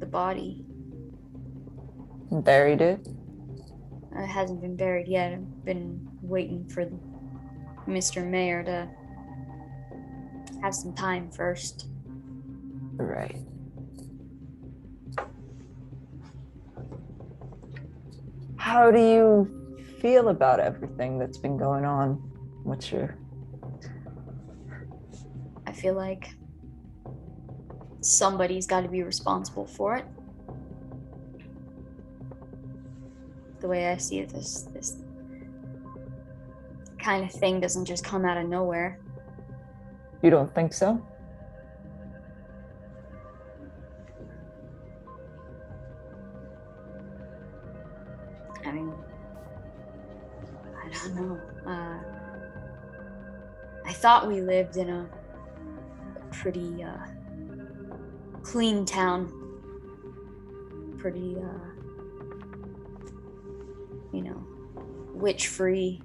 the body. Buried it? It hasn't been buried yet. I've been waiting for Mr. Mayor to have some time first. Right. How do you feel about everything that's been going on? What's your... I feel like somebody's got to be responsible for it. The way I see it, this kind of thing doesn't just come out of nowhere. You don't think so? I mean, I don't know. I thought we lived in a pretty clean town. Pretty, witch-free.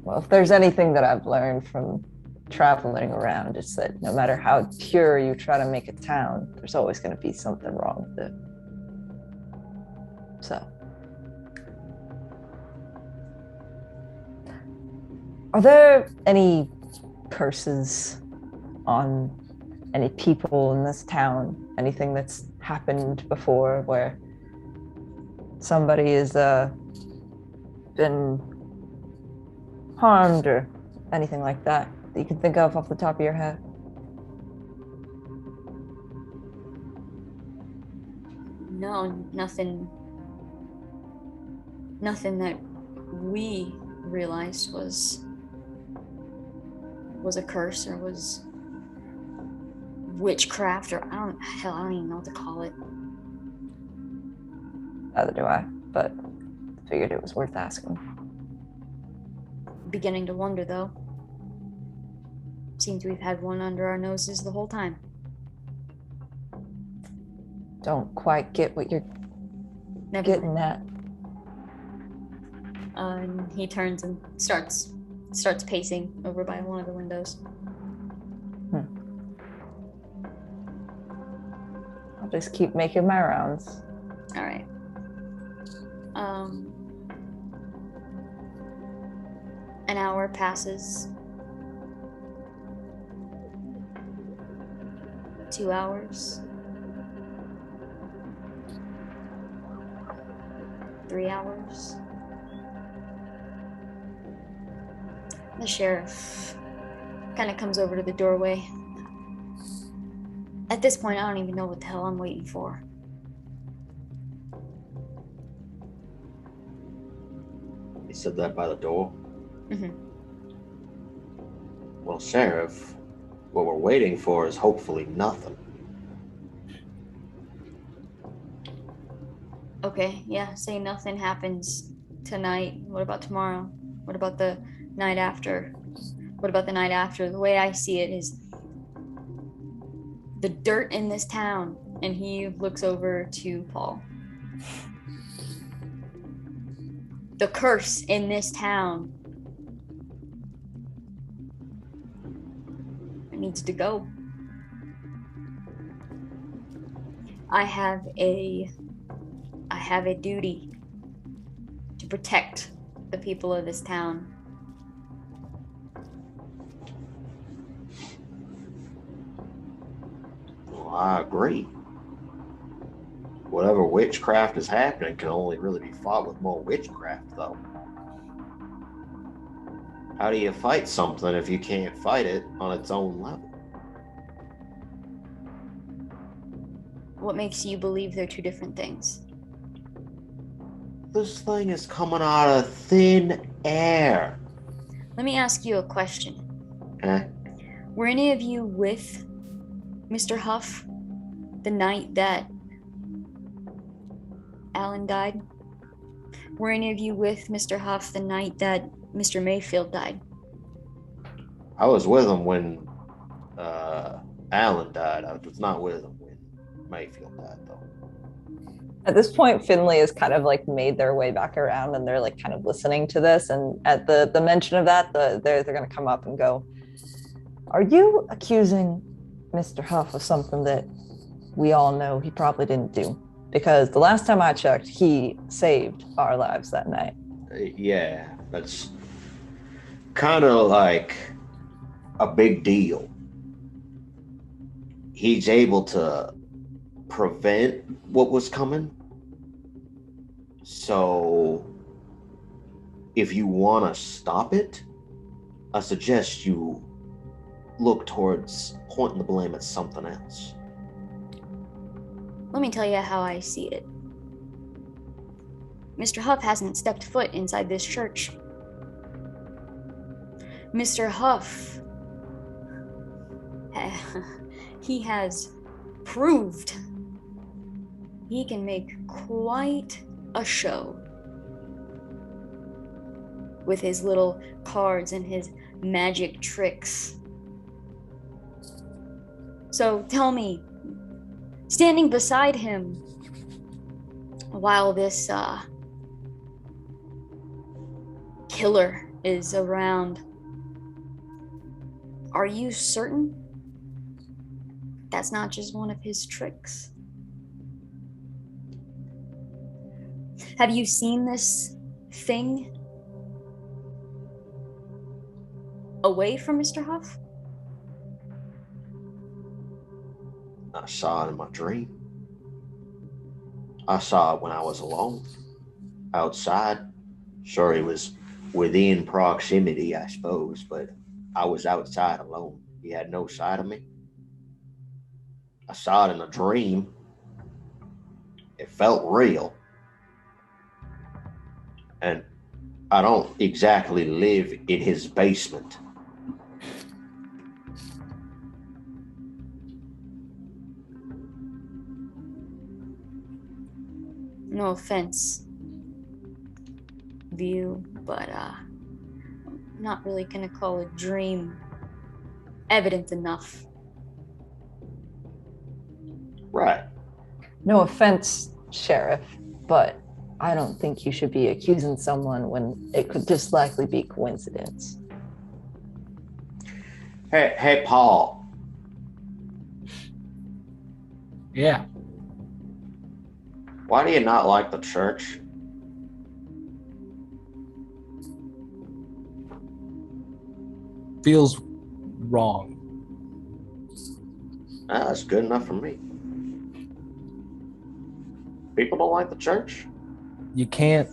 Well, if there's anything that I've learned from traveling around, it's that no matter how pure you try to make a town, there's always going to be something wrong with it. So, are there any curses on any people in this town? Anything that's happened before where somebody has been harmed or anything like that you can think of off the top of your head? No, nothing that we realized was a curse or was witchcraft, or I don't even know what to call it. Neither do I, but figured it was worth asking. Beginning to wonder, though. Seems we've had one under our noses the whole time. Don't quite get what you're getting at. And he turns and starts pacing over by one of the windows. I'll just keep making my rounds. All right. An hour passes. 2 hours. 3 hours. The sheriff kind of comes over to the doorway. At this point, I don't even know what the hell I'm waiting for. He said that by the door? Mm-hmm. Well, Sheriff, what we're waiting for is hopefully nothing. Okay, yeah, say nothing happens tonight. What about tomorrow? What about the night after? What about the night after? The way I see it is the dirt in this town. And he looks over to Paul. The curse in this town. It needs to go. I have a duty to protect the people of this town. Well, I agree. Whatever witchcraft is happening can only really be fought with more witchcraft, though. How do you fight something if you can't fight it on its own level? What makes you believe they're two different things? This thing is coming out of thin air. Let me ask you a question. Eh? Were any of you with Mr. Huff the night that Alan died? Were any of you with Mr. Huff the night that Mister Mayfield died? I was with him when Alan died. I was not with him when Mayfield died, though. At this point, Finley has kind of like made their way back around and they're like kind of listening to this. And at the mention of that, they're going to come up and go, "Are you accusing Mr. Huff of something that we all know he probably didn't do? Because the last time I checked, he saved our lives that night." Yeah, that's kind of like a big deal. He's able to prevent what was coming. So if you want to stop it, I suggest you look towards pointing the blame at something else. Let me tell you how I see it. Mr. Huff hasn't stepped foot inside this church. Mr. Huff, he has proved he can make quite a show with his little cards and his magic tricks. So tell me, standing beside him while this killer is around, are you certain that's not just one of his tricks? Have you seen this thing away from Mr. Huff? I saw it in my dream. I saw it when I was alone, outside. Sure, he was within proximity, I suppose, but I was outside alone. He had no sight of me. I saw it in a dream. It felt real. And I don't exactly live in his basement. No offense, View, but I'm not really gonna call a dream evident enough. Right. No offense, Sheriff, but I don't think you should be accusing someone when it could just likely be coincidence. Hey, Paul. Yeah. Why do you not like the church? Feels wrong. That's good enough for me. People don't like the church? You can't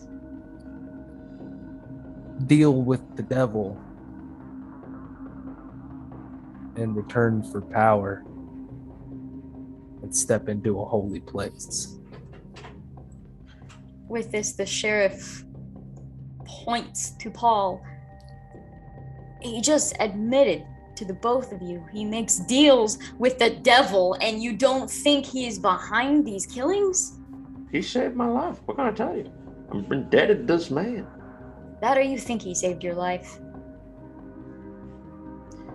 deal with the devil in return for power and step into a holy place. With this, the sheriff points to Paul. He just admitted to the both of you he makes deals with the devil, and you don't think he is behind these killings? He saved my life. What can I tell you? I'm indebted to this man. That or you think he saved your life?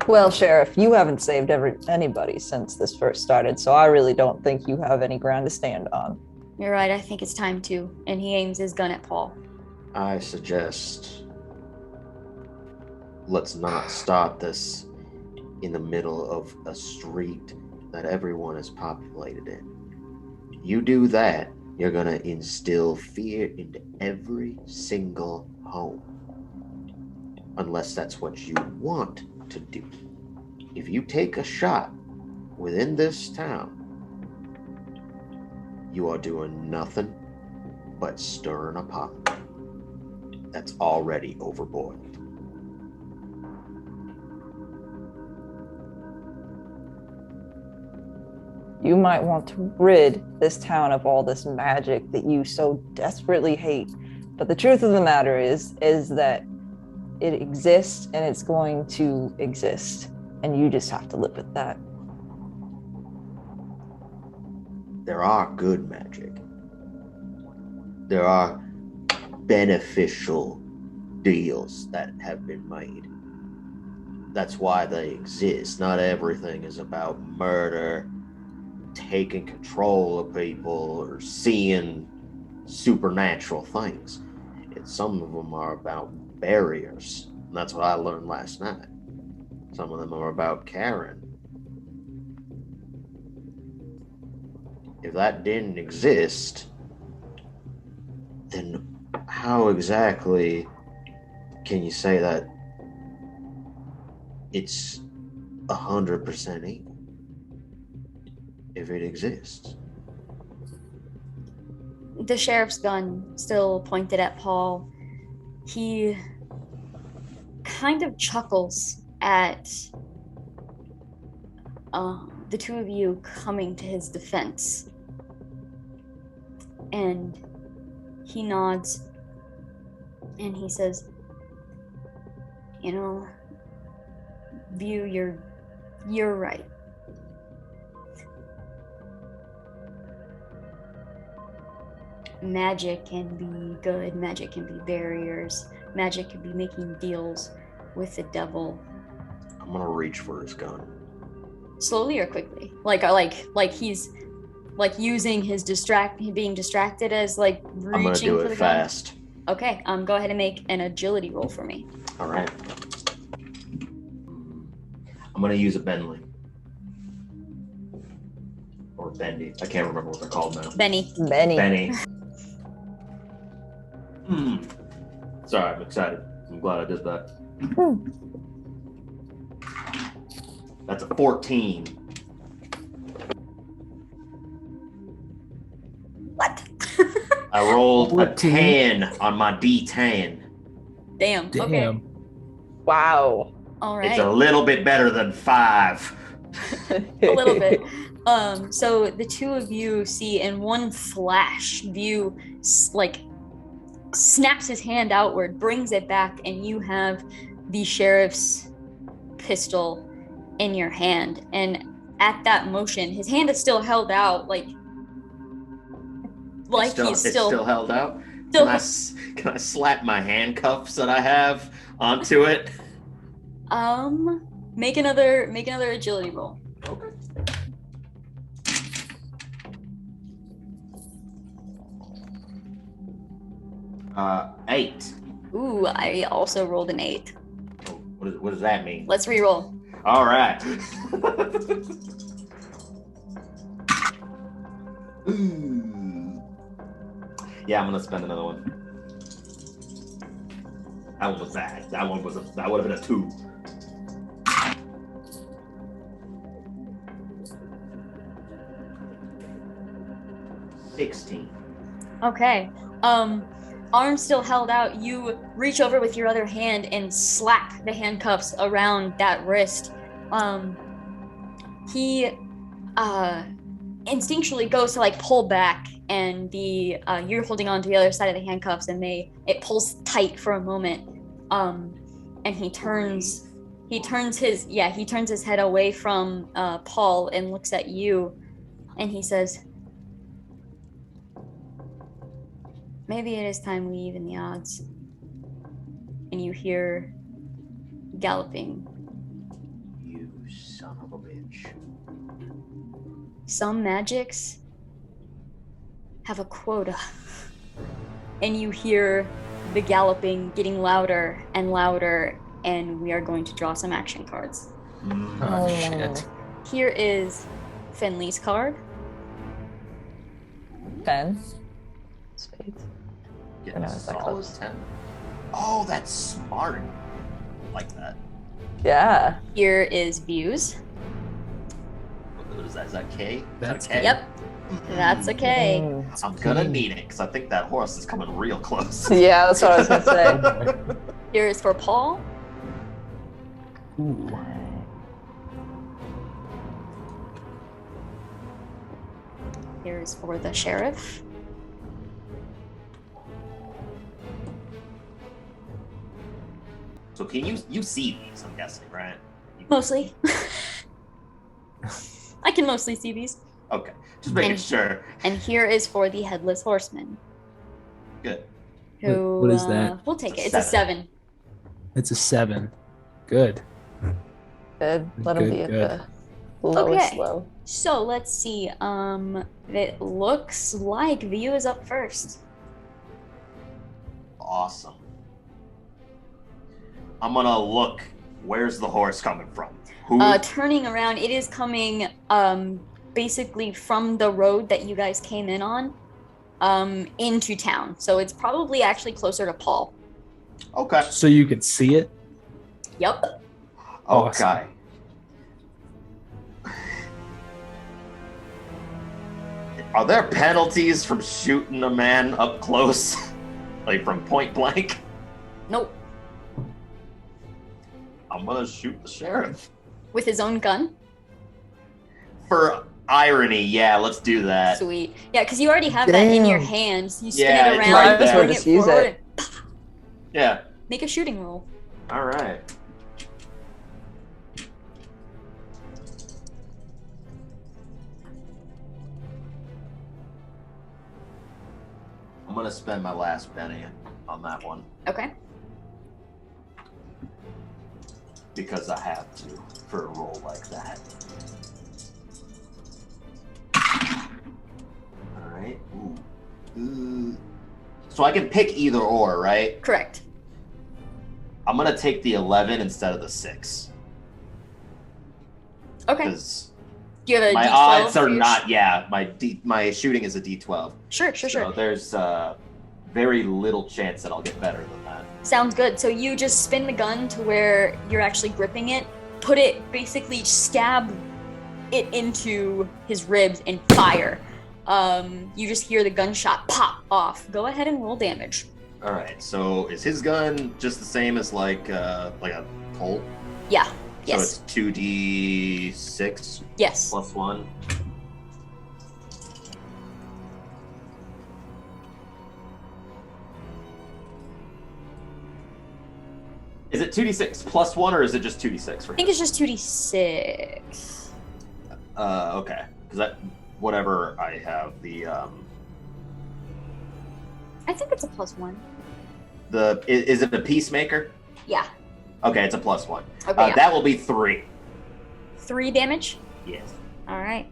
Well, Sheriff, you haven't saved anybody since this first started, so I really don't think you have any ground to stand on. You're right, I think it's time to. And he aims his gun at Paul. I suggest let's not start this in the middle of a street that everyone is populated in. You do that, you're gonna instill fear into every single home. Unless that's what you want to do. If you take a shot within this town, you are doing nothing but stirring a pot that's already overboiled. You might want to rid this town of all this magic that you so desperately hate. But the truth of the matter is that it exists and it's going to exist. And you just have to live with that. There are good magic. There are beneficial deals that have been made. That's why they exist. Not everything is about murder, taking control of people, or seeing supernatural things. Some of them are about barriers. And that's what I learned last night. Some of them are about caring. If that didn't exist, then how exactly can you say that it's 100% evil if it exists? the sheriff's gun still pointed at Paul, he kind of chuckles at the two of you coming to his defense. And he nods and he says, you know, View, you're right. Magic can be good, magic can be barriers, magic can be making deals with the devil. I'm gonna reach for his gun. Slowly or quickly? Like he's like using his being distracted as like reaching I'm gonna do for it the fast. gun? Okay, go ahead and make an agility roll for me. All right. I'm gonna use a Bentley. Or Bendy. I can't remember what they're called now. Benny. Benny. Sorry, I'm excited. I'm glad I did that. That's a 14. What? I rolled 14. a 10 on my D10. Damn. Okay. Wow. All right. It's a little bit better than 5. A little bit. So the two of you see in one flash, View like snaps his hand outward, brings it back, and you have the sheriff's pistol in your hand. And at that motion, his hand is still held out, like It's still held out. Still, Can I slap my handcuffs that I have onto it? make another agility roll. Okay. Uh, 8. Ooh, I also rolled an 8. Oh, what does that mean? Let's re-roll. All right. Ooh. Yeah, I'm gonna spend another one. That one was that. That would have been a 2. $16. Okay. Arms still held out, you reach over with your other hand and slap the handcuffs around that wrist. He instinctually goes to like pull back, and you're holding on to the other side of the handcuffs, and it pulls tight for a moment. And he turns his head away from Paul and looks at you, and he says, maybe it is time we even the odds. And you hear galloping. You son of a bitch. Some magics have a quota. And you hear the galloping getting louder and louder, and we are going to draw some action cards. Oh, shit. Here is Finley's card. 10. Spades. Getting No, a it's not solid close. 10. Oh, that's smart. I like that. Yeah. Here is Views. What is that? Is that K? That's K? Yep, that's a K. I'm gonna need it because I think that horse is coming real close. Yeah, that's what I was gonna say. Here is for Paul. Ooh. Here is for the sheriff. So can you see these? I'm guessing, right? Mostly. I can mostly see these. Okay, just making And- sure. And here is for the headless horseman. Good. Who? What is that? We'll take it. It's a It's a 7. It's a 7. Good. Good. Let him Good, be at good. the lowest Okay. low. So let's see. It looks like View is up first. Awesome. I'm gonna look. Where's the horse coming from? Who? Turning around, it is coming basically from the road that you guys came in on into town. So it's probably actually closer to Paul. Okay. So you can see it? Yep. Awesome. Okay. Are there penalties from shooting a man up close? Like from point blank? Nope. I'm gonna shoot the sheriff. With his own gun? For irony, yeah, let's do that. Sweet. Yeah, because you already have that in your Damn. hands. You spin Yeah, it it's around, right you there. bring it Just use forward, it. and Yeah. make a shooting roll. All right. I'm gonna spend my last penny on that one Okay. because I have to for a roll like that. All right. Ooh. So I can pick either or, right? Correct. I'm gonna take the 11 instead of the 6 Okay. because Do you have a my D12 odds for are your not. Yeah, my shooting is a D12. Sure. So there's very little chance that I'll get better than that. Sounds good. So you just spin the gun to where you're actually gripping it, put it, basically stab it into his ribs and fire. You just hear the gunshot pop off. Go ahead and roll damage. All right. So is his gun just the same as like a Colt? Yeah. Yes. So it's 2d6 Yes. plus 1. Is it 2d6 plus 1 or is it just 2d6 for I him? think it's just 2d6. Okay. Because that whatever I have the I think it's a +1. is it a peacemaker? Yeah. Okay, it's a plus 1. Okay. Yeah. That will be 3. 3 damage. Yes. All right.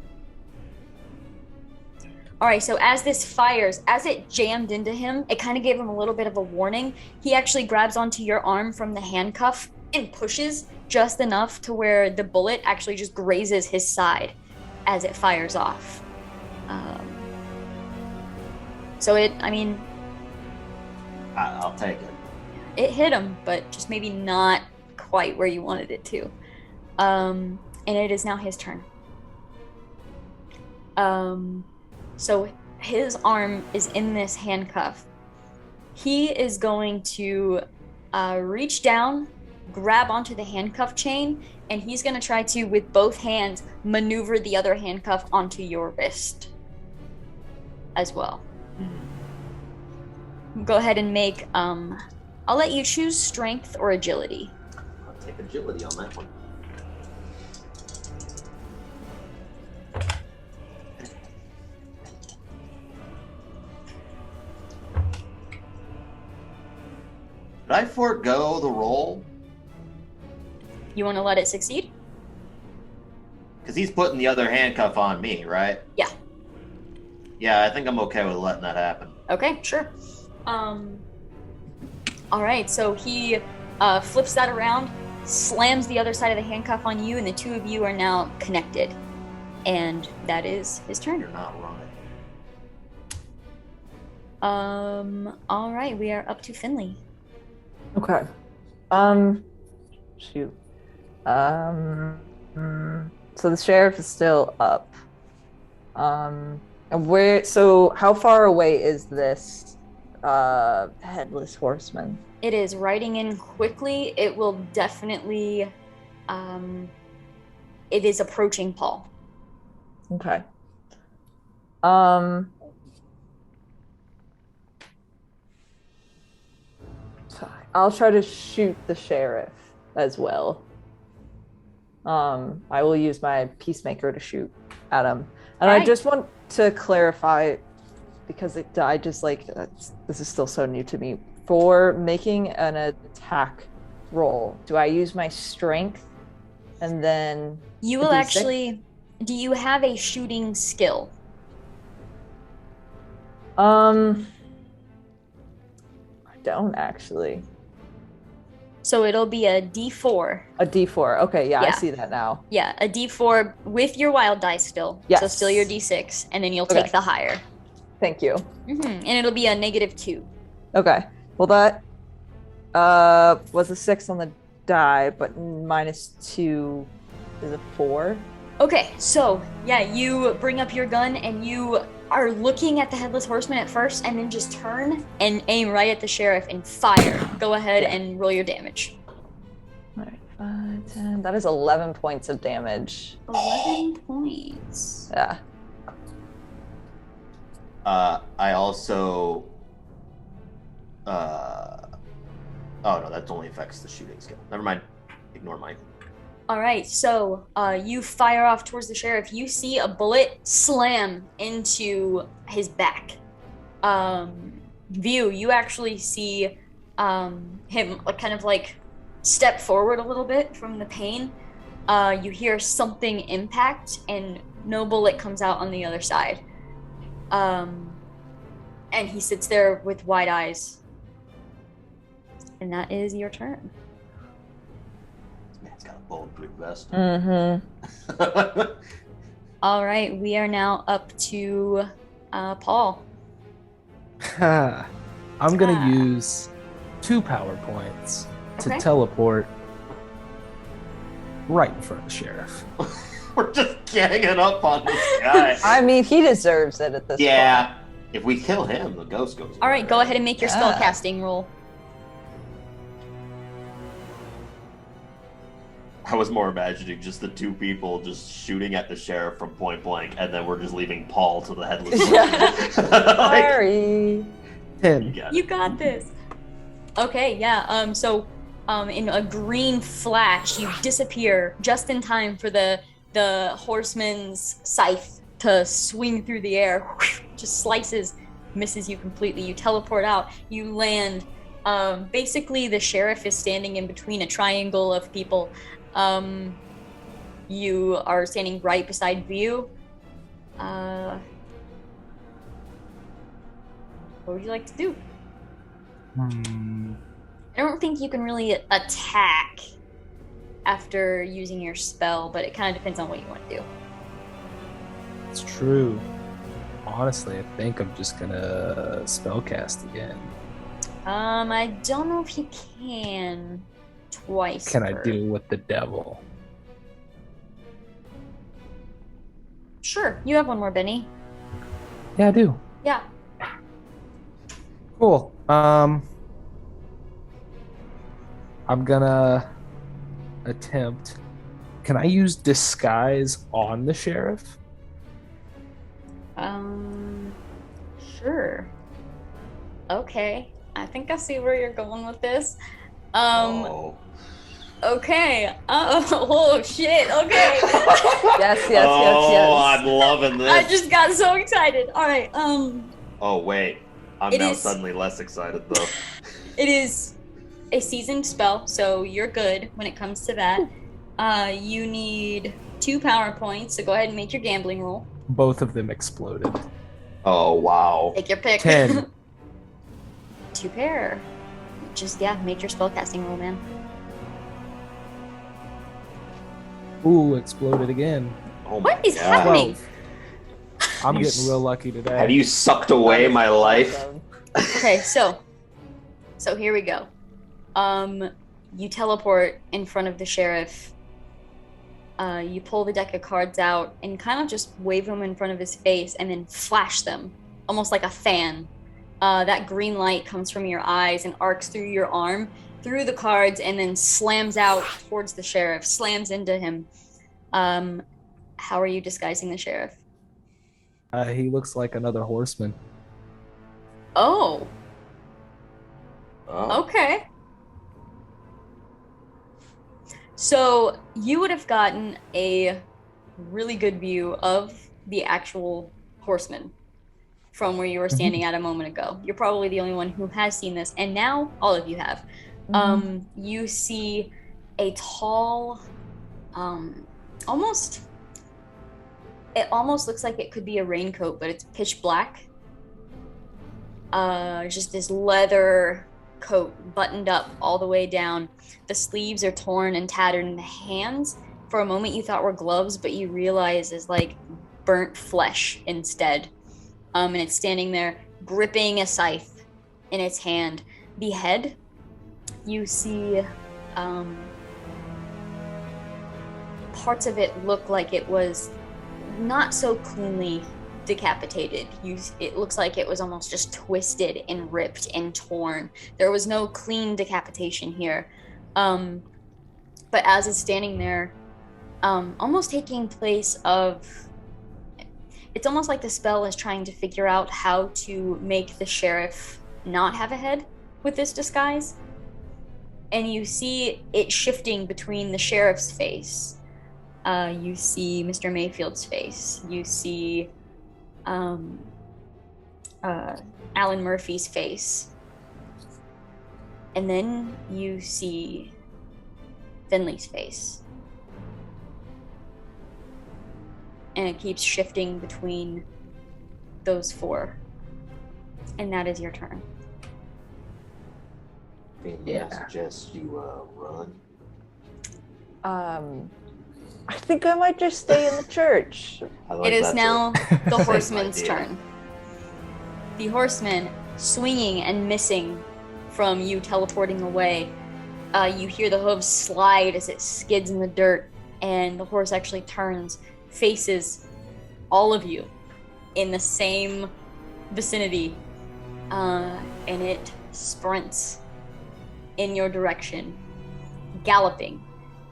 All right, so as this fires, as it jammed into him, it kind of gave him a little bit of a warning. He actually grabs onto your arm from the handcuff and pushes just enough to where the bullet actually just grazes his side as it fires off. So I'll take it. it hit him, but just maybe not quite where you wanted it to. And it is now his turn. So his arm is in this handcuff. He is going to reach down, grab onto the handcuff chain, and he's going to try to, with both hands, maneuver the other handcuff onto your wrist as well. Go ahead and make, I'll let you choose strength or agility. I'll take agility on that one. Did I forego the roll? You want to let it succeed? Because he's putting the other handcuff on me, right? Yeah. Yeah, I think I'm okay with letting that happen. Okay, sure. All right, so he flips that around, slams the other side of the handcuff on you, and the two of you are now connected. And that is his turn. You're not wrong. All right, we are up to Finley. Okay. Shoot. So the sheriff is still up. And how far away is this headless horseman? It is riding in quickly. It will definitely, it is approaching Paul. Okay. I'll try to shoot the sheriff as well. I will use my peacemaker to shoot at him. And Right. I just want to clarify, because this is still so new to me. For making an attack roll, do I use my strength and then You a will D6? actually, do you have a shooting skill? I don't actually. So it'll be a D4. A D4. Okay, yeah, I Yeah. see that now. Yeah, a D4 with your wild dice still. Yes. So still your D6, and then you'll Okay. take the higher. Thank you. And it'll be a -2. Okay. Well, that was a 6 on the die, but -2 is a 4. Okay, so yeah, you bring up your gun and you are looking at the Headless Horseman at first and then just turn and aim right at the sheriff and fire. Go ahead and roll your damage. All right, 5, 10. That is 11 points of damage. 11 points. Yeah. I also. Oh no, that only affects the shooting skill. Never mind. Ignore mine. All right, so you fire off towards the sheriff. You see a bullet slam into his back. View, you actually see him kind of like step forward a little bit from the pain. You hear something impact, and no bullet comes out on the other side. And he sits there with wide eyes. And that is your turn. Man's got a bulletproof vest. Mm-hmm. All right, we are now up to Paul. I'm gonna use 2 power points to Okay. teleport right in front of the sheriff. We're just ganging up on this guy. I mean, he deserves it at this point. Yeah. If we kill him, the ghost goes away. All right, go ahead and make your Yeah. spellcasting roll. I was more imagining just the 2 people just shooting at the sheriff from point blank, and then we're just leaving Paul to the headless. Like, Sorry. 10. you got You it. got this. Okay, yeah. So, in a green flash, you disappear just in time for the horseman's scythe to swing through the air. Just slices, misses you completely. You teleport out. You land. Basically, the sheriff is standing in between a triangle of people. You are standing right beside View. What would you like to do? I don't think you can really attack after using your spell, but it kind of depends on what you want to do. It's true. Honestly, I think I'm just gonna spellcast again. I don't know if you can twice. Can I per- deal with the devil? Sure, you have one more, Benny. Yeah, I do. Yeah. Cool. I'm gonna attempt. Can I use disguise on the sheriff? Sure. Okay. I think I see where you're going with this. Oh. Okay. Oh shit. Okay. Yes, yes, Oh, yes, I'm loving this. I just got so excited. All right. Oh wait, I'm It now is- suddenly less excited though. It is a seasoned spell, so you're good when it comes to that. You need 2 power points, so go ahead and make your gambling roll. Both of them exploded. Oh wow. Take your pick. 10. 2 pair. Just, make your spellcasting roll, man. Ooh, exploded again. Oh What my is God. happening? I'm You getting real lucky today. Have you sucked away my life? Okay, so here we go. You teleport in front of the sheriff. You pull the deck of cards out and kind of just wave them in front of his face and then flash them, almost like a fan. That green light comes from your eyes and arcs through your arm, through the cards, and then slams out towards the sheriff, slams into him. How are you disguising the sheriff? He looks like another horseman. Oh, Oh. okay. So you would have gotten a really good view of the actual horseman from where you were standing at a moment ago. You're probably the only one who has seen this, and now all of you have. You see a tall, it almost looks like it could be a raincoat, but it's pitch black. Just this leather coat buttoned up all the way down. The sleeves are torn and tattered, and the hands, for a moment you thought were gloves, but you realize is like burnt flesh instead. And it's standing there gripping a scythe in its hand. The head, you see parts of it look like it was not so cleanly decapitated. It looks like it was almost just twisted and ripped and torn. There was no clean decapitation here. But as it's standing there, almost taking place of... It's almost like the spell is trying to figure out how to make the sheriff not have a head with this disguise. And you see it shifting between the sheriff's face. You see Mr. Mayfield's face. You see Alan Murphy's face. And then you see Finley's face. And it keeps shifting between those four. And that is your turn. I suggest you run. I think I might just stay in the church. It is now the horseman's turn. The horseman, swinging and missing from you teleporting away. You hear the hooves slide as it skids in the dirt, and the horse actually turns, faces all of you in the same vicinity, and it sprints in your direction, galloping.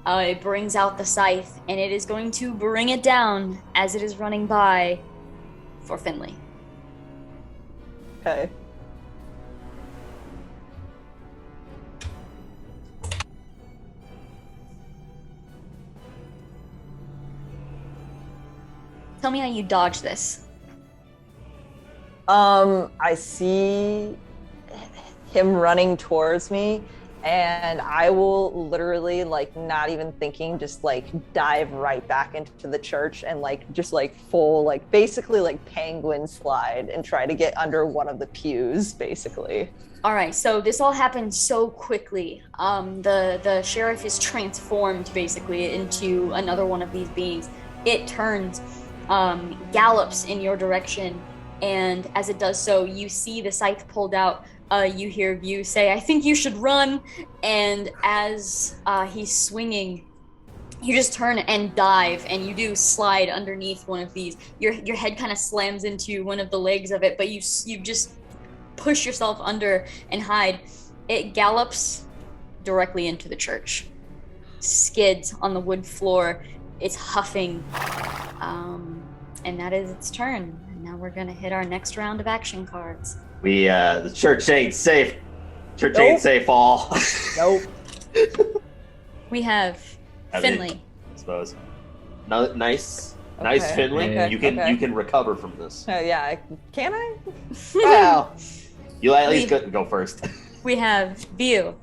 It brings out the scythe, and it is going to bring it down as it is running by for Finley. Okay. Tell me how you dodge this. I see him running towards me, and I will literally, like, not even thinking, just like dive right back into the church and just full, like, basically like penguin slide and try to get under one of the pews, basically. All right, so this all happened so quickly. The sheriff is transformed basically into another one of these beings. It turns, gallops in your direction, and as it does so, you see the scythe pulled out. You hear View say, "I think you should run," and as he's swinging, you just turn and dive, and you do slide underneath one of these. Your head kind of slams into one of the legs of it, but you just push yourself under and hide. It gallops directly into the church, skids on the wood floor. It's huffing, and that is its turn. And now we're gonna hit our next round of action cards. The church ain't safe. Church ain't safe all. Nope. We have Finley. I suppose. No, nice. Okay. Nice, Finley. Okay. You can recover from this. Yeah, can I? Well, you at least go first. We have View.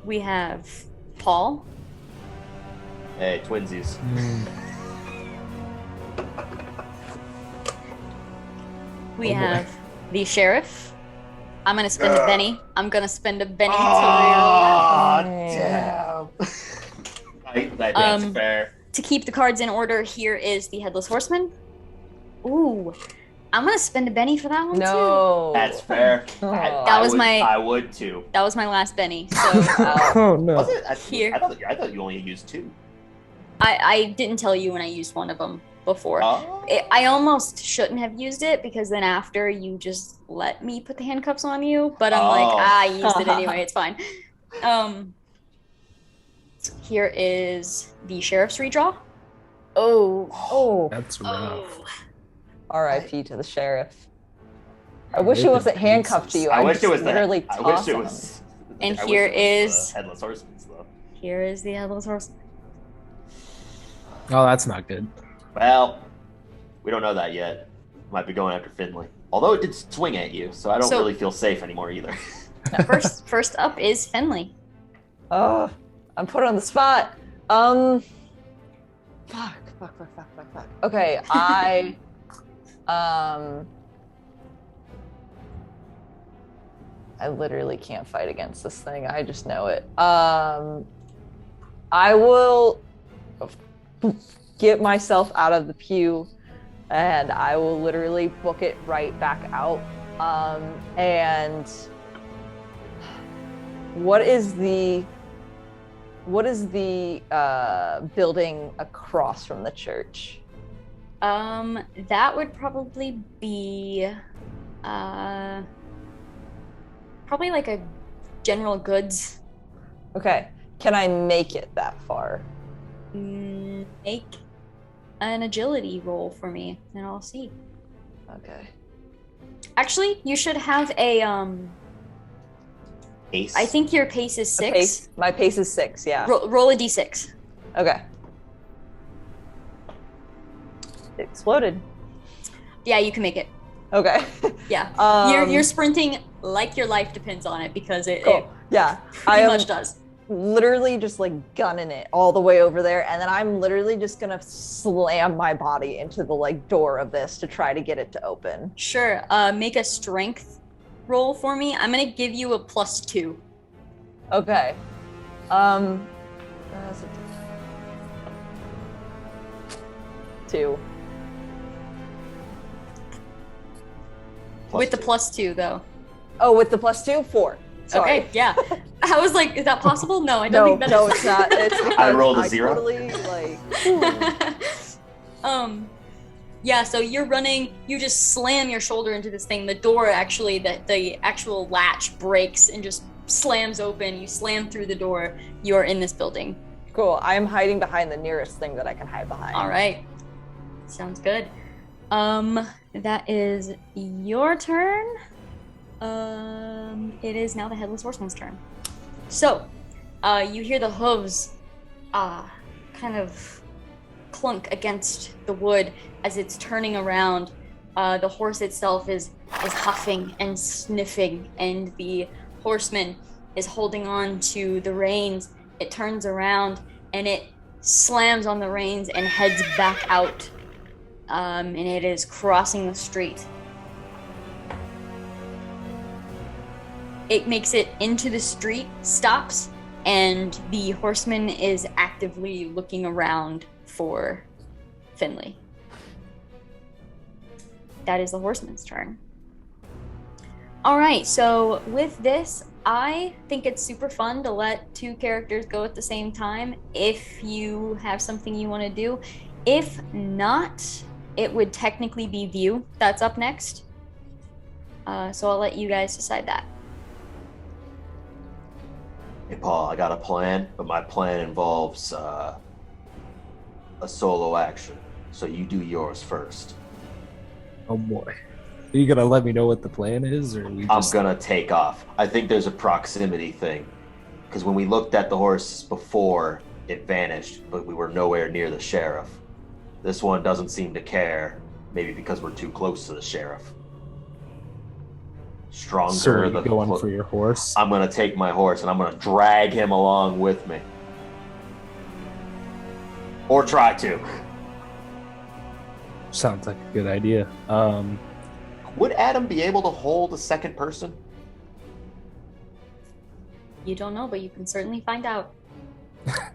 We have Paul. Hey, twinsies. We have the sheriff. I'm gonna spend a Benny. That's fair. To keep the cards in order, here is the Headless Horseman. Ooh, I'm gonna spend a Benny for that one too. No. That's fair. Oh. I would too. That was my last Benny. So Oh no. Was it? Here. I thought you only used 2. I didn't tell you when I used one of them before. Oh. I almost shouldn't have used it, because then after you just let me put the handcuffs on you, but I'm like, I used it anyway, it's fine. Here is the sheriff's redraw. Oh. That's rough. R.I.P. to the sheriff. I wish he wasn't handcuffed to you. I wish it was literally I wish toss it him. was. And I wish here it was, is Headless Horseman though. here is the Headless Horseman. Oh, that's not good. Well, we don't know that yet. Might be going after Finley. Although it did swing at you, so I don't really feel safe anymore either. First up is Finley. Oh, I'm put on the spot. Fuck. Okay, I literally can't fight against this thing. I just know it. I will get myself out of the pew, and I will literally book it right back out. And what is the What is the building across from the church? That would probably be, probably like a general goods. Okay. Can I make it that far? Make an agility roll for me, and I'll see. Okay. Actually, you should have a, Ace. I think your pace is 6. My pace is 6, yeah. Roll a d6. Okay. It exploded. Yeah, you can make it. Okay. Yeah. You're sprinting like your life depends on it because it yeah. pretty much does. Literally just like gunning it all the way over there, and then I'm literally just gonna slam my body into the like door of this to try to get it to open. Sure. Make a strength roll for me. I'm gonna give you a +2. Okay. That's a 2. With the +2 though. Oh, with the +2, 4. Sorry. Okay, yeah. I was like, is that possible? No, I don't think that no, is. it's not. It's because I rolled a 0. Totally, like, yeah, so you're running, you just slam your shoulder into this thing. The door actually, the actual latch breaks and just slams open. You slam through the door. You're in this building. cool. I'm hiding behind the nearest thing that I can hide behind. All right. Sounds good. That is your turn. It is now the Headless Horseman's turn. So, you hear the hooves, kind of clunk against the wood as it's turning around. The horse itself is huffing and sniffing, and the horseman is holding on to the reins. It turns around and it slams on the reins and heads back out. And it is crossing the street. It makes it into the street, stops, and the horseman is actively looking around for Finley. That is the horseman's turn. All right, so with this, I think it's super fun to let two characters go at the same time if you have something you want to do. If not, it would technically be View that's up next. So I'll let you guys decide that. Hey, Paul, I got a plan, but my plan involves a solo action. So you do yours first. Oh boy. Are you gonna let me know what the plan is, or we just... I'm gonna take off. I think there's a proximity thing. Because when we looked at the horse before, it vanished, but we were nowhere near the sheriff. This one doesn't seem to care, maybe because we're too close to the sheriff. Stronger Sir, the going for your horse? I'm gonna take my horse and I'm gonna drag him along with me. Or try to. Sounds like a good idea. Would Adam be able to hold a second person? You don't know, but you can certainly find out.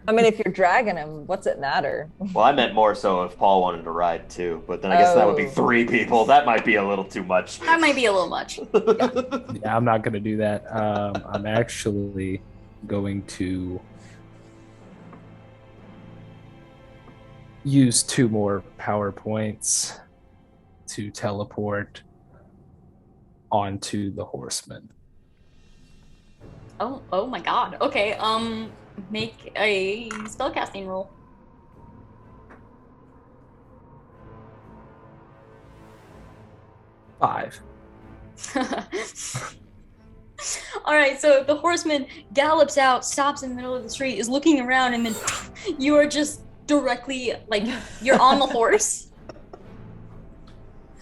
I mean, if you're dragging him, what's it matter? Well, I meant more so if Paul wanted to ride too, but then I guess that would be 3 people. That might be a little too much. That might be a little much. Yeah, I'm not gonna do that. I'm actually going to use 2 more power points to teleport onto the horseman. Oh my god. Okay, make a spellcasting roll. Five. All right, so the horseman gallops out, stops in the middle of the street, is looking around, and then you are just directly, like, you're on the horse.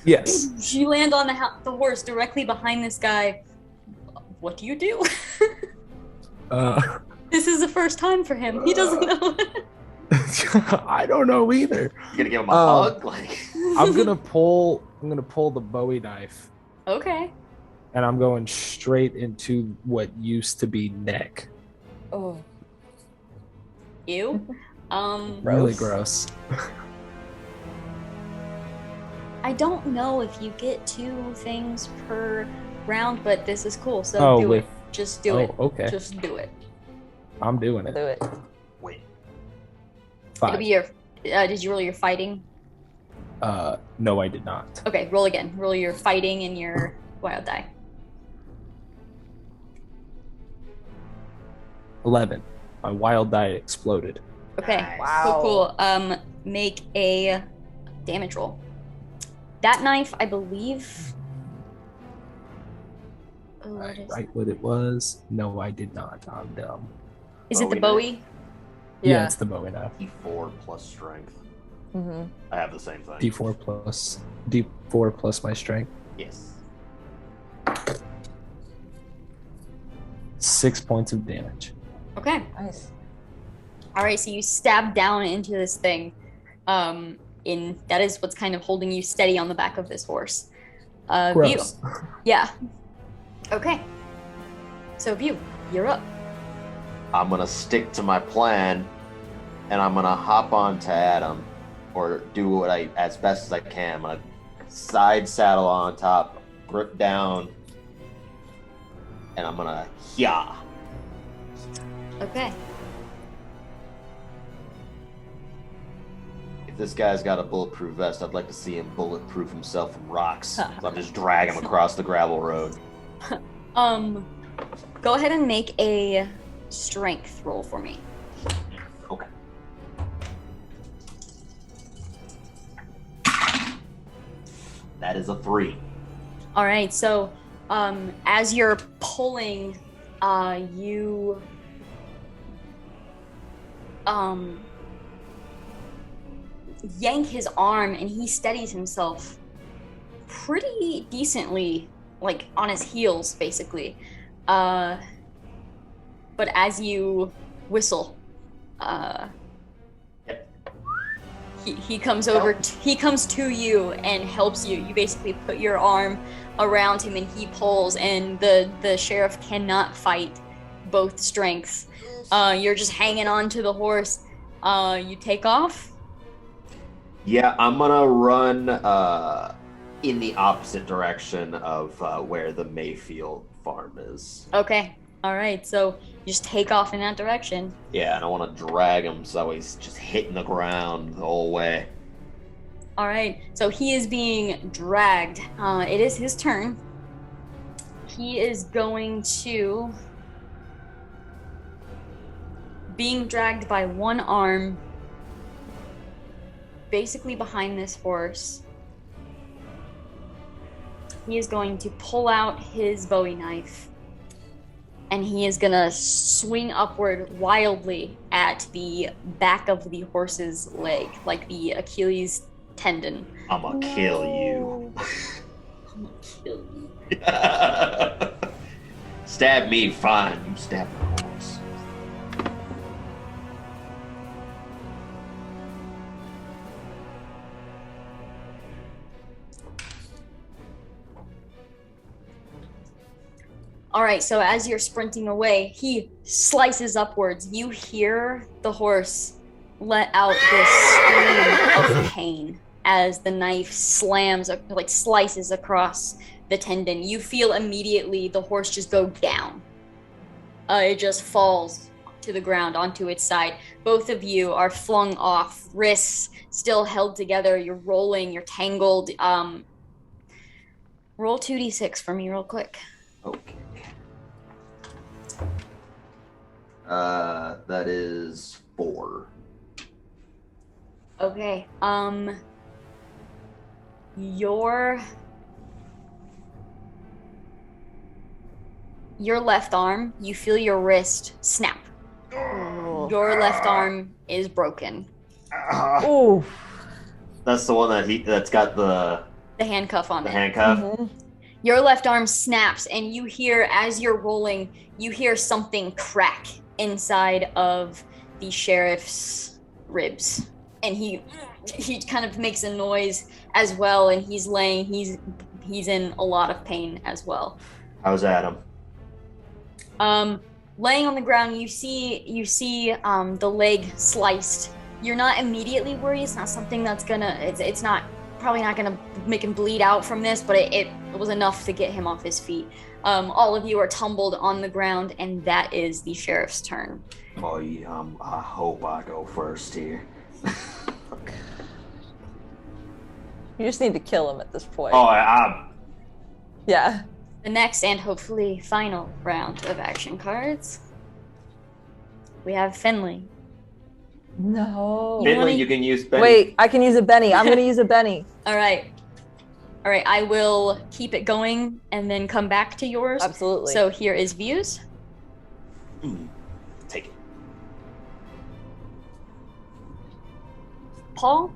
Yes. You land on the horse directly behind this guy. What do you do? This is the first time for him. He doesn't know. I don't know either. You gonna give him a hug? Like I'm gonna pull the Bowie knife. Okay. And I'm going straight into what used to be neck. Oh. Ew. Really gross. I don't know if you get 2 things per round, but this is cool. So do it. Just do it. Okay. Just do it. I'm doing it. Do it. Wait. 5. It'll be your. Did you roll your fighting? No, I did not. Okay, roll again. Roll your fighting and your wild die. 11. My wild die exploded. Okay. Nice. Wow. Cool. Make a damage roll. That knife, I believe. Oh, what is Right what it was. No, I did not. I'm dumb. Is it the Bowie Bowie? Yeah, it's the Bowie knife. D4 plus strength. Mm-hmm. I have the same thing. D4 plus my strength. Yes. 6 points of damage. Okay. Nice. All right. So you stab down into this thing. That is what's kind of holding you steady on the back of this horse. View. Gross. Yeah. Okay. So View, you're up. I'm gonna stick to my plan, and I'm gonna hop onto Adam, or do what I as best as I can. I'm gonna side saddle on top, grip down, and I'm gonna Okay. If this guy's got a bulletproof vest, I'd like to see him bulletproof himself from rocks. So I'm just drag him across the gravel road. Go ahead and make a strength roll for me. Okay. That is a 3. All right. So, as you're pulling, you yank his arm, and he steadies himself pretty decently, like on his heels, basically. But as you whistle, he comes over. He comes to you and helps you. You basically put your arm around him, and he pulls. And the sheriff cannot fight both strengths. You're just hanging on to the horse. You take off. Yeah, I'm gonna run in the opposite direction of where the Mayfield farm is. Okay. All right. So you just take off in that direction. Yeah, and I want to drag him so he's just hitting the ground the whole way. All right. So he is being dragged. It is his turn. He is going to being dragged by one arm, basically behind this horse. He is going to pull out his Bowie knife, and he is gonna swing upward wildly at the back of the horse's leg, like the Achilles tendon. I'ma kill you. I'm gonna kill you. Stab me, fine. You stab my horse. All right, so as you're sprinting away, he slices upwards. You hear the horse let out this scream of pain as the knife slams, like slices across the tendon. You feel immediately the horse just go down. It just falls to the ground onto its side. Both of you are flung off, wrists still held together. You're rolling, you're tangled. Roll 2d6 for me real quick. Okay. That is 4. Okay. Your left arm, you feel your wrist snap. Your left arm is broken. Ooh. That's the one that's got the handcuff on it. handcuff. Mm-hmm. Your left arm snaps, and you hear, as you're rolling, you hear something crack inside of the sheriff's ribs. And he kind of makes a noise as well, and he's in a lot of pain as well. How's Adam? Laying on the ground, you see the leg sliced. You're not immediately worried. It's not something that's it's not probably not gonna make him bleed out from this, but it was enough to get him off his feet. All of you are tumbled on the ground, and that is the sheriff's turn. Oh, yeah, I hope I go first here. You just need to kill him at this point. Oh, I Yeah. The next and hopefully final round of action cards. We have Finley. No. Finley, you can use Benny. Wait, I can use a Benny. I'm gonna use a Benny. All right, I will keep it going and then come back to yours. Absolutely. So here is views. Take it. Paul?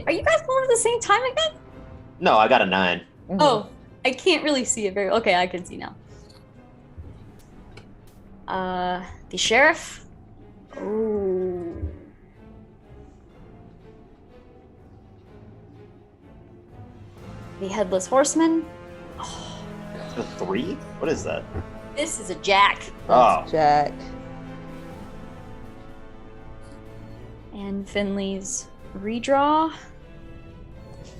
Are you guys going at the same time again? No, I got a 9. Mhm. Oh, I can't really see it very. Okay, I can see now. The sheriff. Ooh. The headless horseman. The 3? What is that? This is a jack. Oh, Jack. And Finley's redraw.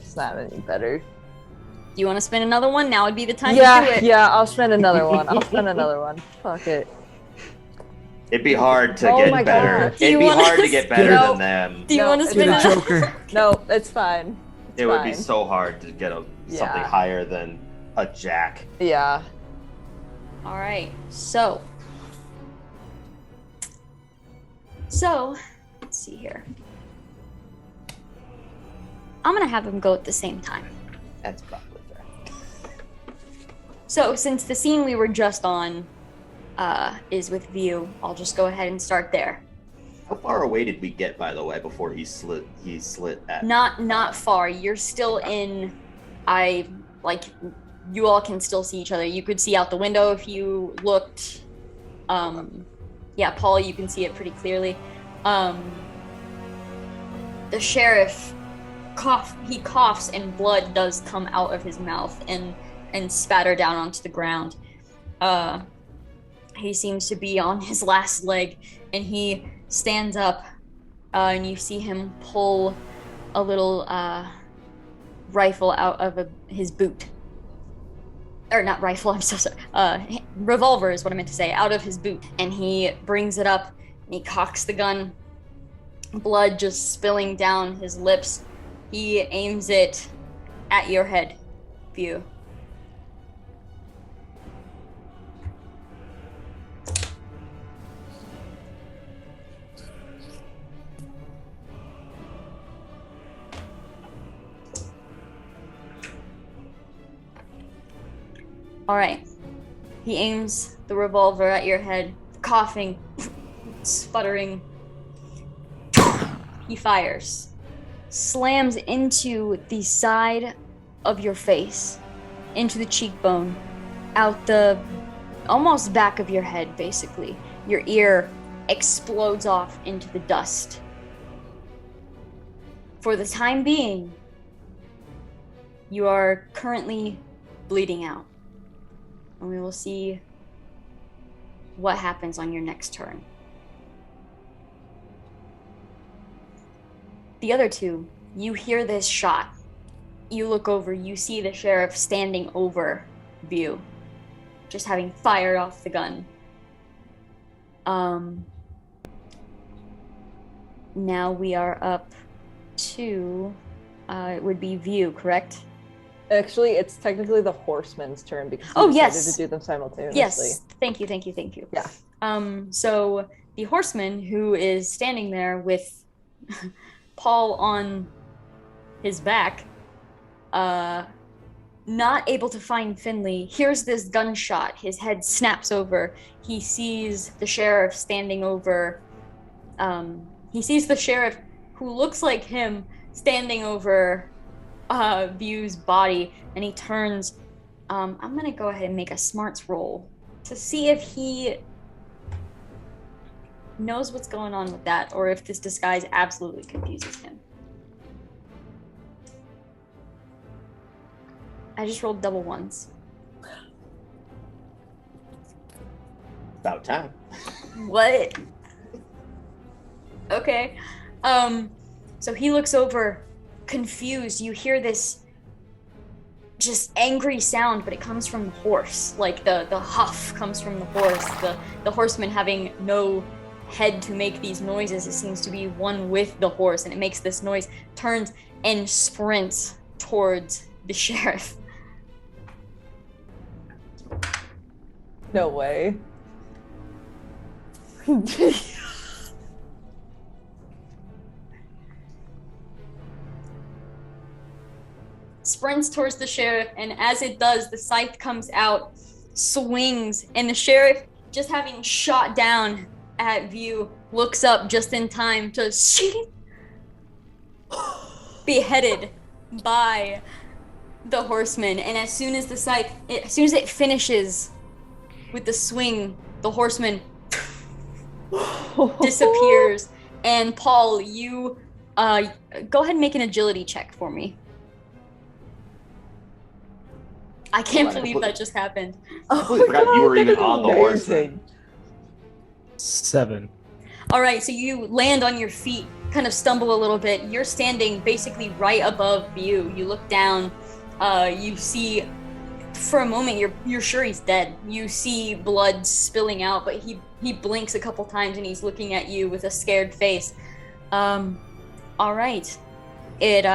It's not any better. Do you want to spend another one? Now would be the time to do it. Yeah, I'll spend another one. Fuck it. it'd be hard to Oh get my better. God. Do you It'd be wanna hard to get better No. than them. Do you No, want to it's spend Get a not. another? Joker. No, it's fine. It's It would be fine. so hard to get something Yeah. higher than a jack. Yeah. All right. So, let's see here. I'm gonna have them go at the same time. That's probably fair. So, since the scene we were just on is with view, I'll just go ahead and start there. How far away did we get, by the way, before he slit at? Not far. You're still in. You all can still see each other. You could see out the window if you looked. Yeah, Paul, you can see it pretty clearly. The sheriff coughs and blood does come out of his mouth and spatter down onto the ground. He seems to be on his last leg, and he stands up, and you see him pull a little rifle out of his boot. Or not rifle, I'm so sorry. Revolver is what I meant to say, out of his boot. And he brings it up, and he cocks the gun, blood just spilling down his lips. He aims it at your head, View. All right. He aims the revolver at your head, coughing, sputtering. He fires. Slams into the side of your face, into the cheekbone, out the almost back of your head, basically. Your ear explodes off into the dust. For the time being, you are currently bleeding out. And we will see what happens on your next turn. The other two, you hear this shot. You look over, you see the sheriff standing over View, just having fired off the gun. Now we are up to, it would be View, correct? Actually, it's technically the horseman's turn because Oh, we decided yes. to do them simultaneously. Yes, thank you. Yeah. So the horseman who is standing there with Paul on his back, not able to find Finley, hears this gunshot. His head snaps over. He sees the sheriff standing over. He sees the sheriff who looks like him standing over View's body, and he turns. I'm gonna go ahead and make a smarts roll to see if he knows what's going on with that, or if this disguise absolutely confuses him. I just rolled double ones. About time. What? Okay. So he looks over, confused. You hear this just angry sound, but it comes from the horse. Like the huff comes from the horse. The horseman having no head to make these noises. It seems to be one with the horse, and it makes this noise, turns and sprints towards the sheriff. No way. Sprints towards the sheriff, and as it does, the scythe comes out, swings, and the sheriff, just having shot down at view, looks up just in time to beheaded by the horseman. And as soon as the scythe, as soon as it finishes with the swing, the horseman disappears. And Paul, you go ahead and make an agility check for me. I can't believe that just happened. I forgot you were even on the horse. 7. All right, so you land on your feet, kind of stumble a little bit. You're standing basically right above view. You look down, you see, for a moment, you're sure he's dead. You see blood spilling out, but he blinks a couple times and he's looking at you with a scared face. All right, it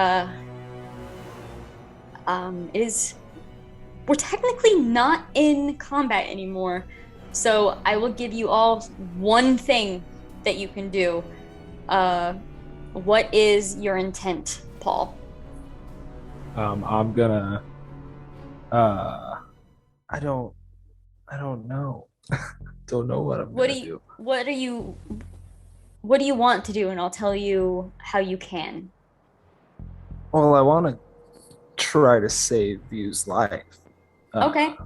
is. We're technically not in combat anymore, so I will give you all one thing that you can do. What is your intent, Paul? I'm gonna. I don't know. Don't know what I'm gonna do. What do you want to do? And I'll tell you how you can. Well, I want to try to save View's life. Okay.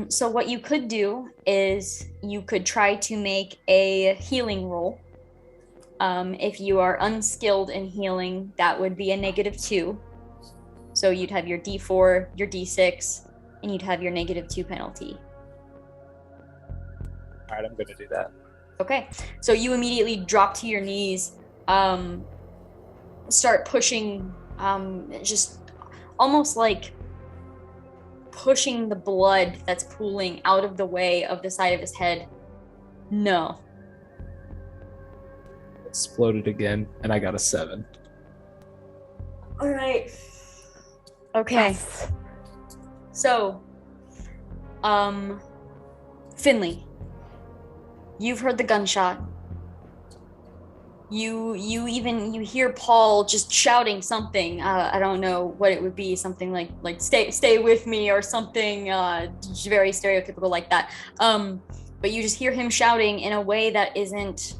So what you could do is you could try to make a healing roll. If you are unskilled in healing, that would be a -2. So you'd have your D4, your D6, and you'd have your -2 penalty. All right, I'm going to do that. Okay. So you immediately drop to your knees, start pushing, just almost like pushing the blood that's pooling out of the way of the side of his head. No. Exploded again, and I got a 7. All right. Okay. Yes. So, Finley, you've heard the gunshot. You hear Paul just shouting something. I don't know what it would be. Something like stay with me or something very stereotypical like that. But you just hear him shouting in a way that isn't.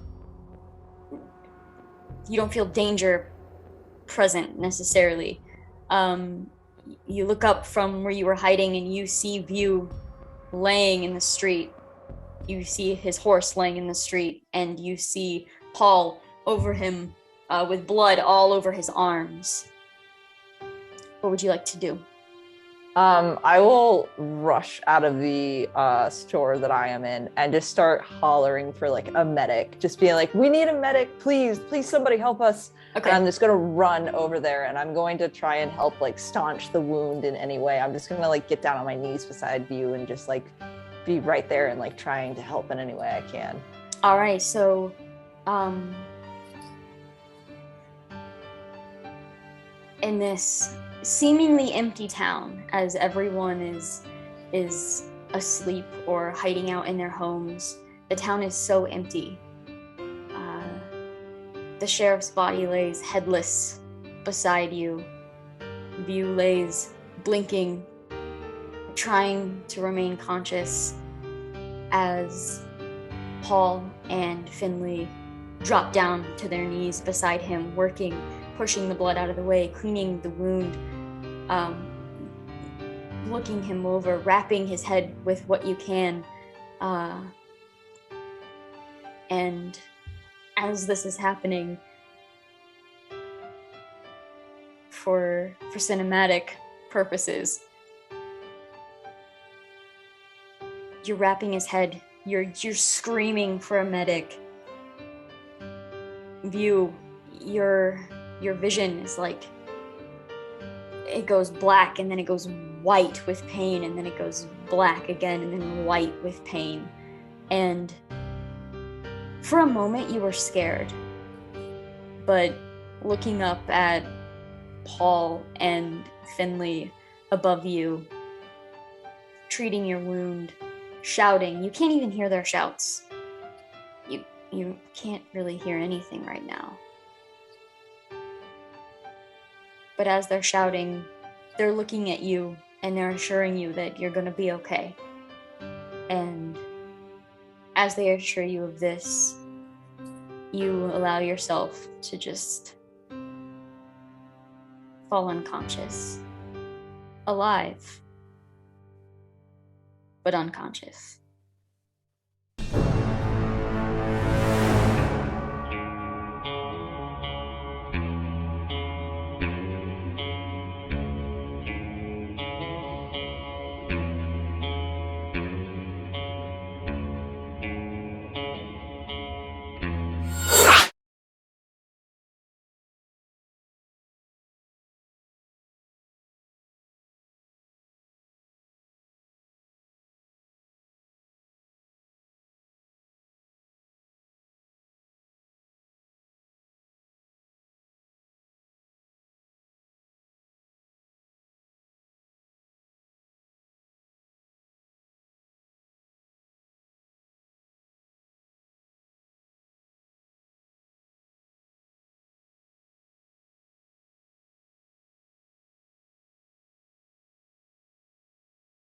You don't feel danger present necessarily. You look up from where you were hiding and you see View laying in the street. You see his horse laying in the street, and you see Paul over him with blood all over his arms. What would you like to do? I will rush out of the store that I am in and just start hollering for like a medic. Just being like, we need a medic, please somebody help us. Okay. And I'm just gonna run over there and I'm going to try and help like staunch the wound in any way. I'm just gonna like get down on my knees beside View and just like be right there and like trying to help in any way I can. All right, so in this seemingly empty town, as everyone is asleep or hiding out in their homes, the town is so empty. The sheriff's body lays headless beside you. View lays blinking, trying to remain conscious as Paul and Finley drop down to their knees beside him, working, pushing the blood out of the way, cleaning the wound, looking him over, wrapping his head with what you can. And as this is happening, for cinematic purposes, you're wrapping his head, you're screaming for a medic. View, you're your vision is like, it goes black and then it goes white with pain and then it goes black again and then white with pain. And for a moment you were scared, but looking up at Paul and Finley above you, treating your wound, shouting, you can't even hear their shouts. You can't really hear anything right now. But as they're shouting, they're looking at you and they're assuring you that you're gonna be okay. And as they assure you of this, you allow yourself to just fall unconscious. Alive, but unconscious.